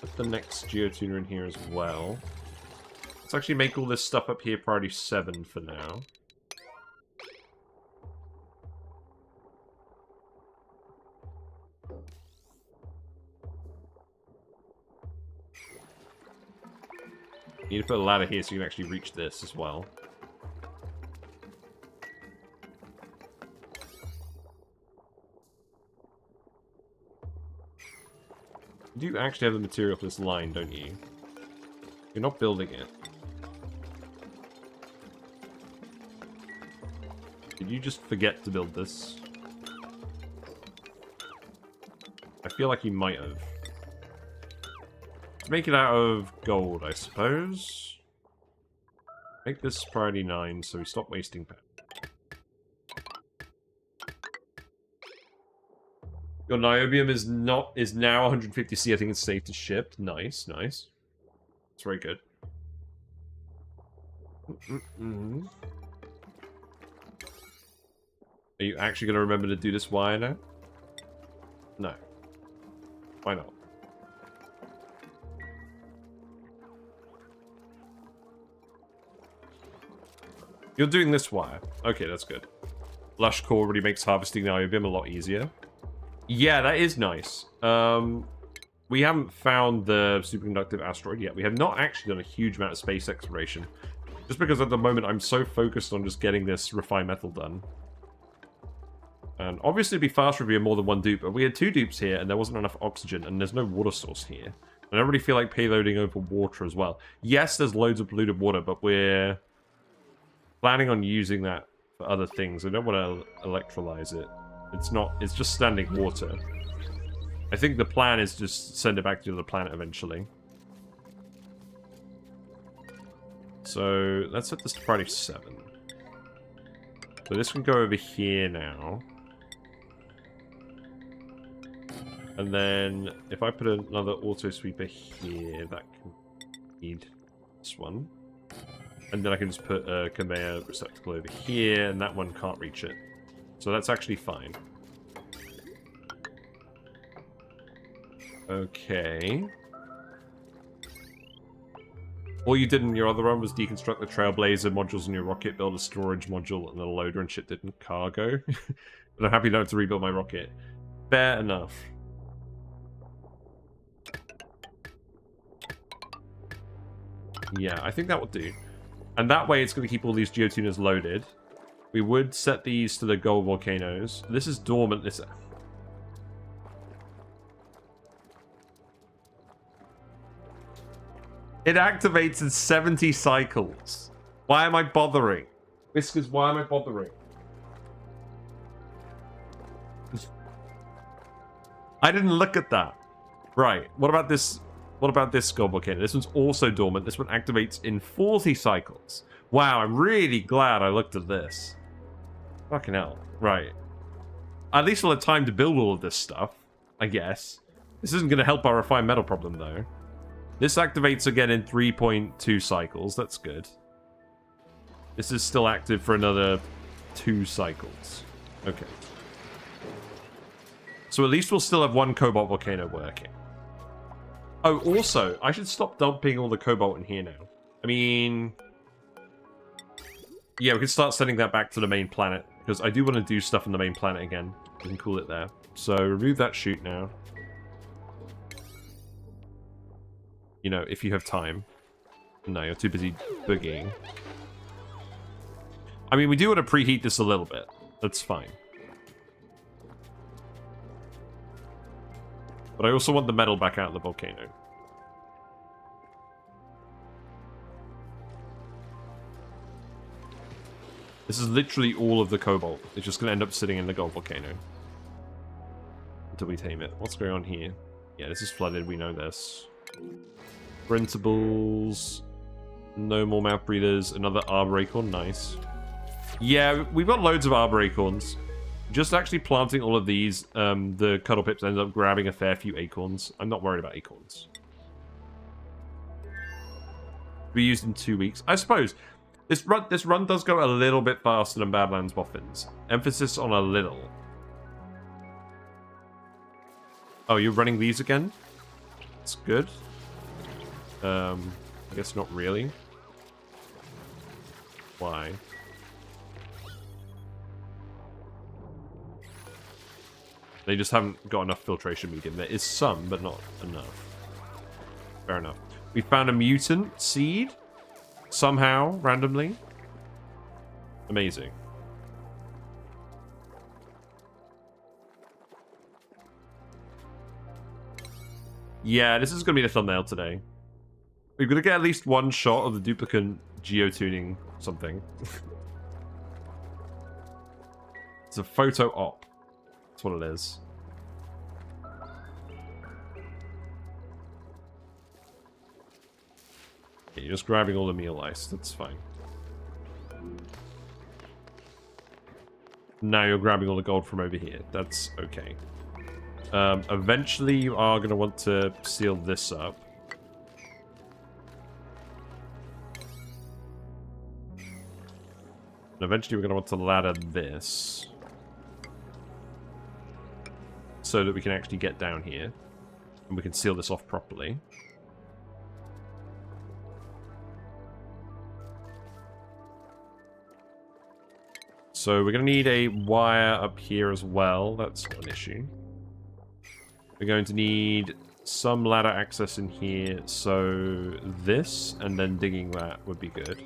Put the next Geotuner in here as well. Let's actually make all this stuff up here priority 7 for now. You need to put a ladder here so you can actually reach this as well. You do actually have the material for this line, don't you? You're not building it. Did you just forget to build this? I feel like you might have. Make it out of gold, I suppose. Make this priority 9 so we stop wasting power. Your niobium is now 150C. I think it's safe to ship. Nice, nice. It's very good. Are you actually going to remember to do this wire now? No. Why not? You're doing this wire. Okay, that's good. Lush core already makes harvesting niobium a lot easier. Yeah, that is nice. We haven't found the superconductive asteroid yet. We have not actually done a huge amount of space exploration. Just because at the moment I'm so focused on just getting this refined metal done. And obviously it'd be faster if we had more than one dupe, but we had 2 dupes here and there wasn't enough oxygen and there's no water source here. And I don't really feel like payloading over water as well. Yes, there's loads of polluted water, but we're planning on using that for other things. I don't want to electrolyze it. It's just standing water. I think the plan is just send it back to the planet eventually. So let's set this to priority 7. So this can go over here now. And then if I put another auto sweeper here, that can need this one. And then I can just put a conveyor receptacle over here, and that one can't reach it. So that's actually fine. Okay. All you did in your other one was deconstruct the Trailblazer modules in your rocket, build a storage module and a loader, and shit didn't cargo. But I'm happy not to rebuild my rocket. Fair enough. Yeah, I think that will do. And that way it's going to keep all these Geotuners loaded. We would set these to the Gold Volcanoes. This is dormant. This... It activates in 70 cycles. Why am I bothering? Whiskers, why am I bothering? I didn't look at that. Right, what about this? What about this Gold Volcano? This one's also dormant. This one activates in 40 cycles. Wow, I'm really glad I looked at this. Fucking hell. Right. At least we'll have time to build all of this stuff, I guess. This isn't going to help our refined metal problem, though. This activates again in 3.2 cycles. That's good. This is still active for another 2 cycles. Okay. So at least we'll still have one Cobalt Volcano working. Oh, also, I should stop dumping all the cobalt in here now. I mean... yeah, we can start sending that back to the main planet Because I do want to do stuff on the main planet again. We can cool it there. So remove that chute now. You know, if you have time. No, you're too busy boogieing. I mean, we do want to preheat this a little bit. That's fine. But I also want the metal back out of the volcano. This is literally all of the cobalt. It's just going to end up sitting in the Gold Volcano. Until we tame it. What's going on here? Yeah, this is flooded. We know this. Printables. No more mouth breathers. Another arbor acorn. Nice. Yeah, we've got loads of arbor acorns. Just actually planting all of these, the cuddle pips ends up grabbing a fair few acorns. I'm not worried about acorns. Be used in 2 weeks. I suppose. This run does go a little bit faster than Badlands Boffins. Emphasis on a little. Oh, you're running these again? That's good. I guess not really. Why? They just haven't got enough filtration medium. There is some, but not enough. Fair enough. We found a mutant seed. Somehow, randomly. Amazing. Yeah, this is going to be the thumbnail today. We're going to get at least one shot of the duplicate geotuning something. It's a photo op. That's what it is. Okay, you're just grabbing all the meal ice. That's fine. Now you're grabbing all the gold from over here. That's okay. Eventually you are going to want to seal this up. And eventually we're going to want to ladder this. So that we can actually get down here. And we can seal this off properly. So we're going to need a wire up here as well. That's not an issue. We're going to need some ladder access in here. So this and then digging that would be good.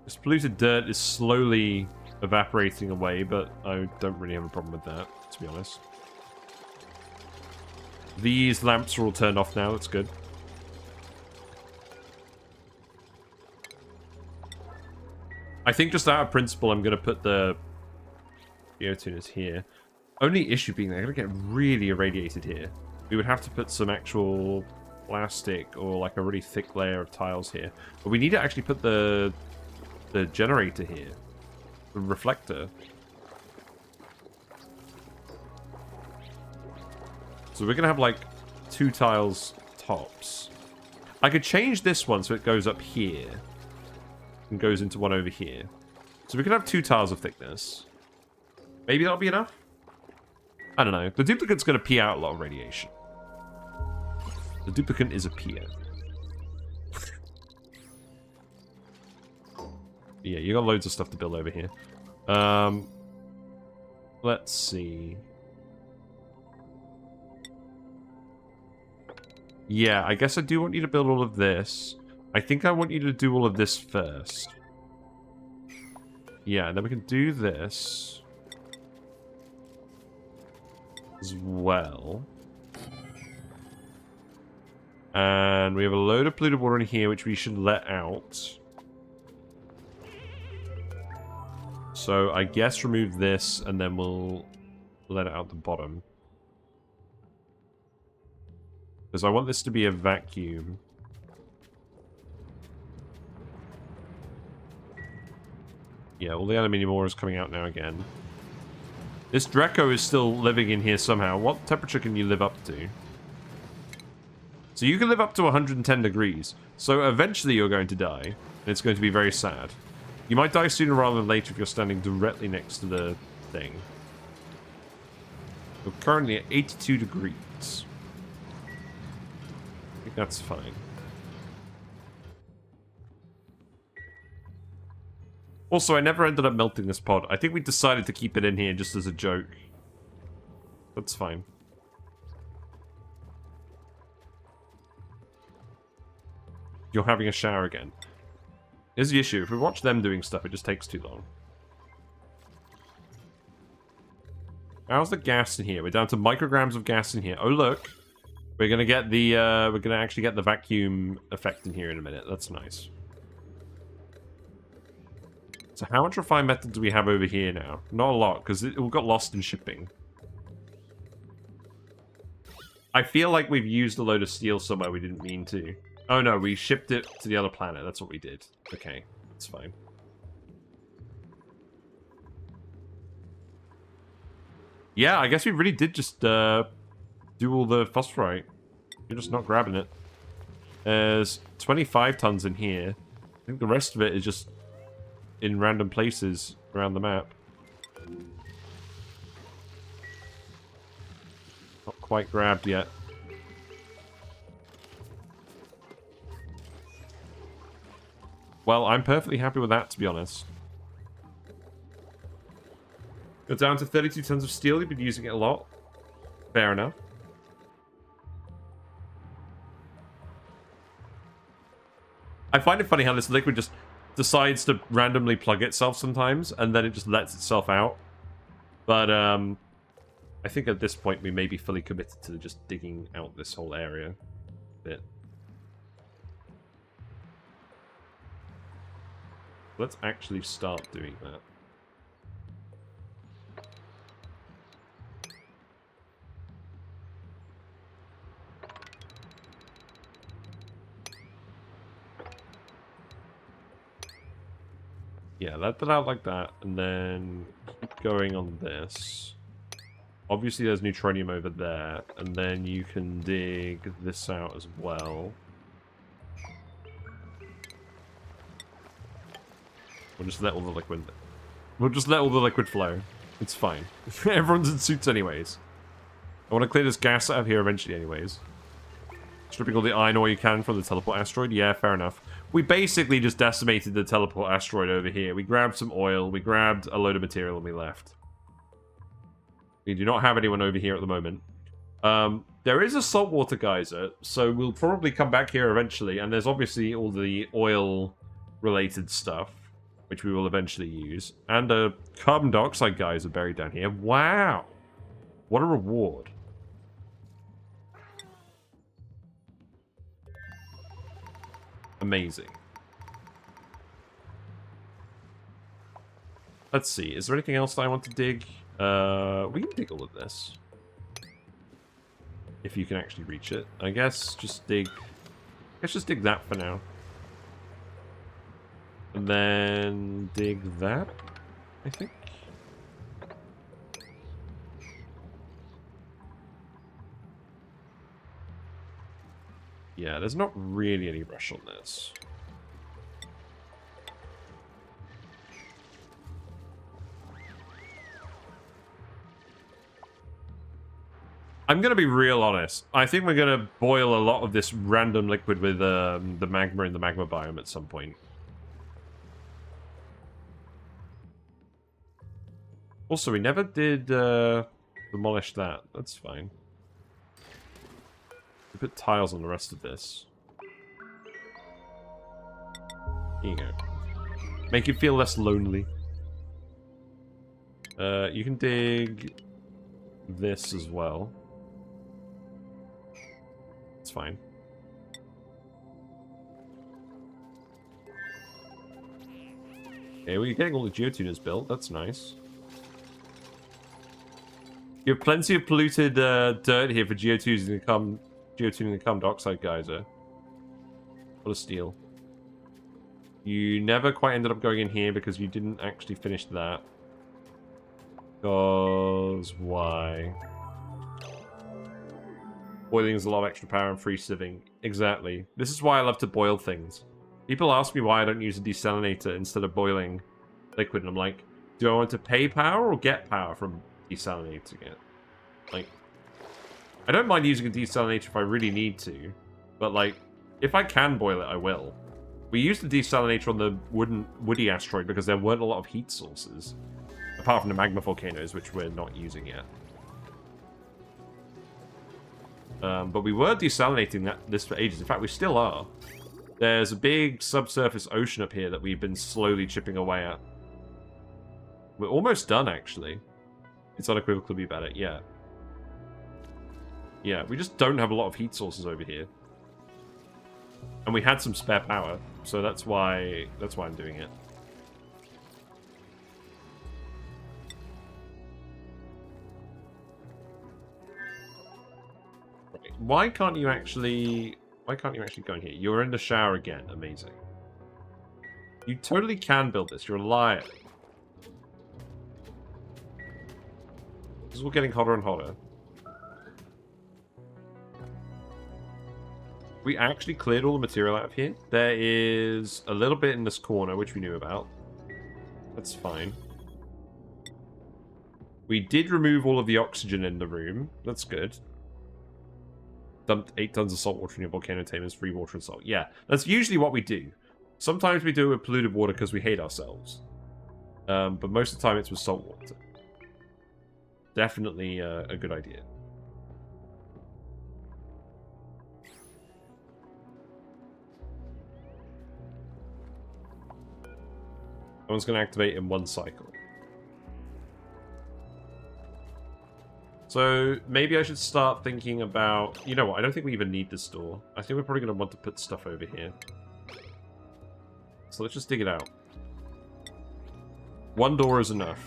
This polluted dirt is slowly evaporating away, but I don't really have a problem with that, to be honest. These lamps are all turned off now. That's good. I think just out of principle, I'm going to put the Geotuners here. Only issue being they're going to get really irradiated here. We would have to put some actual plastic or like a really thick layer of tiles here. But we need to actually put the generator here. The reflector. So we're going to have like 2 tiles tops. I could change this one so it goes up here. And goes into one over here. So we could have 2 tiles of thickness. Maybe that'll be enough? I don't know. The duplicate's going to pee out a lot of radiation. The duplicate is a peer. Yeah, you got loads of stuff to build over here. Let's see. Yeah, I guess I do want you to build all of this. I think I want you to do all of this first. Yeah, and then we can do this as well. And we have a load of polluted water in here, which we should let out. So I guess remove this, and then we'll let it out the bottom. Because I want this to be a vacuum. Yeah, all the aluminium ore is coming out now again. This Draco is still living in here somehow. What temperature can you live up to? So you can live up to 110 degrees. So eventually you're going to die. And it's going to be very sad. You might die sooner rather than later if you're standing directly next to the thing. We're currently at 82 degrees. I think that's fine. Also, I never ended up melting this pod. I think we decided to keep it in here just as a joke. That's fine. You're having a shower again. Here's the issue. If we watch them doing stuff, it just takes too long. How's the gas in here? We're down to micrograms of gas in here. Oh, look. We're gonna get the, we're gonna actually get the vacuum effect in here in a minute. That's nice. So how much refined metal do we have over here now? Not a lot, because it all got lost in shipping. I feel like we've used a load of steel somewhere we didn't mean to. Oh no, we shipped it to the other planet. That's what we did. Okay, that's fine. Yeah, I guess we really did just do all the phosphorite. You're just not grabbing it. There's 25 tons in here. I think the rest of it is just in random places around the map. Not quite grabbed yet. Well, I'm perfectly happy with that, to be honest. You're down to 32 tons of steel. You've been using it a lot. Fair enough. I find it funny how this liquid just decides to randomly plug itself sometimes, and then it just lets itself out. But, I think at this point we may be fully committed to just digging out this whole area a bit. Let's actually start doing that. Yeah, let that out like that, and then keep going on this. Obviously there's neutronium over there, and then you can dig this out as well. We'll just let all the liquid... We'll just let all the liquid flow. It's fine. Everyone's in suits anyways. I want to clear this gas out of here eventually anyways. Stripping all the iron ore you can from the teleport asteroid? Yeah, fair enough. We basically just decimated the teleport asteroid over here. We grabbed some oil, we grabbed a load of material, and we left. We do not have anyone over here at the moment. There is a saltwater geyser, so we'll probably come back here eventually, and there's obviously all the oil-related stuff, which we will eventually use. And a carbon dioxide geyser buried down here. Wow! What a reward. Amazing. Let's see. Is there anything else that I want to dig? We can dig all of this. If you can actually reach it. I guess just dig... Let's just dig that for now. And then dig that, I think. Yeah, there's not really any rush on this. I'm going to be real honest. I think we're going to boil a lot of this random liquid with the magma in the magma biome at some point. Also, we never did demolish that. That's fine. We put tiles on the rest of this. Here you go. Make you feel less lonely. You can dig this as well. It's fine. Okay, well, you're getting all the Geotuners built. That's nice. You have plenty of polluted dirt here for geotuning the carbon dioxide geyser. What a steal. You never quite ended up going in here because you didn't actually finish that. Because why? Boiling is a lot of extra power and free sieving. Exactly. This is why I love to boil things. People ask me why I don't use a desalinator instead of boiling liquid, and I'm like, do I want to pay power or get power from desalinating it? Like, I don't mind using a desalinator if I really need to, but like, if I can boil it, I will. We used the desalinator on the woody asteroid because there weren't a lot of heat sources. Apart from the magma volcanoes, which we're not using yet. But we were desalinating this for ages. In fact, we still are. There's a big subsurface ocean up here that we've been slowly chipping away at. We're almost done, actually. It's unequivocally better, yeah. Yeah, we just don't have a lot of heat sources over here. And we had some spare power, so that's why I'm doing it. Right. Why can't you actually go in here? You're in the shower again. Amazing. You totally can build this. You're a liar. This is all getting hotter and hotter. We actually cleared all the material out of here. There is a little bit in this corner, which we knew about. That's fine. We did remove all of the oxygen in the room. That's good. Dumped 8 tons of salt water in your volcano tamers, free water and salt. Yeah, that's usually what we do. Sometimes we do it with polluted water because we hate ourselves. But most of the time it's with salt water. Definitely a good idea. That one's going to activate in 1 cycle. So maybe I should start thinking about... You know what? I don't think we even need this door. I think we're probably going to want to put stuff over here. So let's just dig it out. 1 door is enough.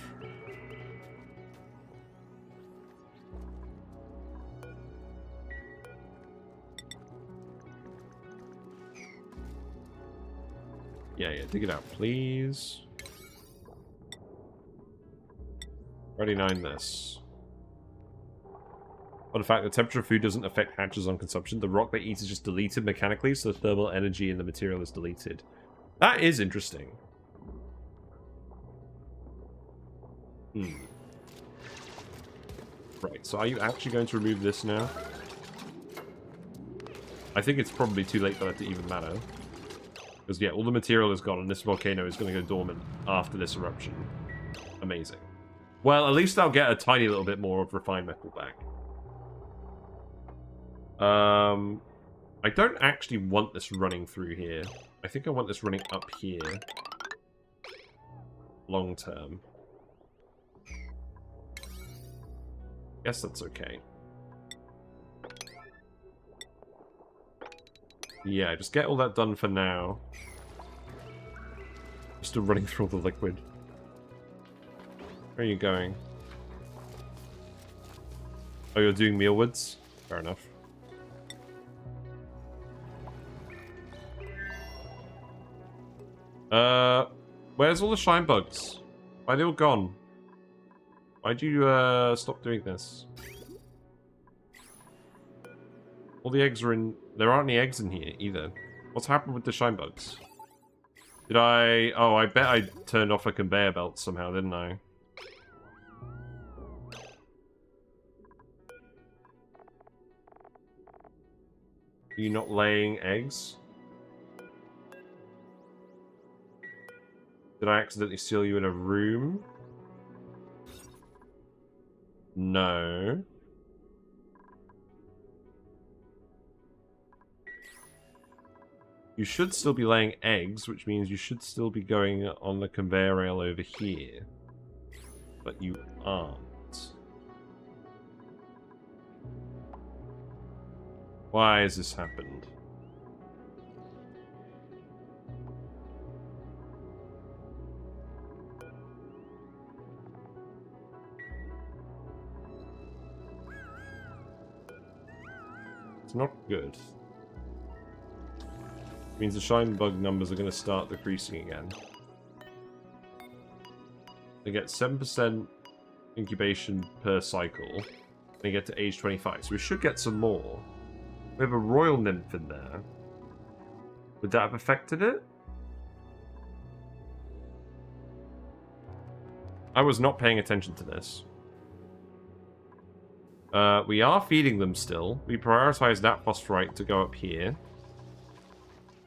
Yeah, dig it out, please. Already 9 this. But in fact, the temperature of food doesn't affect hatches on consumption. The rock they eat is just deleted mechanically, so the thermal energy in the material is deleted. That is interesting. Right, so are you actually going to remove this now? I think it's probably too late for that to even matter. Because, yeah, all the material is gone, and this volcano is going to go dormant after this eruption. Amazing. Well, at least I'll get a tiny little bit more of refined metal back. I don't actually want this running through here. I think I want this running up here. Long term. Guess that's okay. Yeah, just get all that done for now. Still running through all the liquid. Where are you going? Oh, you're doing mealwoods? Fair enough. Where's all the shine bugs? Why are they all gone? Why'd you, stop doing this? All the eggs are in... There aren't any eggs in here, either. What's happened with the shine bugs? Did I... Oh, I bet I turned off a conveyor belt somehow, didn't I? Are you not laying eggs? Did I accidentally seal you in a room? No. You should still be laying eggs, which means you should still be going on the conveyor rail over here. But you aren't. Why has this happened? It's not good. It means the shine bug numbers are going to start decreasing again. They get 7% incubation per cycle. They get to age 25, so we should get some more. We have a royal nymph in there. Would that have affected it? I was not paying attention to this. We are feeding them still. We prioritize that phosphorite to go up here.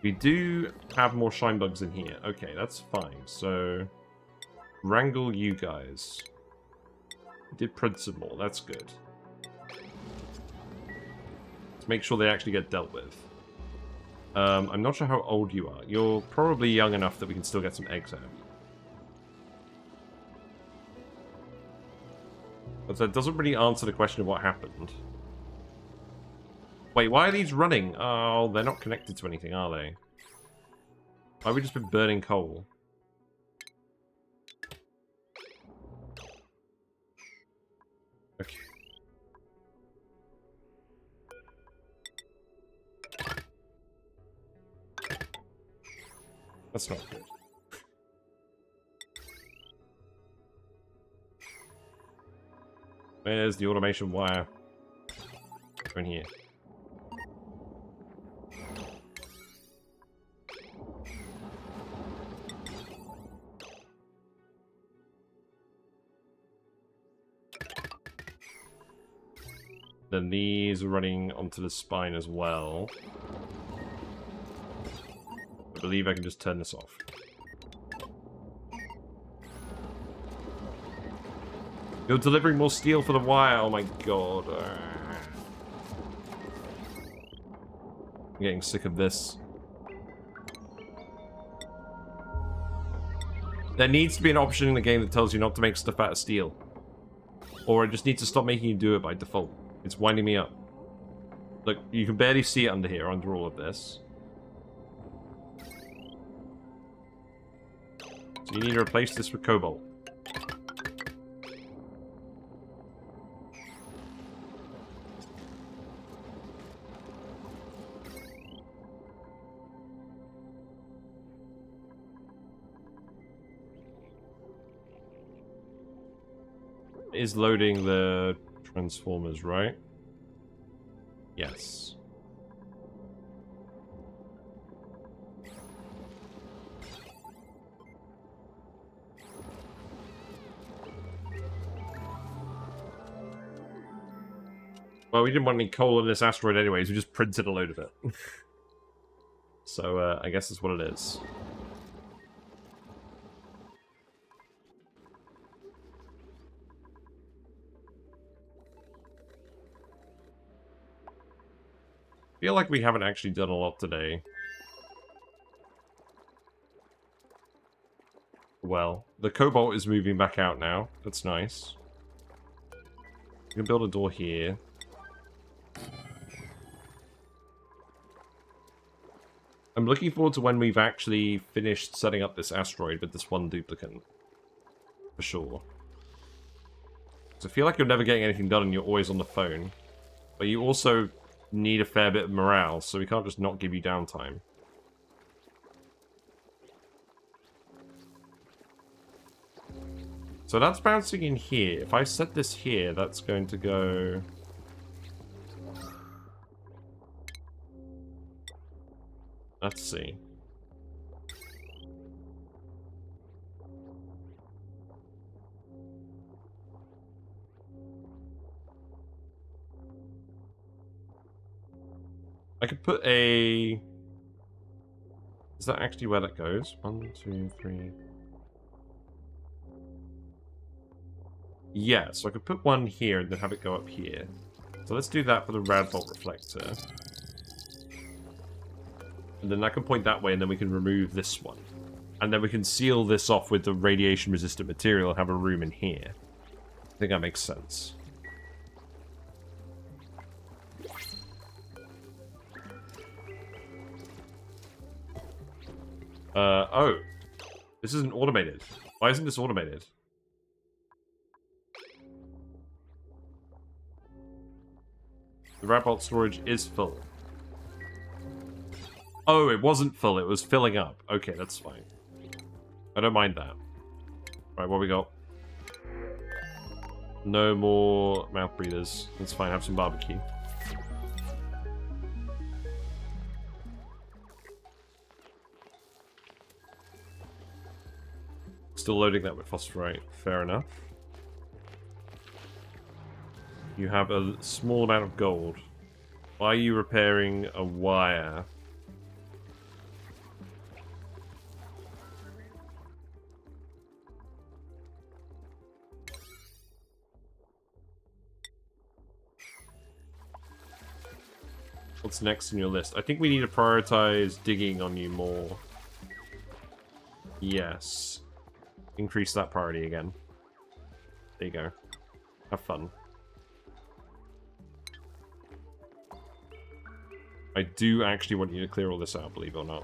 We do have more shine bugs in here. Okay, that's fine. So, wrangle you guys. We did print some more. That's good. Let's make sure they actually get dealt with. I'm not sure how old you are. You're probably young enough that we can still get some eggs out of you. But that doesn't really answer the question of what happened. Wait, why are these running? Oh, they're not connected to anything, are they? Why have we just been burning coal? Okay. That's not good. Where's the automation wire? Go in here. Then these are running onto the spine as well. I believe I can just turn this off. You're delivering more steel for the wire. Oh my god. I'm getting sick of this. There needs to be an option in the game that tells you not to make stuff out of steel. Or it just needs to stop making you do it by default. It's winding me up. Look, you can barely see it under here, under all of this. So you need to replace this with cobalt. Is loading the transformers, right? Yes. Well, we didn't want any coal in this asteroid anyways, we just printed a load of it. So, I guess that's what it is. Feel like we haven't actually done a lot today. Well, the cobalt is moving back out now. That's nice. We can build a door here. I'm looking forward to when we've actually finished setting up this asteroid with this one duplicate. For sure. So I feel like you're never getting anything done and you're always on the phone. But you also need a fair bit of morale, so we can't just not give you downtime. So that's bouncing in here. If I set this here, that's going to go... Let's see. I could put a... Is that actually where that goes? 1, 2, 3... Yeah, so I could put one here and then have it go up here. So let's do that for the Radbolt reflector. And then that can point that way, and then we can remove this one. And then we can seal this off with the radiation-resistant material and have a room in here. I think that makes sense. Oh. This isn't automated. Why isn't this automated? The Radbolt storage is full. Oh, it wasn't full. It was filling up. Okay, that's fine. I don't mind that. Right, what we got? No more mouth breathers. That's fine. Have some barbecue. Still loading that with phosphorite. Fair enough. You have a small amount of gold. Why are you repairing a wire? What's next on your list? I think we need to prioritize digging on you more. Yes. Increase that priority again. There you go. Have fun. I do actually want you to clear all this out, believe it or not.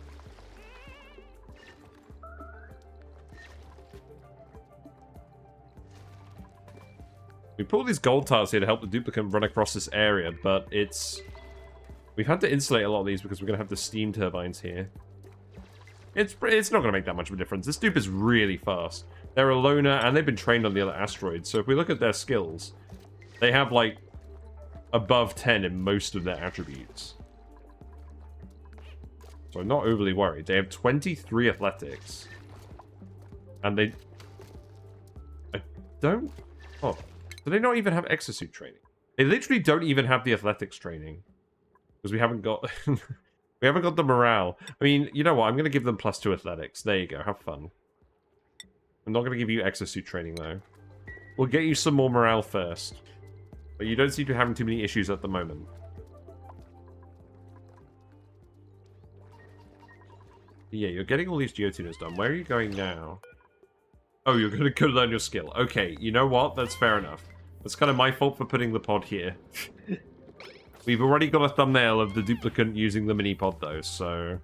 We put all these gold tiles here to help the duplicate run across this area, but it's... We've had to insulate a lot of these because we're going to have the steam turbines here. It's not going to make that much of a difference. This dupe is really fast. They're a loner, and they've been trained on the other asteroids. So if we look at their skills, they have, like, above 10 in most of their attributes. So I'm not overly worried. They have 23 athletics. And they... I don't... Oh. Do they not even have exosuit training? They literally don't even have the athletics training. Because we haven't got... we haven't got the morale. I mean, you know what? I'm going to give them +2 athletics. There you go. Have fun. I'm not going to give you exosuit training, though. We'll get you some more morale first. But you don't seem to be having too many issues at the moment. Yeah, you're getting all these Geotuners done. Where are you going now? Oh, you're going to go learn your skill. Okay, you know what? That's fair enough. That's kind of my fault for putting the pod here. We've already got a thumbnail of the duplicate using the mini-pod, though, so...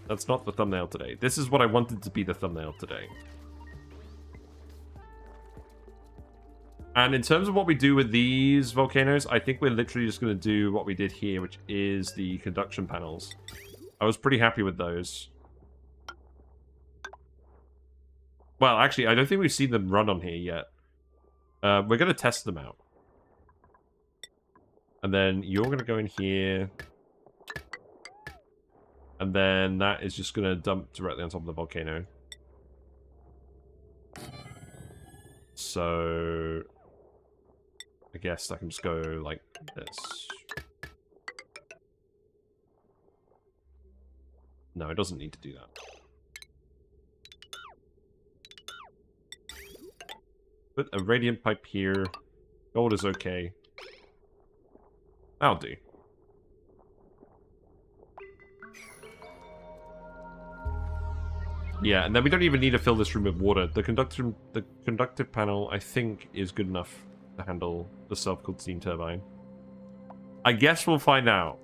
That's not the thumbnail today. This is what I wanted to be the thumbnail today. And in terms of what we do with these volcanoes, I think we're literally just going to do what we did here, which is the conduction panels. I was pretty happy with those. Well, actually, I don't think we've seen them run on here yet. We're going to test them out. And then you're going to go in here. And then that is just going to dump directly on top of the volcano. So... I guess I can just go like this. No, it doesn't need to do that. Put a radiant pipe here. Gold is okay. That'll do. Yeah, and then we don't even need to fill this room with water. The conductive panel, I think, is good enough to handle the self-cooled steam turbine. I guess we'll find out.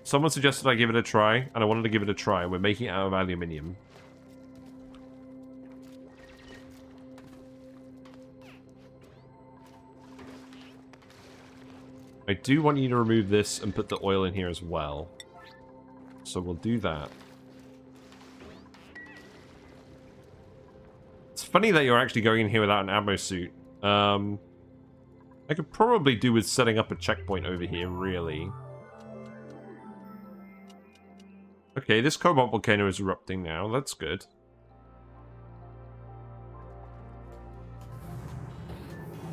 Someone suggested I give it a try, and I wanted to give it a try. We're making it out of aluminium. I do want you to remove this and put the oil in here as well. So we'll do that. It's funny that you're actually going in here without an ammo suit. I could probably do with setting up a checkpoint over here, really. Okay, this Cobalt Volcano is erupting now. That's good.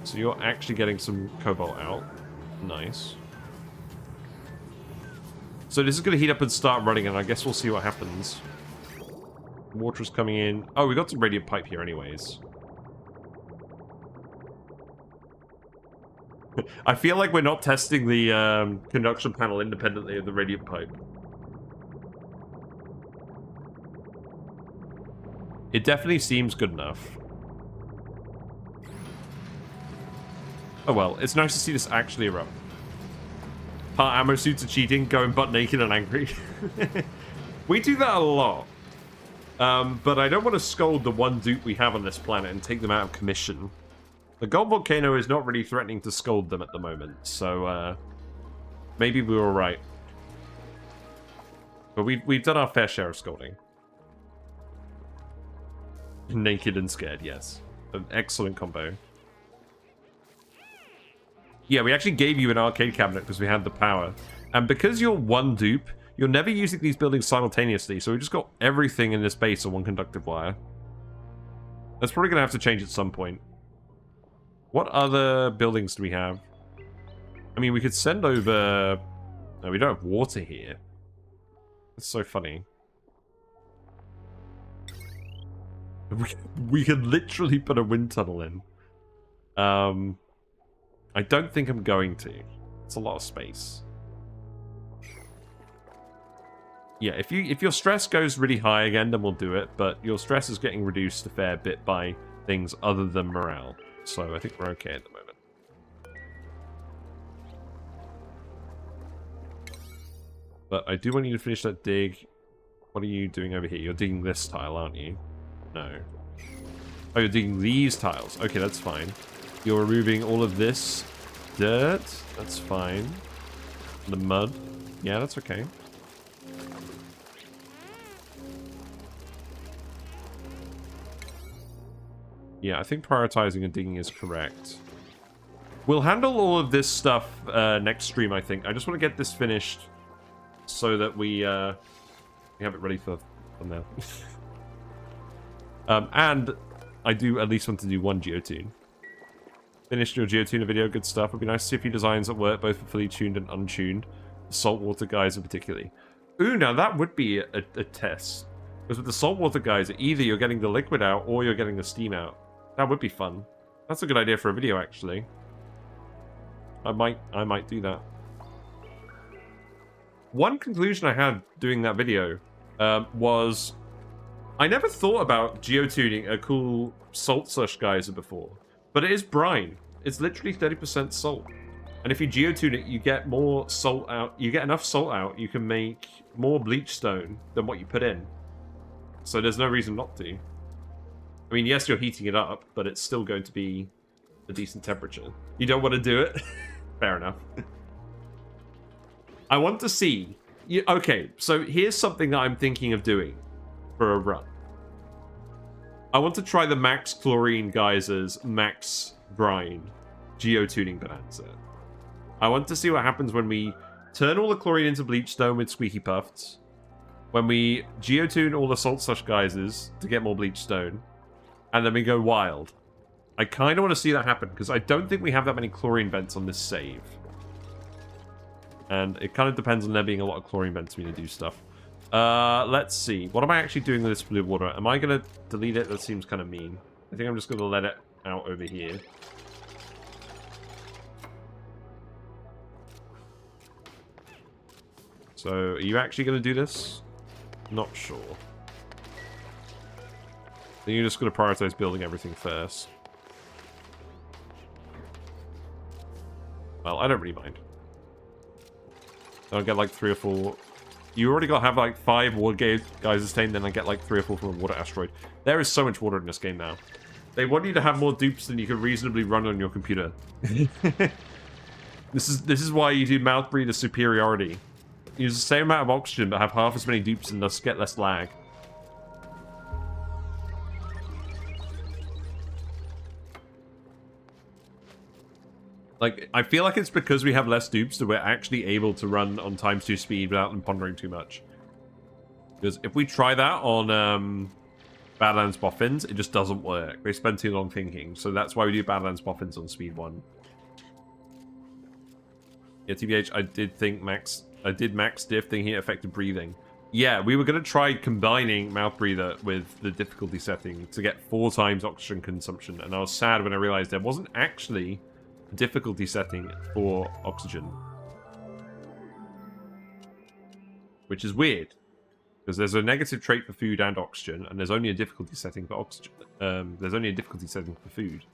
So you're actually getting some cobalt out. Nice. So this is going to heat up and start running, and I guess we'll see what happens. Water's coming in. Oh, we got some radiant pipe here anyways. I feel like we're not testing the conduction panel independently of the radiant pipe. It definitely seems good enough. Oh well, it's nice to see this actually erupt. Part ammo suits are cheating, going butt naked and angry. We do that a lot. But I don't want to scold the one dupe we have on this planet and take them out of commission. The Gold Volcano is not really threatening to scold them at the moment, so maybe we were right. But we've done our fair share of scolding. Naked and scared, yes. An excellent combo. Yeah, we actually gave you an arcade cabinet because we had the power. And because you're one dupe, you're never using these buildings simultaneously, so we just got everything in this base on one conductive wire. That's probably going to have to change at some point. What other buildings do we have? I mean, we could send over... No, we don't have water here. That's so funny. We could literally put a wind tunnel in. I don't think I'm going to. It's a lot of space. Yeah, if your stress goes really high again, then we'll do it. But your stress is getting reduced a fair bit by things other than morale. So I think we're okay at the moment. But I do want you to finish that dig. What are you doing over here? You're digging this tile, aren't you? No. Oh, you're digging these tiles. Okay, that's fine. You're removing all of this dirt. That's fine. The mud. Yeah, that's okay. Yeah, I think prioritizing and digging is correct. We'll handle all of this stuff next stream, I think. I just want to get this finished so that we have it ready for now. And I do at least want to do one geotune. Finished your geotuner video, good stuff. It'd be nice to see a few designs that work both for fully tuned and untuned. The saltwater geyser particularly. Ooh, now that would be a test. Because with the saltwater geyser, either you're getting the liquid out or you're getting the steam out. That would be fun. That's a good idea for a video, actually. I might do that. One conclusion I had doing that video was I never thought about geotuning a cool salt slush geyser before, but it is brine. It's literally 30% salt. And if you geotune it, you get more salt out. You get enough salt out, you can make more bleach stone than what you put in. So there's no reason not to. I mean, yes, you're heating it up, but it's still going to be a decent temperature. You don't want to do it? Fair enough. I want to see... Okay, so here's something that I'm thinking of doing for a run. I want to try the max chlorine geysers, max brine geotuning bonanza. I want to see what happens when we turn all the chlorine into bleach stone with squeaky puffs. When we geotune all the salt slush geysers to get more bleach stone. And then we go wild. I kind of want to see that happen, because I don't think we have that many chlorine vents on this save. And it kind of depends on there being a lot of chlorine vents for me to do stuff. Let's see. What am I actually doing with this blue water? Am I going to delete it? That seems kind of mean. I think I'm just going to let it out over here. So, are you actually going to do this? Not sure. Then you're just going to prioritize building everything first. Well, I don't really mind. I'll get like 3 or 4. You already got to have like 5 water geysers tamed, then I get like 3 or 4 from a water asteroid. There is so much water in this game now. They want you to have more dupes than you can reasonably run on your computer. This is why you do mouth breather superiority. Use the same amount of oxygen, but have half as many dupes and thus get less lag. Like, I feel like it's because we have less dupes that we're actually able to run on ×2 speed without them pondering too much. Because if we try that on Badlands Boffins, it just doesn't work. They spend too long thinking. So that's why we do Badlands Boffins on speed 1. Yeah, TBH, I did max diff thinking it affected breathing. Yeah, we were going to try combining mouth breather with the difficulty setting to get 4 times oxygen consumption. And I was sad when I realized there wasn't actually difficulty setting for oxygen, which is weird because there's a negative trait for food and oxygen, and there's only a difficulty setting for oxygen. There's only a difficulty setting for food,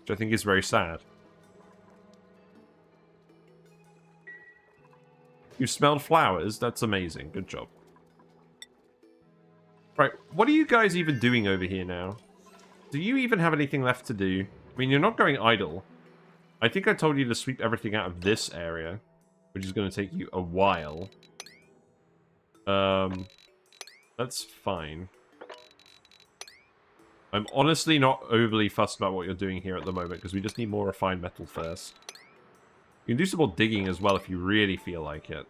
which I think is very sad. You smelled flowers. That's amazing. Good job. Right, what are you guys even doing over here now? Do you even have anything left to do? I mean, you're not going idle. I think I told you to sweep everything out of this area, which is going to take you a while. That's fine. I'm honestly not overly fussed about what you're doing here at the moment, because we just need more refined metal first. You can do some more digging as well if you really feel like it.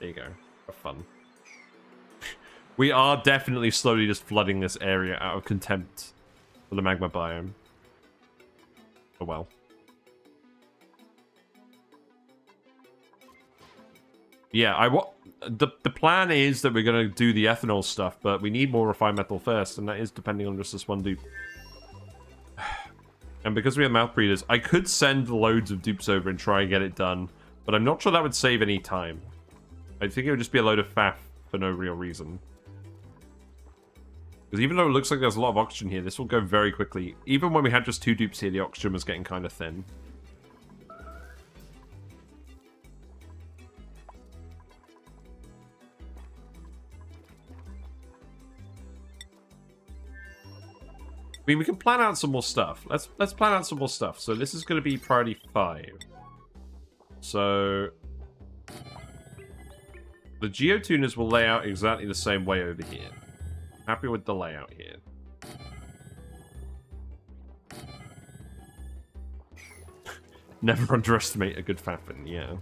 There you go. Have fun. We are definitely slowly just flooding this area out of contempt for the magma biome. Oh well. Yeah, the plan is that we're going to do the ethanol stuff, but we need more refined metal first, and that is depending on just this one dupe. And because we have mouth breathers, I could send loads of dupes over and try and get it done, but I'm not sure that would save any time. I think it would just be a load of faff for no real reason. Because even though it looks like there's a lot of oxygen here, this will go very quickly. Even when we had just 2 dupes here, the oxygen was getting kind of thin. I mean, we can plan out some more stuff. Let's plan out some more stuff. So this is going to be priority 5. So the Geotuners will lay out exactly the same way over here. Happy with the layout here. Never underestimate a good faffin, yeah.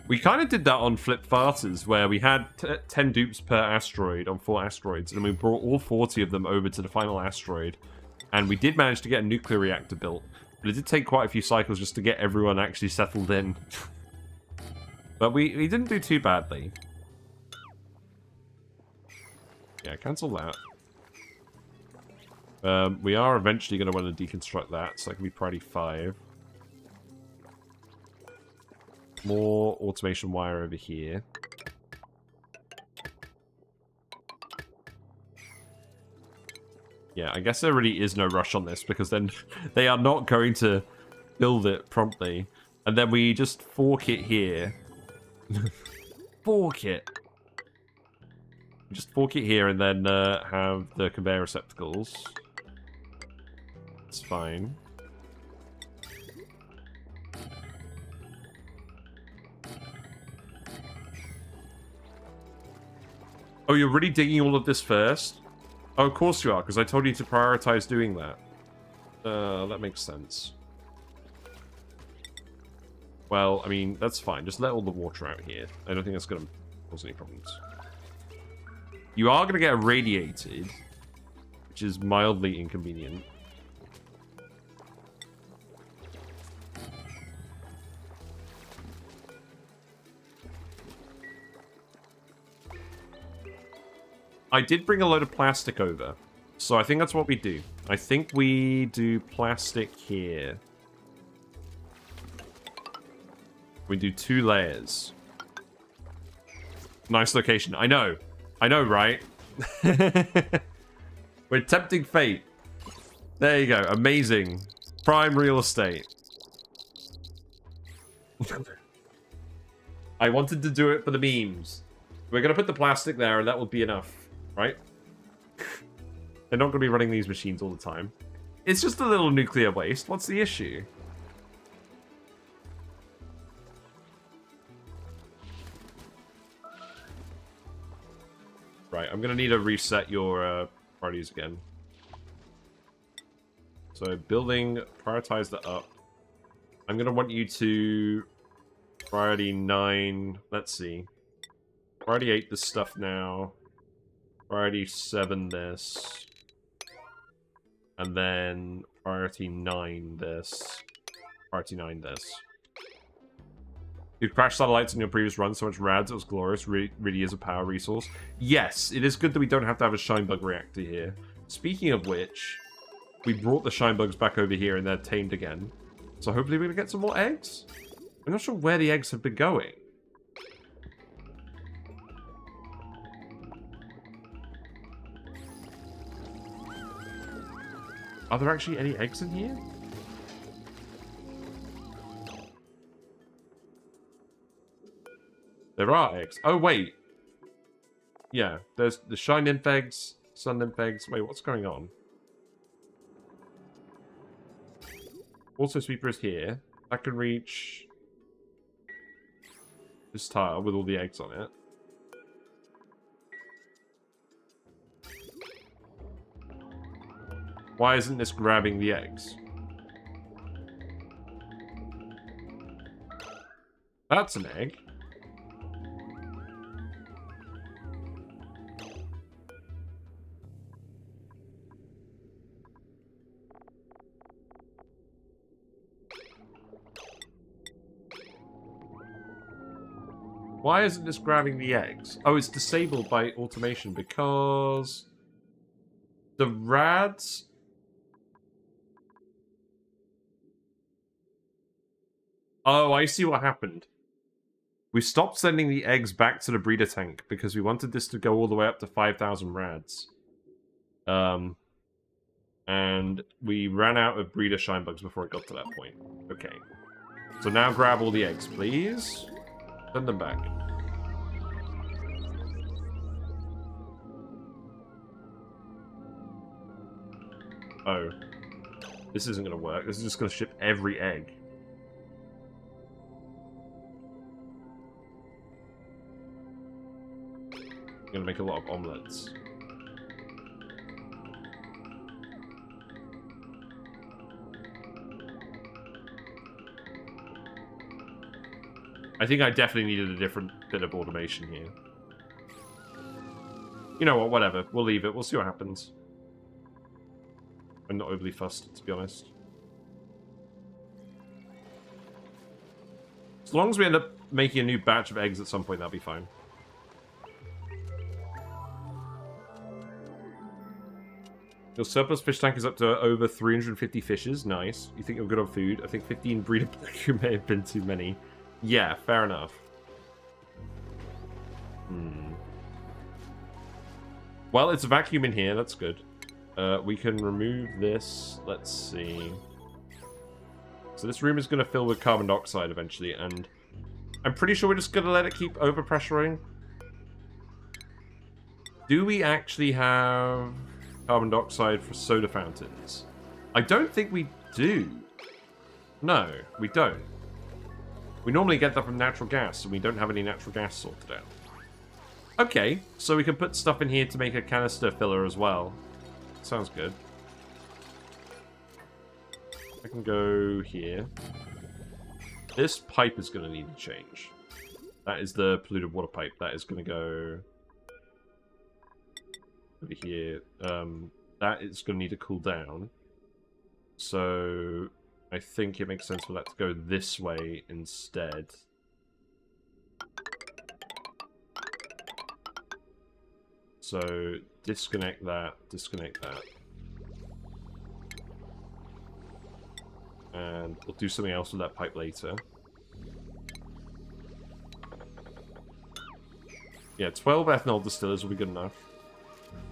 We kind of did that on Flip Farters, where we had 10 dupes per asteroid on 4 asteroids, and we brought all 40 of them over to the final asteroid. And we did manage to get a nuclear reactor built, but it did take quite a few cycles just to get everyone actually settled in. But we didn't do too badly. Yeah, cancel that. We are eventually going to want to deconstruct that, so that can be priority 5. More automation wire over here. Yeah, I guess there really is no rush on this, because then they are not going to build it promptly. And then we just fork it here. Fork it! Just fork it here and then have the conveyor receptacles. It's fine. Oh, you're really digging all of this first? Oh, of course you are, because I told you to prioritize doing that. That makes sense. Well, I mean, that's fine. Just let all the water out here. I don't think that's going to cause any problems. You are going to get irradiated, which is mildly inconvenient. I did bring a load of plastic over, so I think that's what we do. I think we do plastic here. We do 2 layers. Nice location. I know, right? We're tempting fate. There you go. Amazing. Prime real estate. I wanted to do it for the memes. We're going to put the plastic there, and that will be enough. Right? They're not going to be running these machines all the time. It's just a little nuclear waste. What's the issue? Right, I'm going to need to reset your priorities again. So, building, prioritize that up. I'm going to want you to priority 9. Let's see. Priority 8 this stuff now. Priority 7 this. And then priority 9 this. Priority 9 this. You crashed satellites in your previous run, so much rads, it was glorious. Really is a power resource. Yes, it is good that we don't have to have a Shinebug reactor here. Speaking of which, we brought the Shinebugs back over here and they're tamed again. So hopefully we're going to get some more eggs. I'm not sure where the eggs have been going. Are there actually any eggs in here? There are eggs. Oh, wait. Yeah, there's the Shine Nymph eggs, Sun Nymph eggs. Wait, what's going on? Also, Sweeper is here. I can reach this tile with all the eggs on it. Why isn't this grabbing the eggs? That's an egg. Why isn't this grabbing the eggs? Oh, it's disabled by automation because the rads... Oh, I see what happened. We stopped sending the eggs back to the breeder tank because we wanted this to go all the way up to 5,000 rads. And we ran out of breeder shine bugs before it got to that point. Okay. So now grab all the eggs, please. Send them back. Oh. This isn't going to work. This is just going to ship every egg. I'm going to make a lot of omelets. I think I definitely needed a different bit of automation here. You know what, whatever. We'll leave it. We'll see what happens. I'm not overly fussed, to be honest. As long as we end up making a new batch of eggs at some point, that'll be fine. Your surplus fish tank is up to over 350 fishes. Nice. You think you're good on food? I think 15 breeder blue may have been too many. Yeah, fair enough. Well, it's a vacuum in here. That's good. We can remove this. Let's see. So this room is going to fill with carbon dioxide eventually, and I'm pretty sure we're just going to let it keep overpressuring. Do we actually have carbon dioxide for soda fountains? I don't think we do. No, we don't. We normally get that from natural gas, and we don't have any natural gas sorted out. Okay, so we can put stuff in here to make a canister filler as well. Sounds good. I can go here. This pipe is going to need to change. That is the polluted water pipe. That is going to go over here. That is going to need to cool down. So I think it makes sense for that to go this way instead. So disconnect that, disconnect that. And we'll do something else with that pipe later. Yeah, 12 ethanol distillers will be good enough.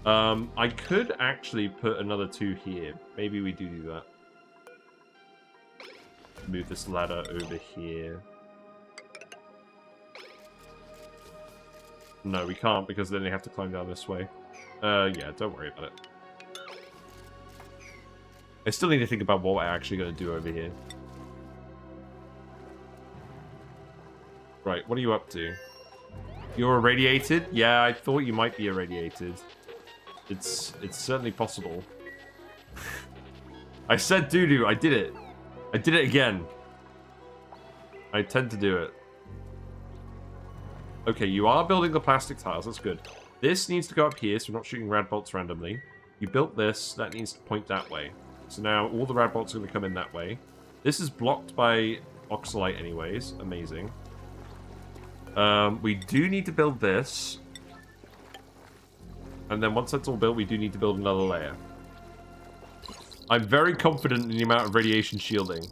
I could actually put another 2 here. Maybe we do that. Move this ladder over here. No, we can't, because then they have to climb down this way. Yeah, don't worry about it. I still need to think about what we're actually going to do over here. Right, what are you up to? You're irradiated? Yeah, I thought you might be irradiated. It's certainly possible. I said doo-doo, I did it. I did it again. I tend to do it. Okay, you are building the plastic tiles, that's good. This needs to go up here, so we're not shooting rad bolts randomly. You built this, that needs to point that way. So now all the rad bolts are going to come in that way. This is blocked by oxalite anyways, amazing. We do need to build this. And then once that's all built, we do need to build another layer. I'm very confident in the amount of radiation shielding.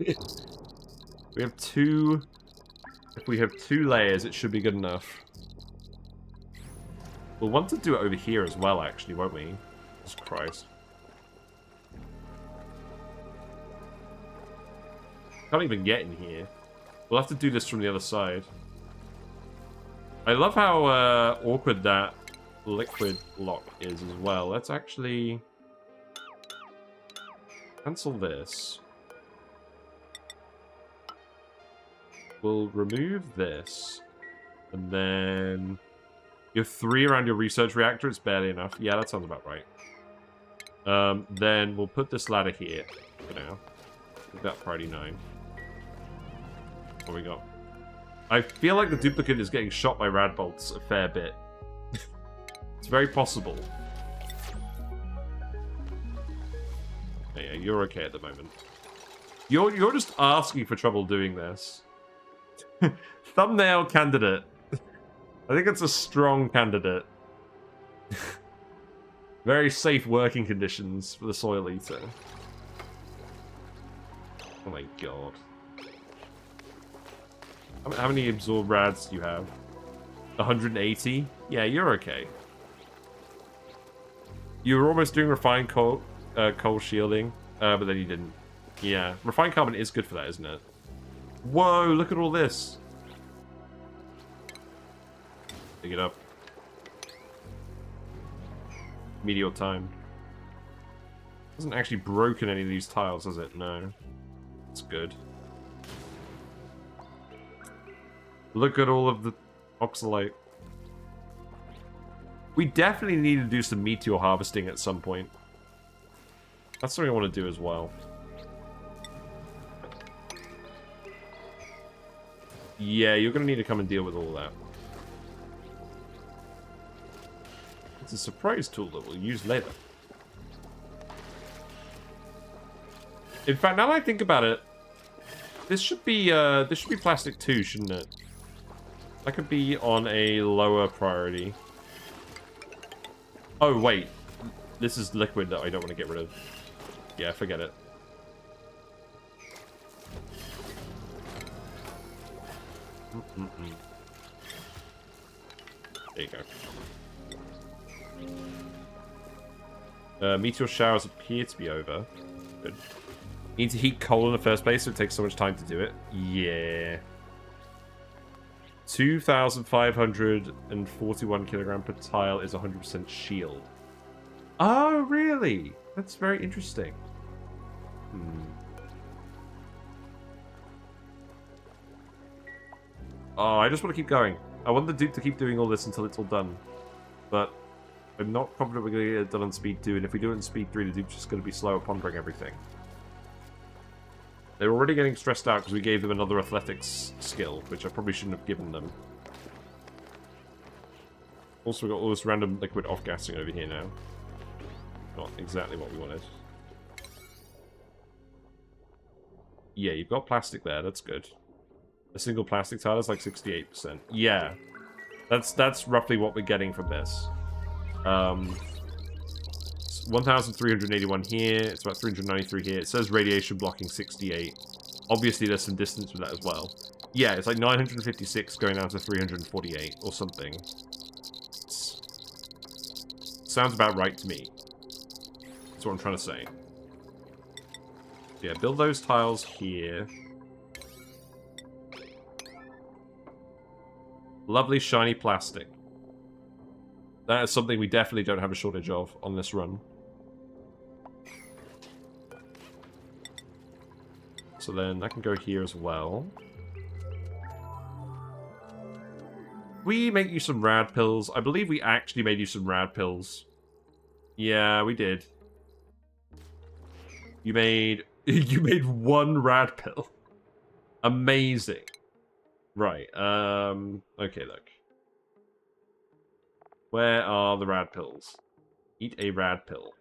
We have 2... If we have 2 layers, it should be good enough. We'll want to do it over here as well, actually, won't we? Jesus Christ. Can't even get in here. We'll have to do this from the other side. I love how awkward that liquid lock is as well. Let's actually cancel this. We'll remove this. And then you have 3 around your research reactor. It's barely enough. Yeah, that sounds about right. Then we'll put this ladder here for now. We've got priority 9. What we got? I feel like the duplicate is getting shot by rad bolts a fair bit. It's very possible. Yeah, you're okay at the moment. You're just asking for trouble doing this. Thumbnail candidate. I think it's a strong candidate. Very safe working conditions for the soil eater. Oh my god. How many absorb rads do you have? 180? Yeah, you're okay. You were almost doing refined coal shielding, but then you didn't. Yeah, refined carbon is good for that, isn't it? Whoa, look at all this. Pick it up. Meteor time. Hasn't actually broken any of these tiles, has it? No. That's good. Look at all of the oxalate. We definitely need to do some meteor harvesting at some point. That's something I want to do as well. Yeah, you're going to need to come and deal with all that. It's a surprise tool that we'll use later. In fact, now that I think about it, this should be plastic too, shouldn't it? That could be on a lower priority. Oh, wait. This is liquid that I don't want to get rid of. Yeah, forget it. There you go. Meteor showers appear to be over. Good. Need to heat coal in the first place, so it takes so much time to do it. Yeah. 2,541 kilogram per tile is 100% shield. Oh, really? That's very interesting. Oh, I just want to keep going. I want the Duke to keep doing all this until it's all done. But I'm not confident we're going to get it done on speed 2, and if we do it in speed 3, the Duke's just going to be slow at pondering everything. They're already getting stressed out because we gave them another athletics skill, which I probably shouldn't have given them. Also, we've got all this random liquid off-gassing over here now. Not exactly what we wanted. Yeah, you've got plastic there, that's good. A single plastic tile is like 68%. Yeah. That's roughly what we're getting from this. 1,381 here. It's about 393 here. It says radiation blocking 68. Obviously, there's some distance with that as well. Yeah, it's like 956 going down to 348 or something. Sounds about right to me. That's what I'm trying to say. Yeah, build those tiles here. Lovely shiny plastic. That is something we definitely don't have a shortage of on this run. So then that can go here as well. We make you some rad pills. I believe we actually made you some rad pills. Yeah, we did. You made one rad pill. Amazing. Right. Okay, look. Where are the rad pills? Eat a rad pill.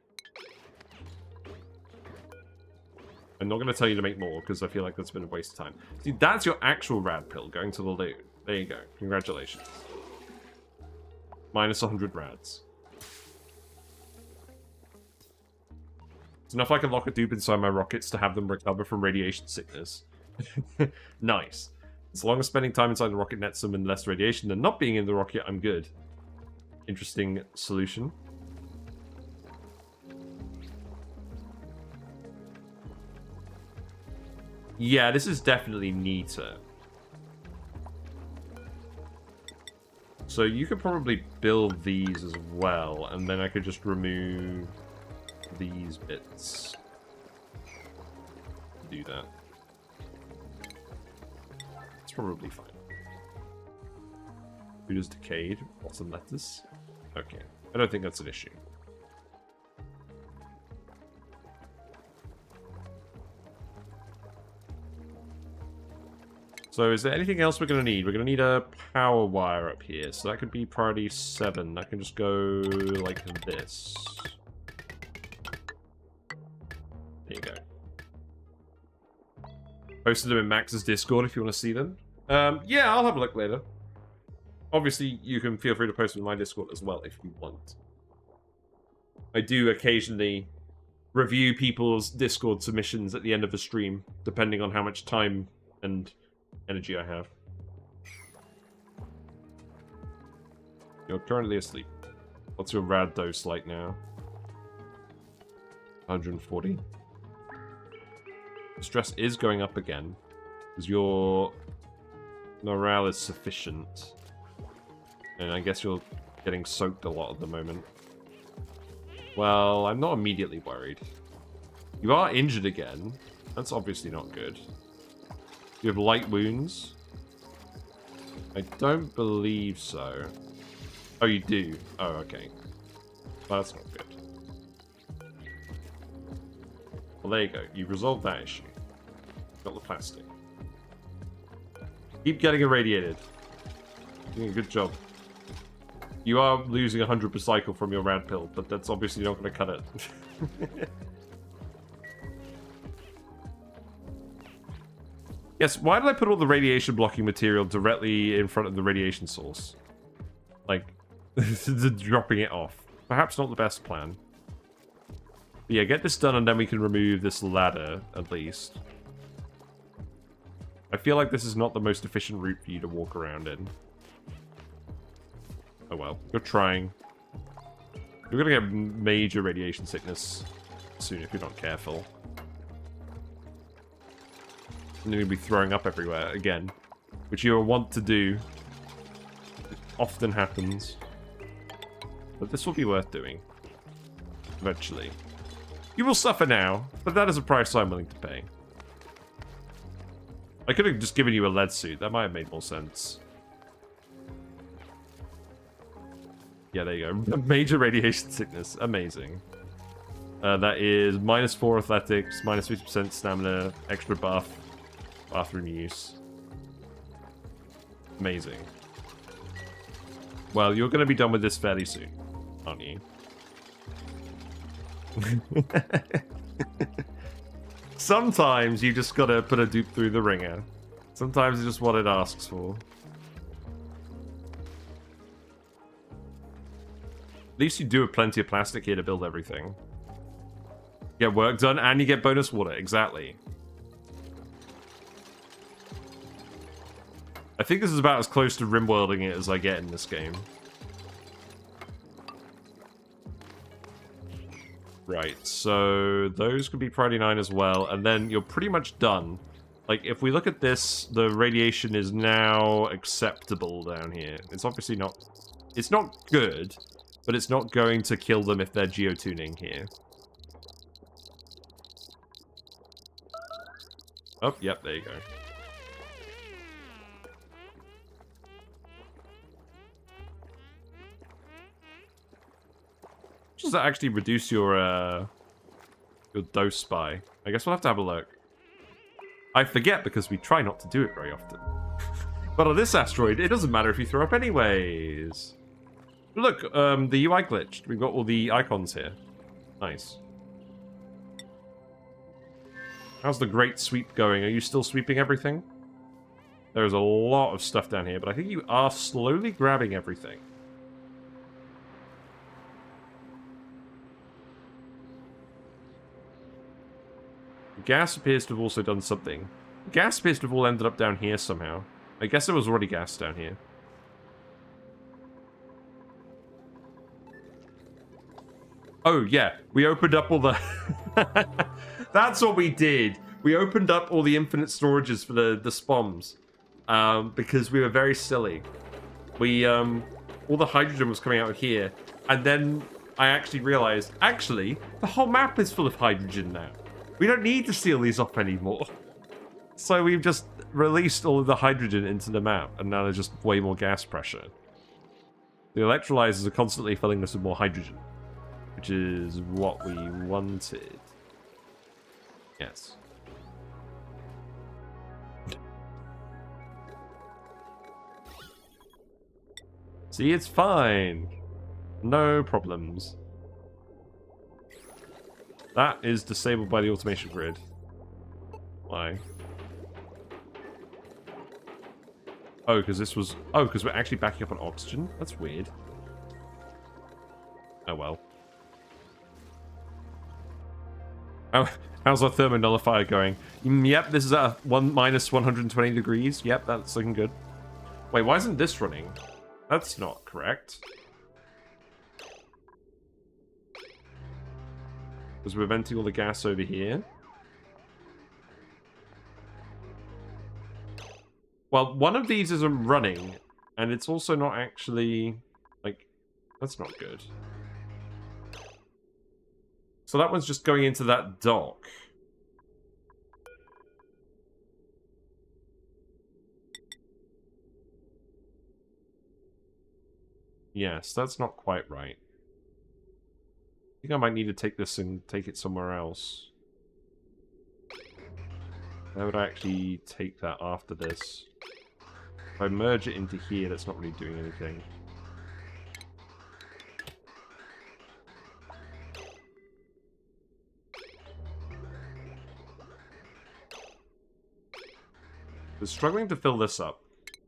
I'm not going to tell you to make more, because I feel like that's been a waste of time. See, that's your actual rad pill going to the loot. There you go. Congratulations. Minus 100 rads. It's enough I can lock a dupe inside my rockets to have them recover from radiation sickness. Nice. As long as spending time inside the rocket nets them in less radiation than not being in the rocket, I'm good. Interesting solution. Yeah, this is definitely neater. So you could probably build these as well, and then I could just remove these bits. Do that. It's probably fine. Food is decayed. Rotten lettuce. Okay. I don't think that's an issue. So is there anything else we're going to need? We're going to need a power wire up here. So that could be priority 7. That can just go like this. There you go. Posted them in Max's Discord if you want to see them. Yeah, I'll have a look later. Obviously, you can feel free to post them in my Discord as well if you want. I do occasionally review people's Discord submissions at the end of the stream, depending on how much time and energy I have. You're currently asleep. What's your rad dose like now? 140. Stress is going up again. Because your morale is sufficient. And I guess you're getting soaked a lot at the moment. Well, I'm not immediately worried. You are injured again. That's obviously not good. You have light wounds. I don't believe so. Oh, you do? Oh, okay. Well, that's not good. Well, there you go. You resolved that issue. Got the plastic. Keep getting irradiated. Doing a good job. You are losing 100 per cycle from your rad pill, but that's obviously not going to cut it. Yes, why did I put all the radiation blocking material directly in front of the radiation source? Like, dropping it off. Perhaps not the best plan. But yeah, get this done and then we can remove this ladder, at least. I feel like this is not the most efficient route for you to walk around in. Oh well, you're trying. You're gonna get major radiation sickness soon if you're not careful. And you're gonna be throwing up everywhere again, which you want to do. It often happens. But this will be worth doing. Eventually. You will suffer now, but that is a price I'm willing to pay. I could have just given you a lead suit. That might have made more sense. Yeah, there you go. Major radiation sickness. Amazing. That is -4 athletics, -50% stamina, extra buff, bathroom use. Amazing. Well, you're going to be done with this fairly soon, aren't you? Sometimes you just gotta put a dupe through the ringer. Sometimes it's just what it asks for. At least you do have plenty of plastic here to build everything. Get work done and you get bonus water. Exactly. I think this is about as close to rimworlding it as I get in this game. Right, so those could be Priority 9 as well, and then you're pretty much done. Like, if we look at this, the radiation is now acceptable down here. It's obviously not... It's not good, but it's not going to kill them if they're geotuning here. Oh, yep, there you go. Does that actually reduce your dose by? I guess we'll have to have a look. I forget because we try not to do it very often. But on this asteroid, it doesn't matter if you throw up anyways. Look, the UI glitched. We've got all the icons here. Nice. How's the great sweep going? Are you still sweeping everything? There's a lot of stuff down here, but I think you are slowly grabbing everything. Gas appears to have also done something. Gas appears to have all ended up down here somehow. I guess there was already gas down here. Oh, yeah. We opened up all the... That's what we did. We opened up all the infinite storages for the spoms. Because we were very silly. We, all the hydrogen was coming out here. And then I actually realized, actually, the whole map is full of hydrogen now. We don't need to seal these off anymore. So we've just released all of the hydrogen into the map, and now there's just way more gas pressure. The electrolyzers are constantly filling us with more hydrogen, which is what we wanted. Yes. See, it's fine. No problems. That is disabled by the automation grid. Why? Oh, because this was... Oh, because we're actually backing up on oxygen? That's weird. Oh, well. How's our thermonullifier going? Yep, this is at -120 degrees. Yep, that's looking good. Wait, why isn't this running? That's not correct. Because we're venting all the gas over here. Well, one of these isn't running, and it's also not actually, like, that's not good. So that one's just going into that dock. Yes, that's not quite right. I think I might need to take this and take it somewhere else. How would I actually take that after this? If I merge it into here, that's not really doing anything. We're struggling to fill this up.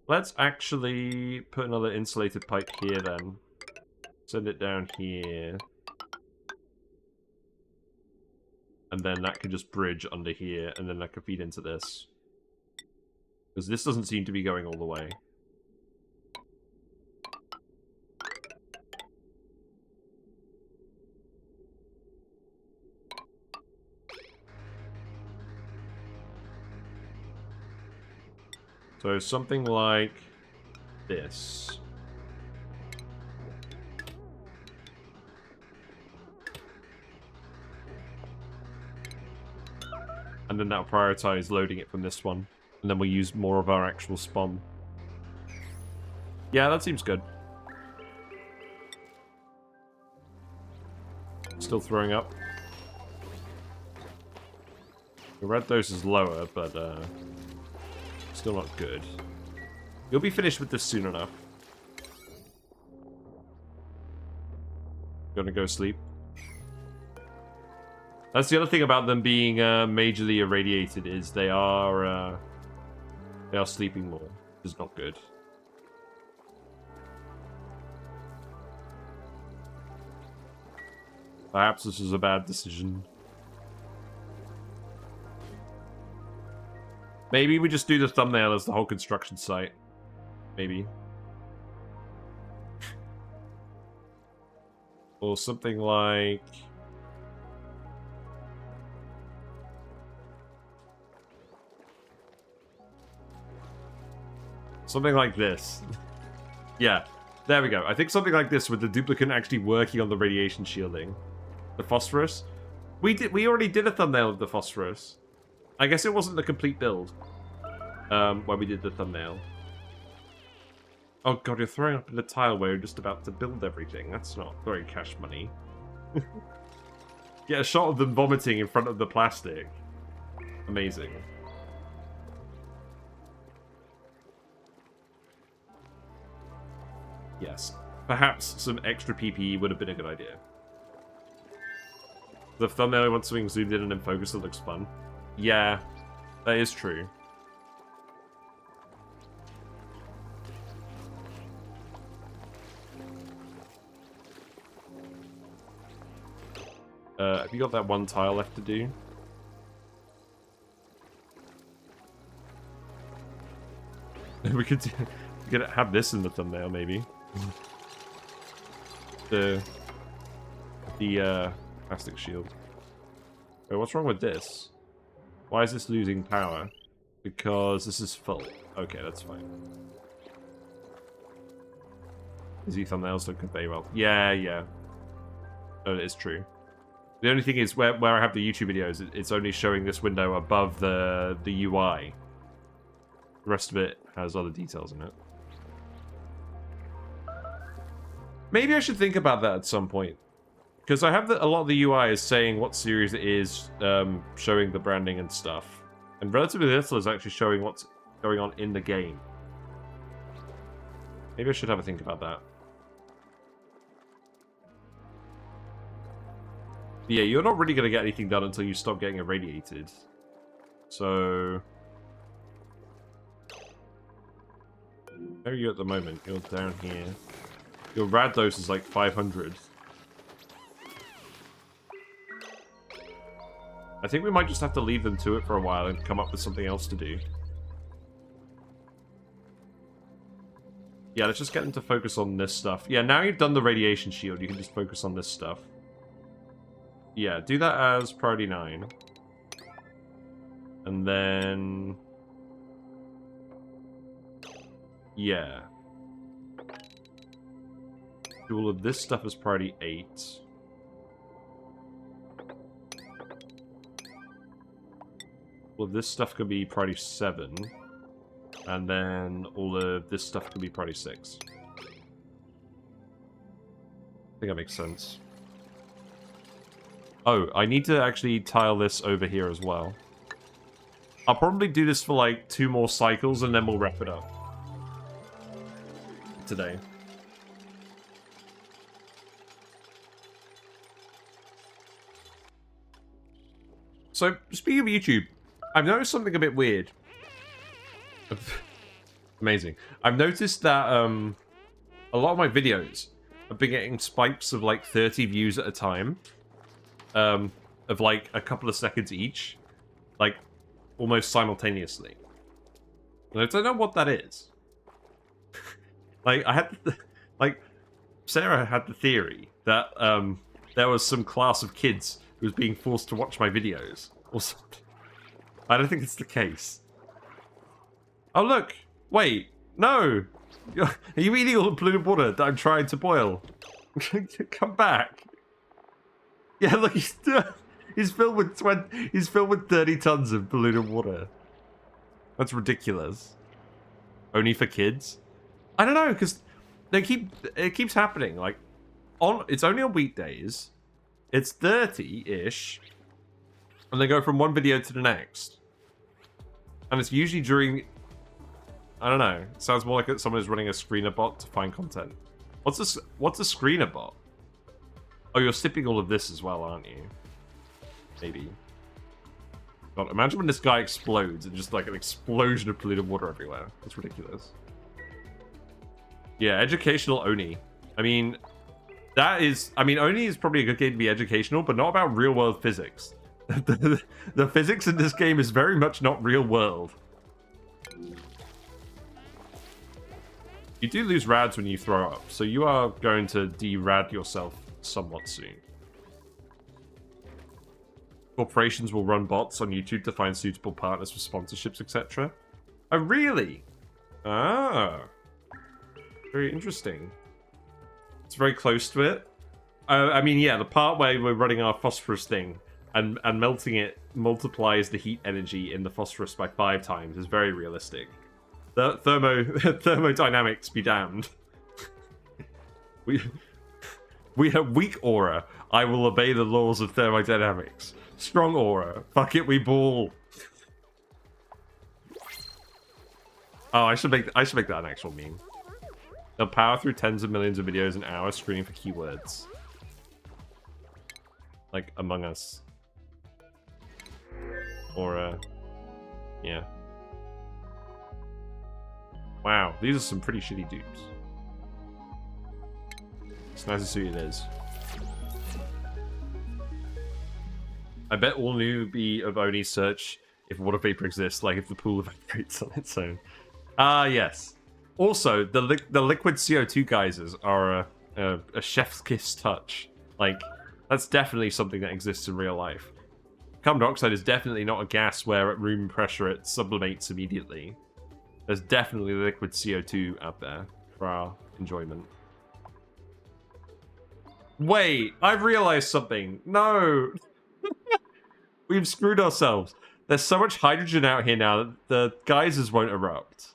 Let's actually put another insulated pipe here then. Send it down here. And then that could just bridge under here, and then that could feed into this. Because this doesn't seem to be going all the way. So something like this. And then that'll prioritize loading it from this one. And then we'll use more of our actual spawn. Yeah, that seems good. Still throwing up. The red dose is lower, but still not good. You'll be finished with this soon enough. Gonna go sleep. That's the other thing about them being majorly irradiated is they are sleeping more, which is not good. Perhaps this was a bad decision. Maybe we just do the thumbnail as the whole construction site. Maybe. Or something like... something like this. Yeah, there we go. I think something like this with the duplicate actually working on the radiation shielding. The phosphorus. We already did a thumbnail of the phosphorus. I guess it wasn't the complete build. When we did the thumbnail. Oh god, you're throwing up in the tile where you're just about to build everything. That's not throwing cash money. Get a shot of them vomiting in front of the plastic. Amazing. Yes. Perhaps some extra PPE would have been a good idea. The thumbnail, I want something zoomed in and in focus that looks fun. Yeah, that is true. Have you got that one tile left to do? We could have this in the thumbnail, maybe. The plastic shield. Wait, what's wrong with this? Why is this losing power? Because this is full. Okay, that's fine. These thumbnails don't convey well. Yeah, yeah. No, it is true. The only thing is, where I have the YouTube videos, it's only showing this window above the UI. The rest of it has other details in it. Maybe I should think about that at some point. Because I have a lot of the UI is saying what series it is, showing the branding and stuff. And relatively little is actually showing what's going on in the game. Maybe I should have a think about that. Yeah, you're not really going to get anything done until you stop getting irradiated. So... where are you at the moment? You're down here. Your rad dose is like 500. I think we might just have to leave them to it for a while and come up with something else to do. Yeah, let's just get them to focus on this stuff. Yeah, now you've done the radiation shield, you can just focus on this stuff. Yeah, do that as priority 9. And then... yeah. Do all of this stuff as priority 8. All of this stuff could be priority 7. And then all of this stuff could be priority 6. I think that makes sense. Oh, I need to actually tile this over here as well. I'll probably do this for like 2 more cycles and then we'll wrap it up. Today. So, speaking of YouTube, I've noticed something a bit weird. Amazing. I've noticed that a lot of my videos have been getting spikes of like 30 views at a time. Of like a couple of seconds each. Like, almost simultaneously. And I don't know what that is. Like, I had... like, Sarah had the theory that there was some class of kids who was being forced to watch my videos. Or something. I don't think it's the case. Oh, look! Wait! No! Are you eating all the polluted water that I'm trying to boil? Come back! Yeah, look, he's filled with 30 tons of polluted water. That's ridiculous. Only for kids? I don't know, because it keeps happening. Like, it's only on weekdays. It's 30-ish. And they go from one video to the next. And it's usually during... I don't know. It sounds more like someone is running a screener bot to find content. What's a screener bot? Oh, you're sipping all of this as well, aren't you? Maybe. God, imagine when this guy explodes and just like an explosion of polluted water everywhere. It's ridiculous. Yeah, educational ONI. I mean, that is... I mean, ONI is probably a good game to be educational, but not about real-world physics. The physics in this game is very much not real-world. You do lose rads when you throw up, so you are going to de-rad yourself somewhat soon. Corporations will run bots on YouTube to find suitable partners for sponsorships, etc. Oh, really? Ah. Very interesting. It's very close to it. I mean, yeah, the part where we're running our phosphorus thing and melting it multiplies the heat energy in the phosphorus by 5 times is very realistic. The thermodynamics be damned. We have weak aura. I will obey the laws of thermodynamics. Strong aura. Fuck it, we ball. Oh, I should make that an actual meme. They'll power through tens of millions of videos an hour screening for keywords. Like Among Us. Or yeah. Wow, these are some pretty shitty dupes. It's nice to see it is. I bet all newbie of ONI search if water vapor exists, like if the pool evaporates on its own. Ah, yes. Also, the liquid CO2 geysers are a chef's kiss touch. Like, that's definitely something that exists in real life. Carbon dioxide is definitely not a gas where at room pressure it sublimates immediately. There's definitely liquid CO2 out there for our enjoyment. Wait, I've realized something. No! We've screwed ourselves. There's so much hydrogen out here now that the geysers won't erupt.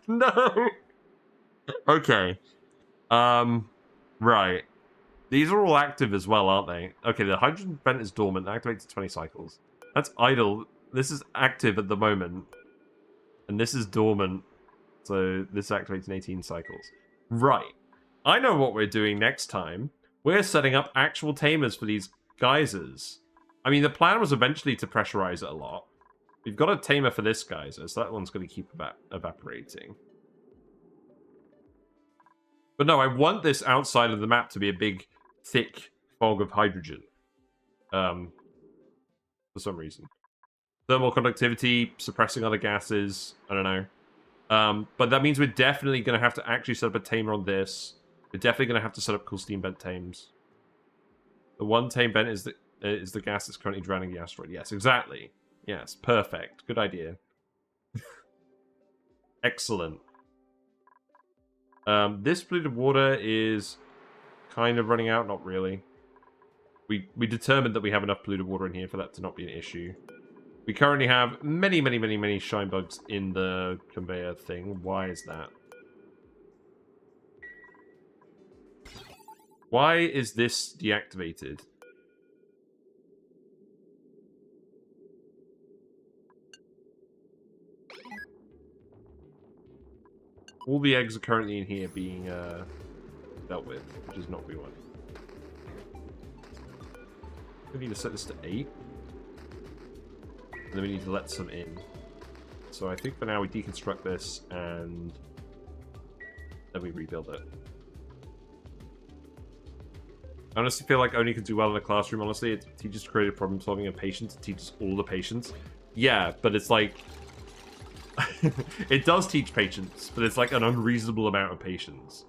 No! Okay. Right. These are all active as well, aren't they? Okay, the hydrogen vent is dormant. Activates in 20 cycles. That's idle. This is active at the moment. And this is dormant. So this activates in 18 cycles. Right. I know what we're doing next time. We're setting up actual tamers for these geysers. I mean, the plan was eventually to pressurize it a lot. We've got a tamer for this geyser, so that one's going to keep evaporating. But no, I want this outside of the map to be a big, thick fog of hydrogen. For some reason. Thermal conductivity, suppressing other gases, I don't know. But that means we're definitely going to have to actually set up a tamer on this. We're definitely going to have to set up cool steam vent tames. The one tame vent is the gas that's currently drowning the asteroid. Yes, exactly. Yes, perfect. Good idea. Excellent. This polluted water is kind of running out. Not really. We determined that we have enough polluted water in here for that to not be an issue. We currently have many shine bugs in the conveyor thing. Why is that? Why is this deactivated? All the eggs are currently in here being dealt with, which is not what we want. We need to set this to 8. And then we need to let some in. So I think for now we deconstruct this and then we rebuild it. I honestly feel like ONI could do well in a classroom, honestly. It teaches creative problem solving and patience. It teaches all the patience. Yeah, but it's like... it does teach patience, but it's like an unreasonable amount of patience.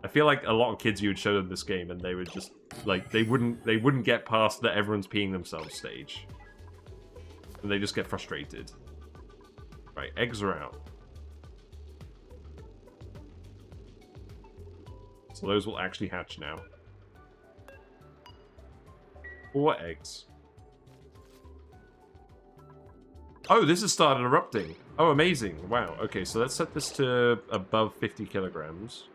I feel like a lot of kids you would show them this game and they would just... like, they wouldn't get past the everyone's peeing themselves stage. And they just get frustrated. Right, eggs are out. So those will actually hatch now. 4 eggs. Oh, this has started erupting. Oh, amazing. Wow. Okay, so let's set this to above 50 kilograms.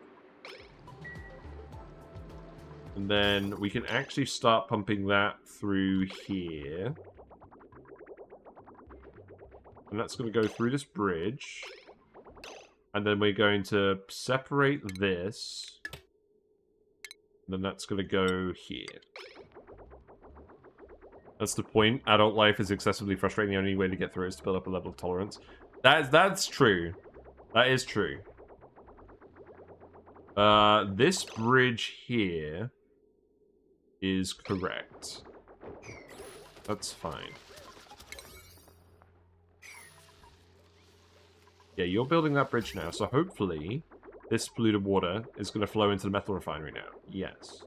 And then we can actually start pumping that through here. And that's going to go through this bridge. And then we're going to separate this. And then that's going to go here. That's the point. Adult life is excessively frustrating. The only way to get through is to build up a level of tolerance. That's true. That is true. This bridge here is correct. That's fine. Yeah, you're building that bridge now, so hopefully this polluted water is going to flow into the metal refinery now. Yes.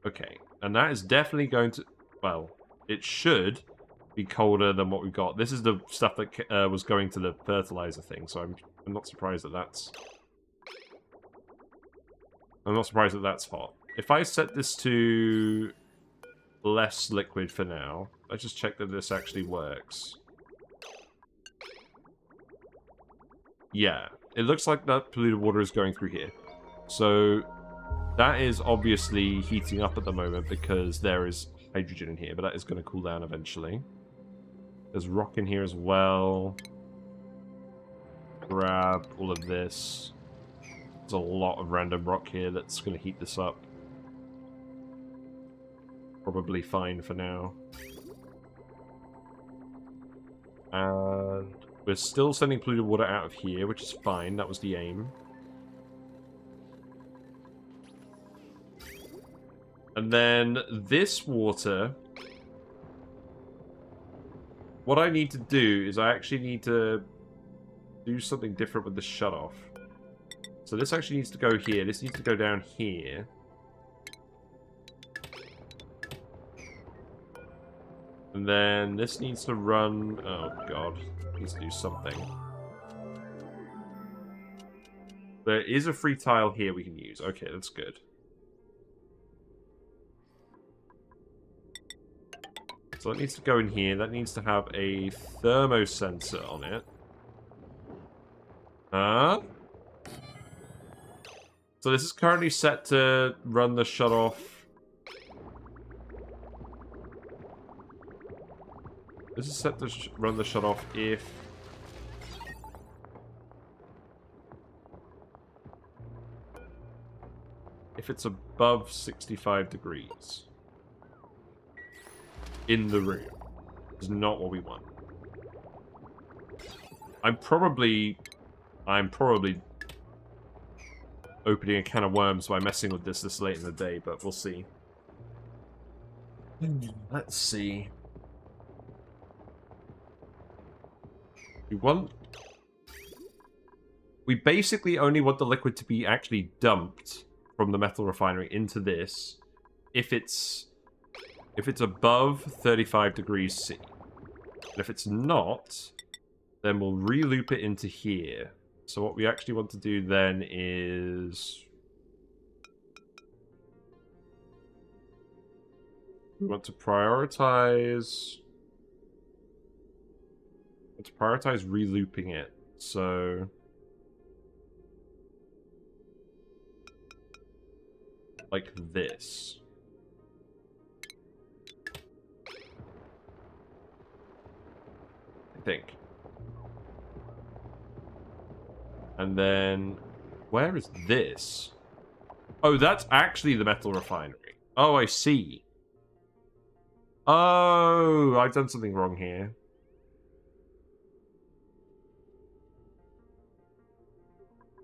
Okay, and that is definitely going to... well, it should be colder than what we've got. This is the stuff that was going to the fertilizer thing, so I'm not surprised that that's... I'm not surprised that that's hot. If I set this to less liquid for now, let's just check that this actually works. Yeah, it looks like that polluted water is going through here. So that is obviously heating up at the moment because there is hydrogen in here, but that is going to cool down eventually. There's rock in here as well. Grab all of this. There's a lot of random rock here that's going to heat this up. Probably fine for now. And we're still sending polluted water out of here, which is fine. That was the aim. And then this water... what I need to do is I actually need to do something different with the shutoff. So this actually needs to go here. This needs to go down here. And then this needs to run... oh god. It needs to do something. There is a free tile here we can use. Okay, that's good. So that needs to go in here. That needs to have a thermosensor on it. Huh? So this is currently set to run the shutoff. This is set to run the shutoff if it's above 65 degrees. In the room. Is not what we want. I'm probably opening a can of worms by messing with this late in the day, but we'll see. Let's see. We want We basically only want the liquid to be actually dumped from the metal refinery into this if it's above 35 degrees C. And if it's not, then we'll re-loop it into here. So what we actually want to do then is... we want to prioritize... re-looping it. So... like this. I think. And then... where is this? Oh, that's actually the metal refinery. Oh, I see. Oh, I've done something wrong here.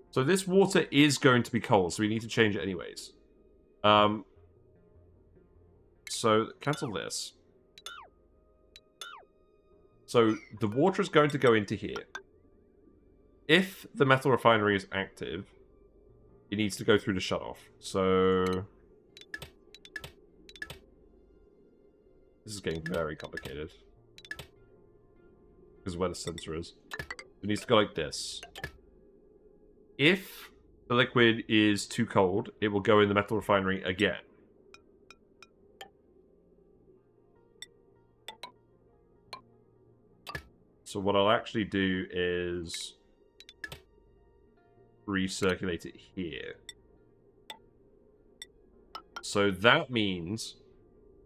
So this water is going to be cold, so we need to change it anyways. So cancel this. So the water is going to go into here. If the metal refinery is active, it needs to go through the shutoff. So this is getting very complicated because of where the sensor is. It needs to go like this. If the liquid is too cold, it will go in the metal refinery again. So what I'll actually do is recirculate it here. So that means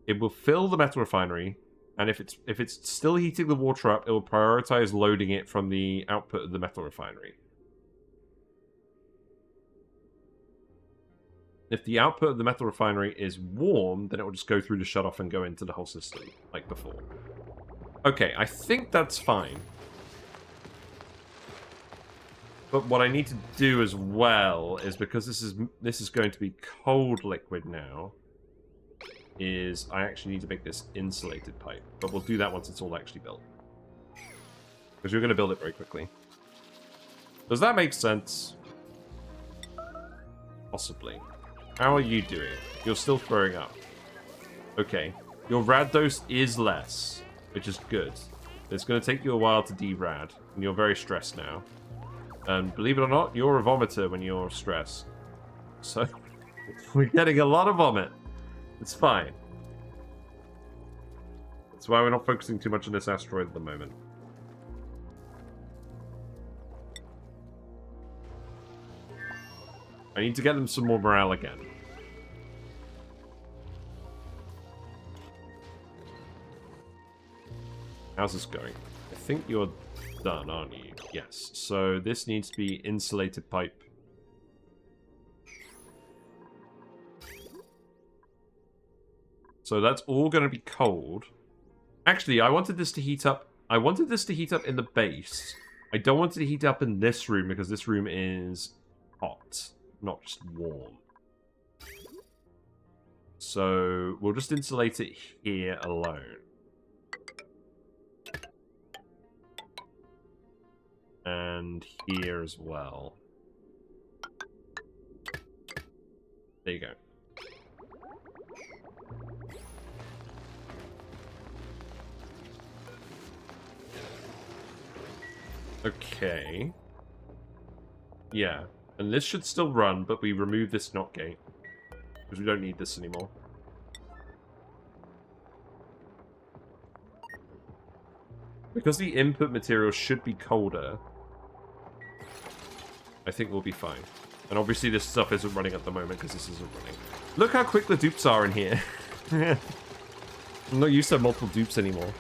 it will fill the metal refinery, and if it's still heating the water up, it will prioritize loading it from the output of the metal refinery. If the output of the metal refinery is warm, then it will just go through the shutoff and go into the whole system, like before. Okay, I think that's fine. But what I need to do as well is, because this is going to be cold liquid now, is I actually need to make this insulated pipe. But we'll do that once it's all actually built. Because you're going to build it very quickly. Does that make sense? Possibly. How are you doing? You're still throwing up. Okay. Your rad dose is less, which is good. It's going to take you a while to derad, and you're very stressed now. And believe it or not, you're a vomiter when you're stressed. So, we're getting a lot of vomit. It's fine. That's why we're not focusing too much on this asteroid at the moment. I need to get them some more morale again. How's this going? I think you're done, aren't you? Yes. So this needs to be insulated pipe. So that's all going to be cold. Actually, I wanted this to heat up. I wanted this to heat up in the base. I don't want it to heat up in this room because this room is hot, not just warm. So we'll just insulate it here alone. And here as well. There you go. Okay. Yeah. And this should still run, but we remove this NOT gate. Because we don't need this anymore. Because the input material should be colder, I think we'll be fine. And obviously this stuff isn't running at the moment because this isn't running. Look how quick the dupes are in here. I'm not used to multiple dupes anymore.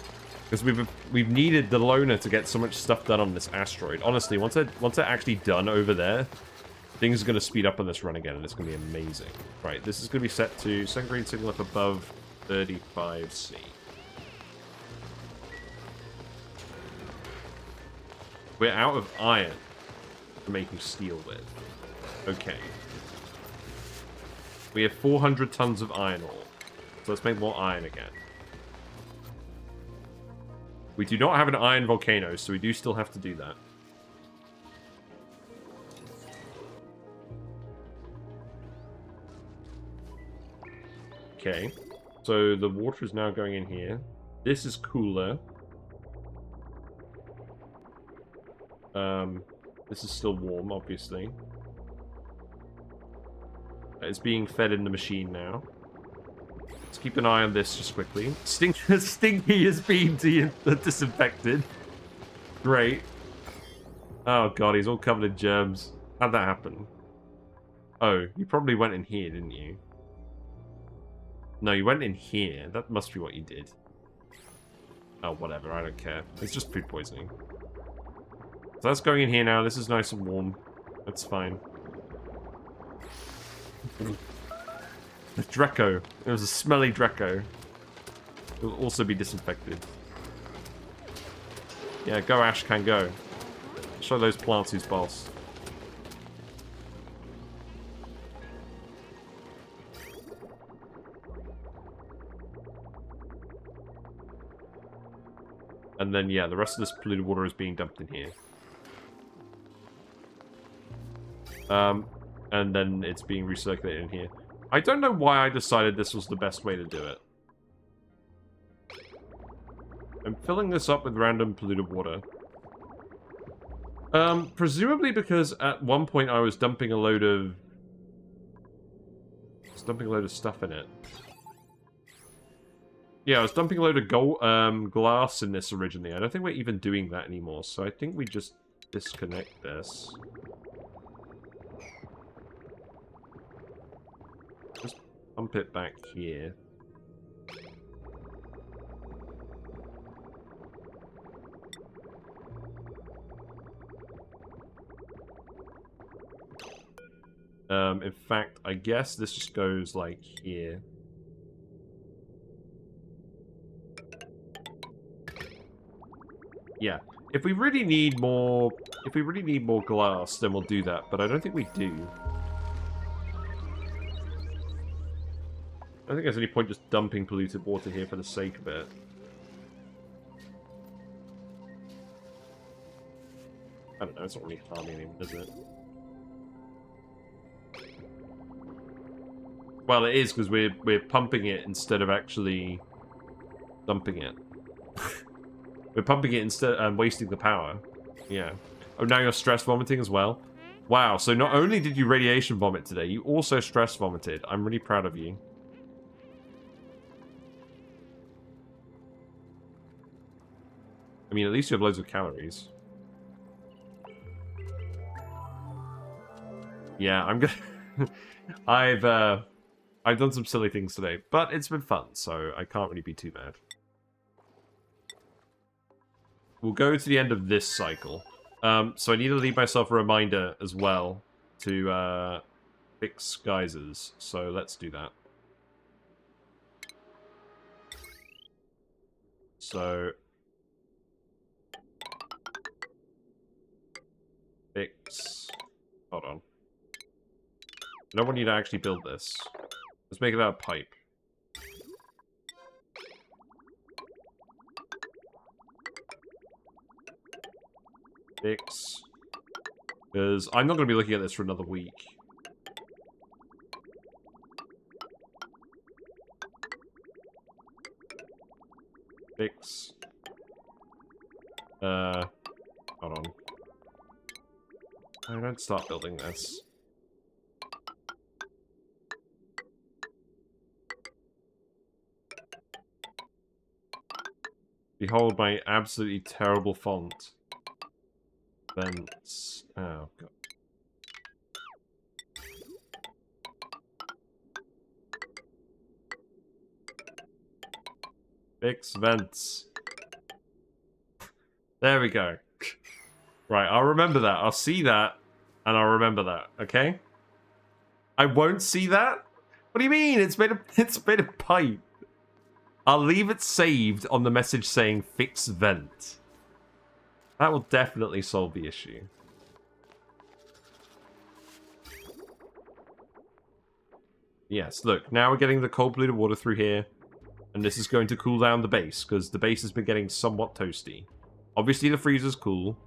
Because we've needed the loner to get so much stuff done on this asteroid. Honestly, once they're actually done over there, things are going to speed up on this run again, and it's going to be amazing. Right, this is going to be set to send green signal up above 35C. We're out of iron for making steel with. Okay. We have 400 tons of iron ore. So let's make more iron again. We do not have an iron volcano, so we do still have to do that. Okay. So the water is now going in here. This is cooler. This is still warm, obviously. It's being fed in the machine now. Let's keep an eye on this just quickly. Stinky is being disinfected. Great. Oh god, he's all covered in germs. How'd that happen? Oh, you probably went in here, didn't you? No, you went in here. That must be what you did. Oh, whatever. I don't care. It's just food poisoning. So that's going in here now. This is nice and warm. That's fine. The Dreco. It was a smelly Dreco. It will also be disinfected. Yeah, go Ash can go. Show those plants who's boss. And then, yeah, the rest of this polluted water is being dumped in here. And then it's being recirculated in here. I don't know why I decided this was the best way to do it. I'm filling this up with random polluted water. Presumably because at one point I was dumping a load of... stuff in it. Yeah, I was dumping a load of gold, glass in this originally. I don't think we're even doing that anymore, so I think we just disconnect this. Just pump it back here. In fact, I guess this just goes like here. Yeah. If we really need more glass, then we'll do that, but I don't think we do. I don't think there's any point just dumping polluted water here for the sake of it. I don't know, it's not really harming anyone, is it? Well, it is, because we're pumping it instead of actually dumping it. We're pumping it instead and wasting the power. Yeah. Oh, now you're stress vomiting as well? Wow, so not only did you radiation vomit today, you also stress vomited. I'm really proud of you. I mean, at least you have loads of calories. Yeah, I'm gonna... I've done some silly things today, but it's been fun, so I can't really be too mad. We'll go to the end of this cycle. So I need to leave myself a reminder as well to fix geysers. So let's do that. So fix. Hold on. I don't want you to actually build this. Let's make it out of pipe. Fix. Because I'm not going to be looking at this for another week. Fix. Hold on. I don't start building this. Behold my absolutely terrible font. Vents. Oh, God. Fix vents. There we go. Right, I'll remember that. I'll see that, and I'll remember that, okay? I won't see that? What do you mean? It's made of pipe. I'll leave it saved on the message saying fix vent. That will definitely solve the issue. Yes, look, now we're getting the cold polluted water through here. And this is going to cool down the base, because the base has been getting somewhat toasty. Obviously the freezer's cool.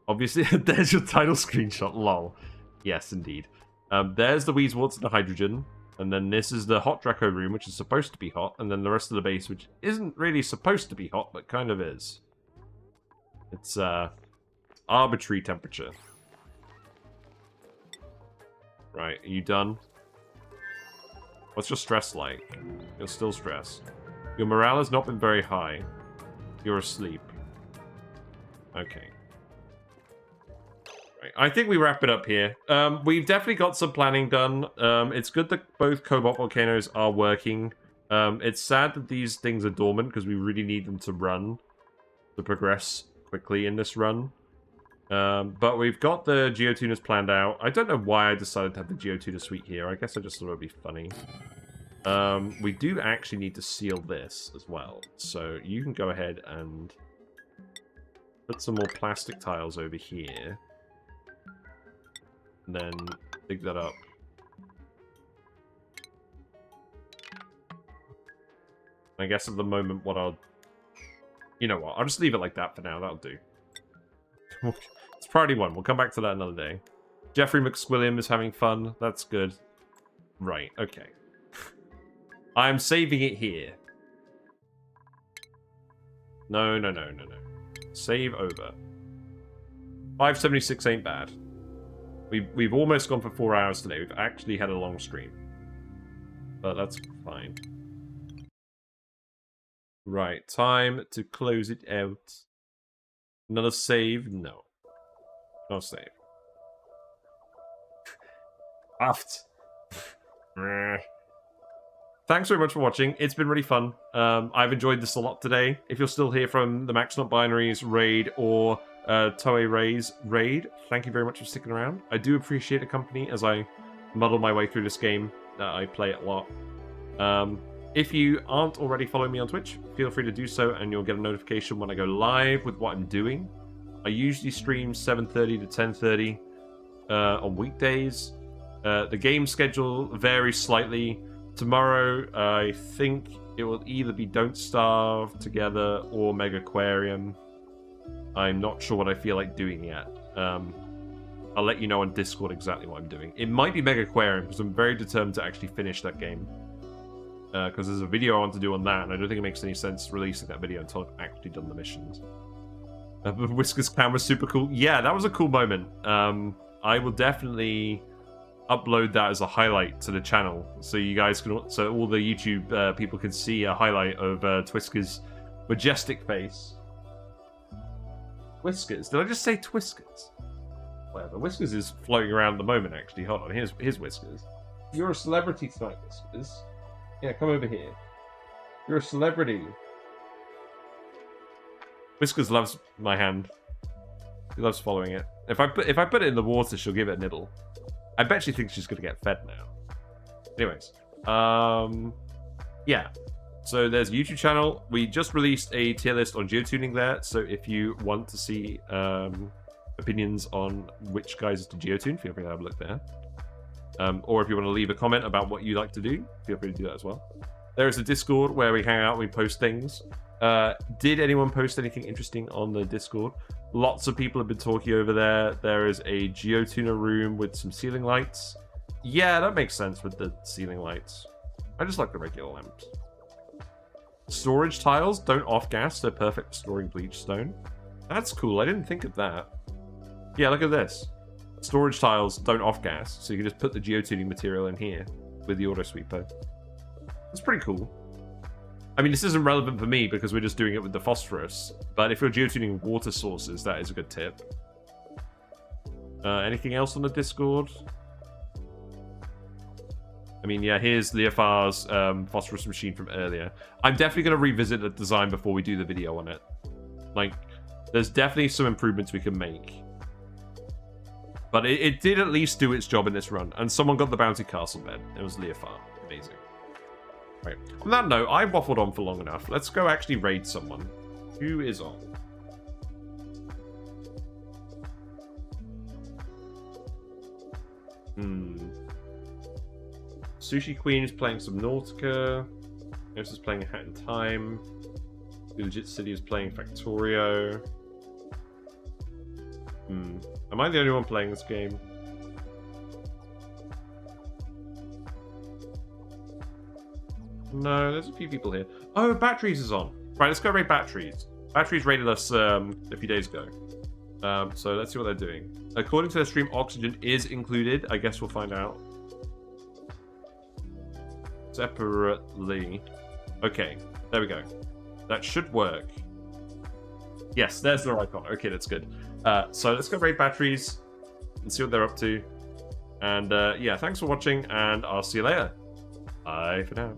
Obviously, there's your title screenshot, lol. Yes, indeed. There's the Weezeworts and the hydrogen. And then this is the hot Draco room, which is supposed to be hot. And then the rest of the base, which isn't really supposed to be hot, but kind of is. It's arbitrary temperature. Right, are you done? What's your stress like? You're still stressed. Your morale has not been very high. You're asleep. Okay. Right, I think we wrap it up here. We've definitely got some planning done. It's good that both Cobalt Volcanoes are working. It's sad that these things are dormant because we really need them to run, to progress quickly in this run. But we've got the Geotuners planned out. I don't know why I decided to have the Geotuner suite here. I guess I just thought it would be funny. We do actually need to seal this as well. So you can go ahead and put some more plastic tiles over here. And then dig that up. I guess at the moment what I'll... You know what, I'll just leave it like that for now. That'll do. It's priority 1. We'll come back to that another day. Jeffrey McSquilliam is having fun. That's good. Right, okay. I'm saving it here. No. Save over. 576 ain't bad. We've almost gone for 4 hours today. We've actually had a long stream. But that's fine. Right, time to close it out. Another save? No. No save. Aft. Thanks very much for watching. It's been really fun. I've enjoyed this a lot today. If you're still here from the Max Not Binaries raid or Toei Ray's raid, thank you very much for sticking around. I do appreciate the company as I muddle my way through this game. I play it a lot. If you aren't already following me on Twitch, feel free to do so and you'll get a notification when I go live with what I'm doing. I usually stream 7:30 to 10:30 on weekdays. The game schedule varies slightly. Tomorrow, I think it will either be Don't Starve Together or Mega Aquarium. I'm not sure what I feel like doing yet. I'll let you know on Discord exactly what I'm doing. It might be Mega Aquarium because I'm very determined to actually finish that game. Because there's a video I want to do on that, and I don't think it makes any sense releasing that video until I've actually done the missions. Whiskers camera's super cool. Yeah, that was a cool moment. I will definitely upload that as a highlight to the channel, so you guys can, so all the YouTube people can see a highlight of Twisker's majestic face. Whiskers? Did I just say Twiskers? Whatever. Whiskers is floating around at the moment. Actually, hold on. Here's Whiskers. You're a celebrity tonight, Whiskers. Yeah, come over here. You're a celebrity. Whiskers loves my hand. He loves following it. If I put it in the water, she'll give it a nibble. I bet she thinks she's gonna get fed now. Anyways, yeah. So there's a YouTube channel. We just released a tier list on geotuning there. So if you want to see opinions on which guys to geotune, feel free to have a look there. Or if you want to leave a comment about what you like to do, feel free to do that as well. There is a Discord where we hang out and we post things. Did anyone post anything interesting on the Discord? Lots of people have been talking over there. There is a Geotuner room with some ceiling lights. Yeah, that makes sense with the ceiling lights. I just like the regular lamps. Storage tiles don't off-gas. They're perfect for storing bleach stone. That's cool. I didn't think of that. Yeah, look at this. Storage tiles don't off-gas, so you can just put the geotuning material in here with the auto sweeper. That's pretty cool. I mean, this isn't relevant for me because we're just doing it with the phosphorus, but if you're geotuning water sources, that is a good tip. Anything else on the Discord? I mean, yeah, here's Leofar's phosphorus machine from earlier. I'm definitely going to revisit the design before we do the video on it. Like, there's definitely some improvements we can make. But it did at least do its job in this run. And someone got the bounty castle bed. It was Leofar. Amazing. Right. On that note, I waffled on for long enough. Let's go actually raid someone. Who is on? Sushi Queen is playing Subnautica. Nurse is playing Hat in Time. Legit City is playing Factorio. Am I the only one playing this game? No, there's a few people here. Oh, batteries is on. Right, let's go raid batteries. Batteries raided us a few days ago. So let's see what they're doing. According to their stream, oxygen is included. I guess we'll find out. Separately. Okay, there we go. That should work. Yes, there's their icon. Okay, that's good. So let's go raid batteries and see what they're up to. And yeah, thanks for watching, and I'll see you later. Bye for now.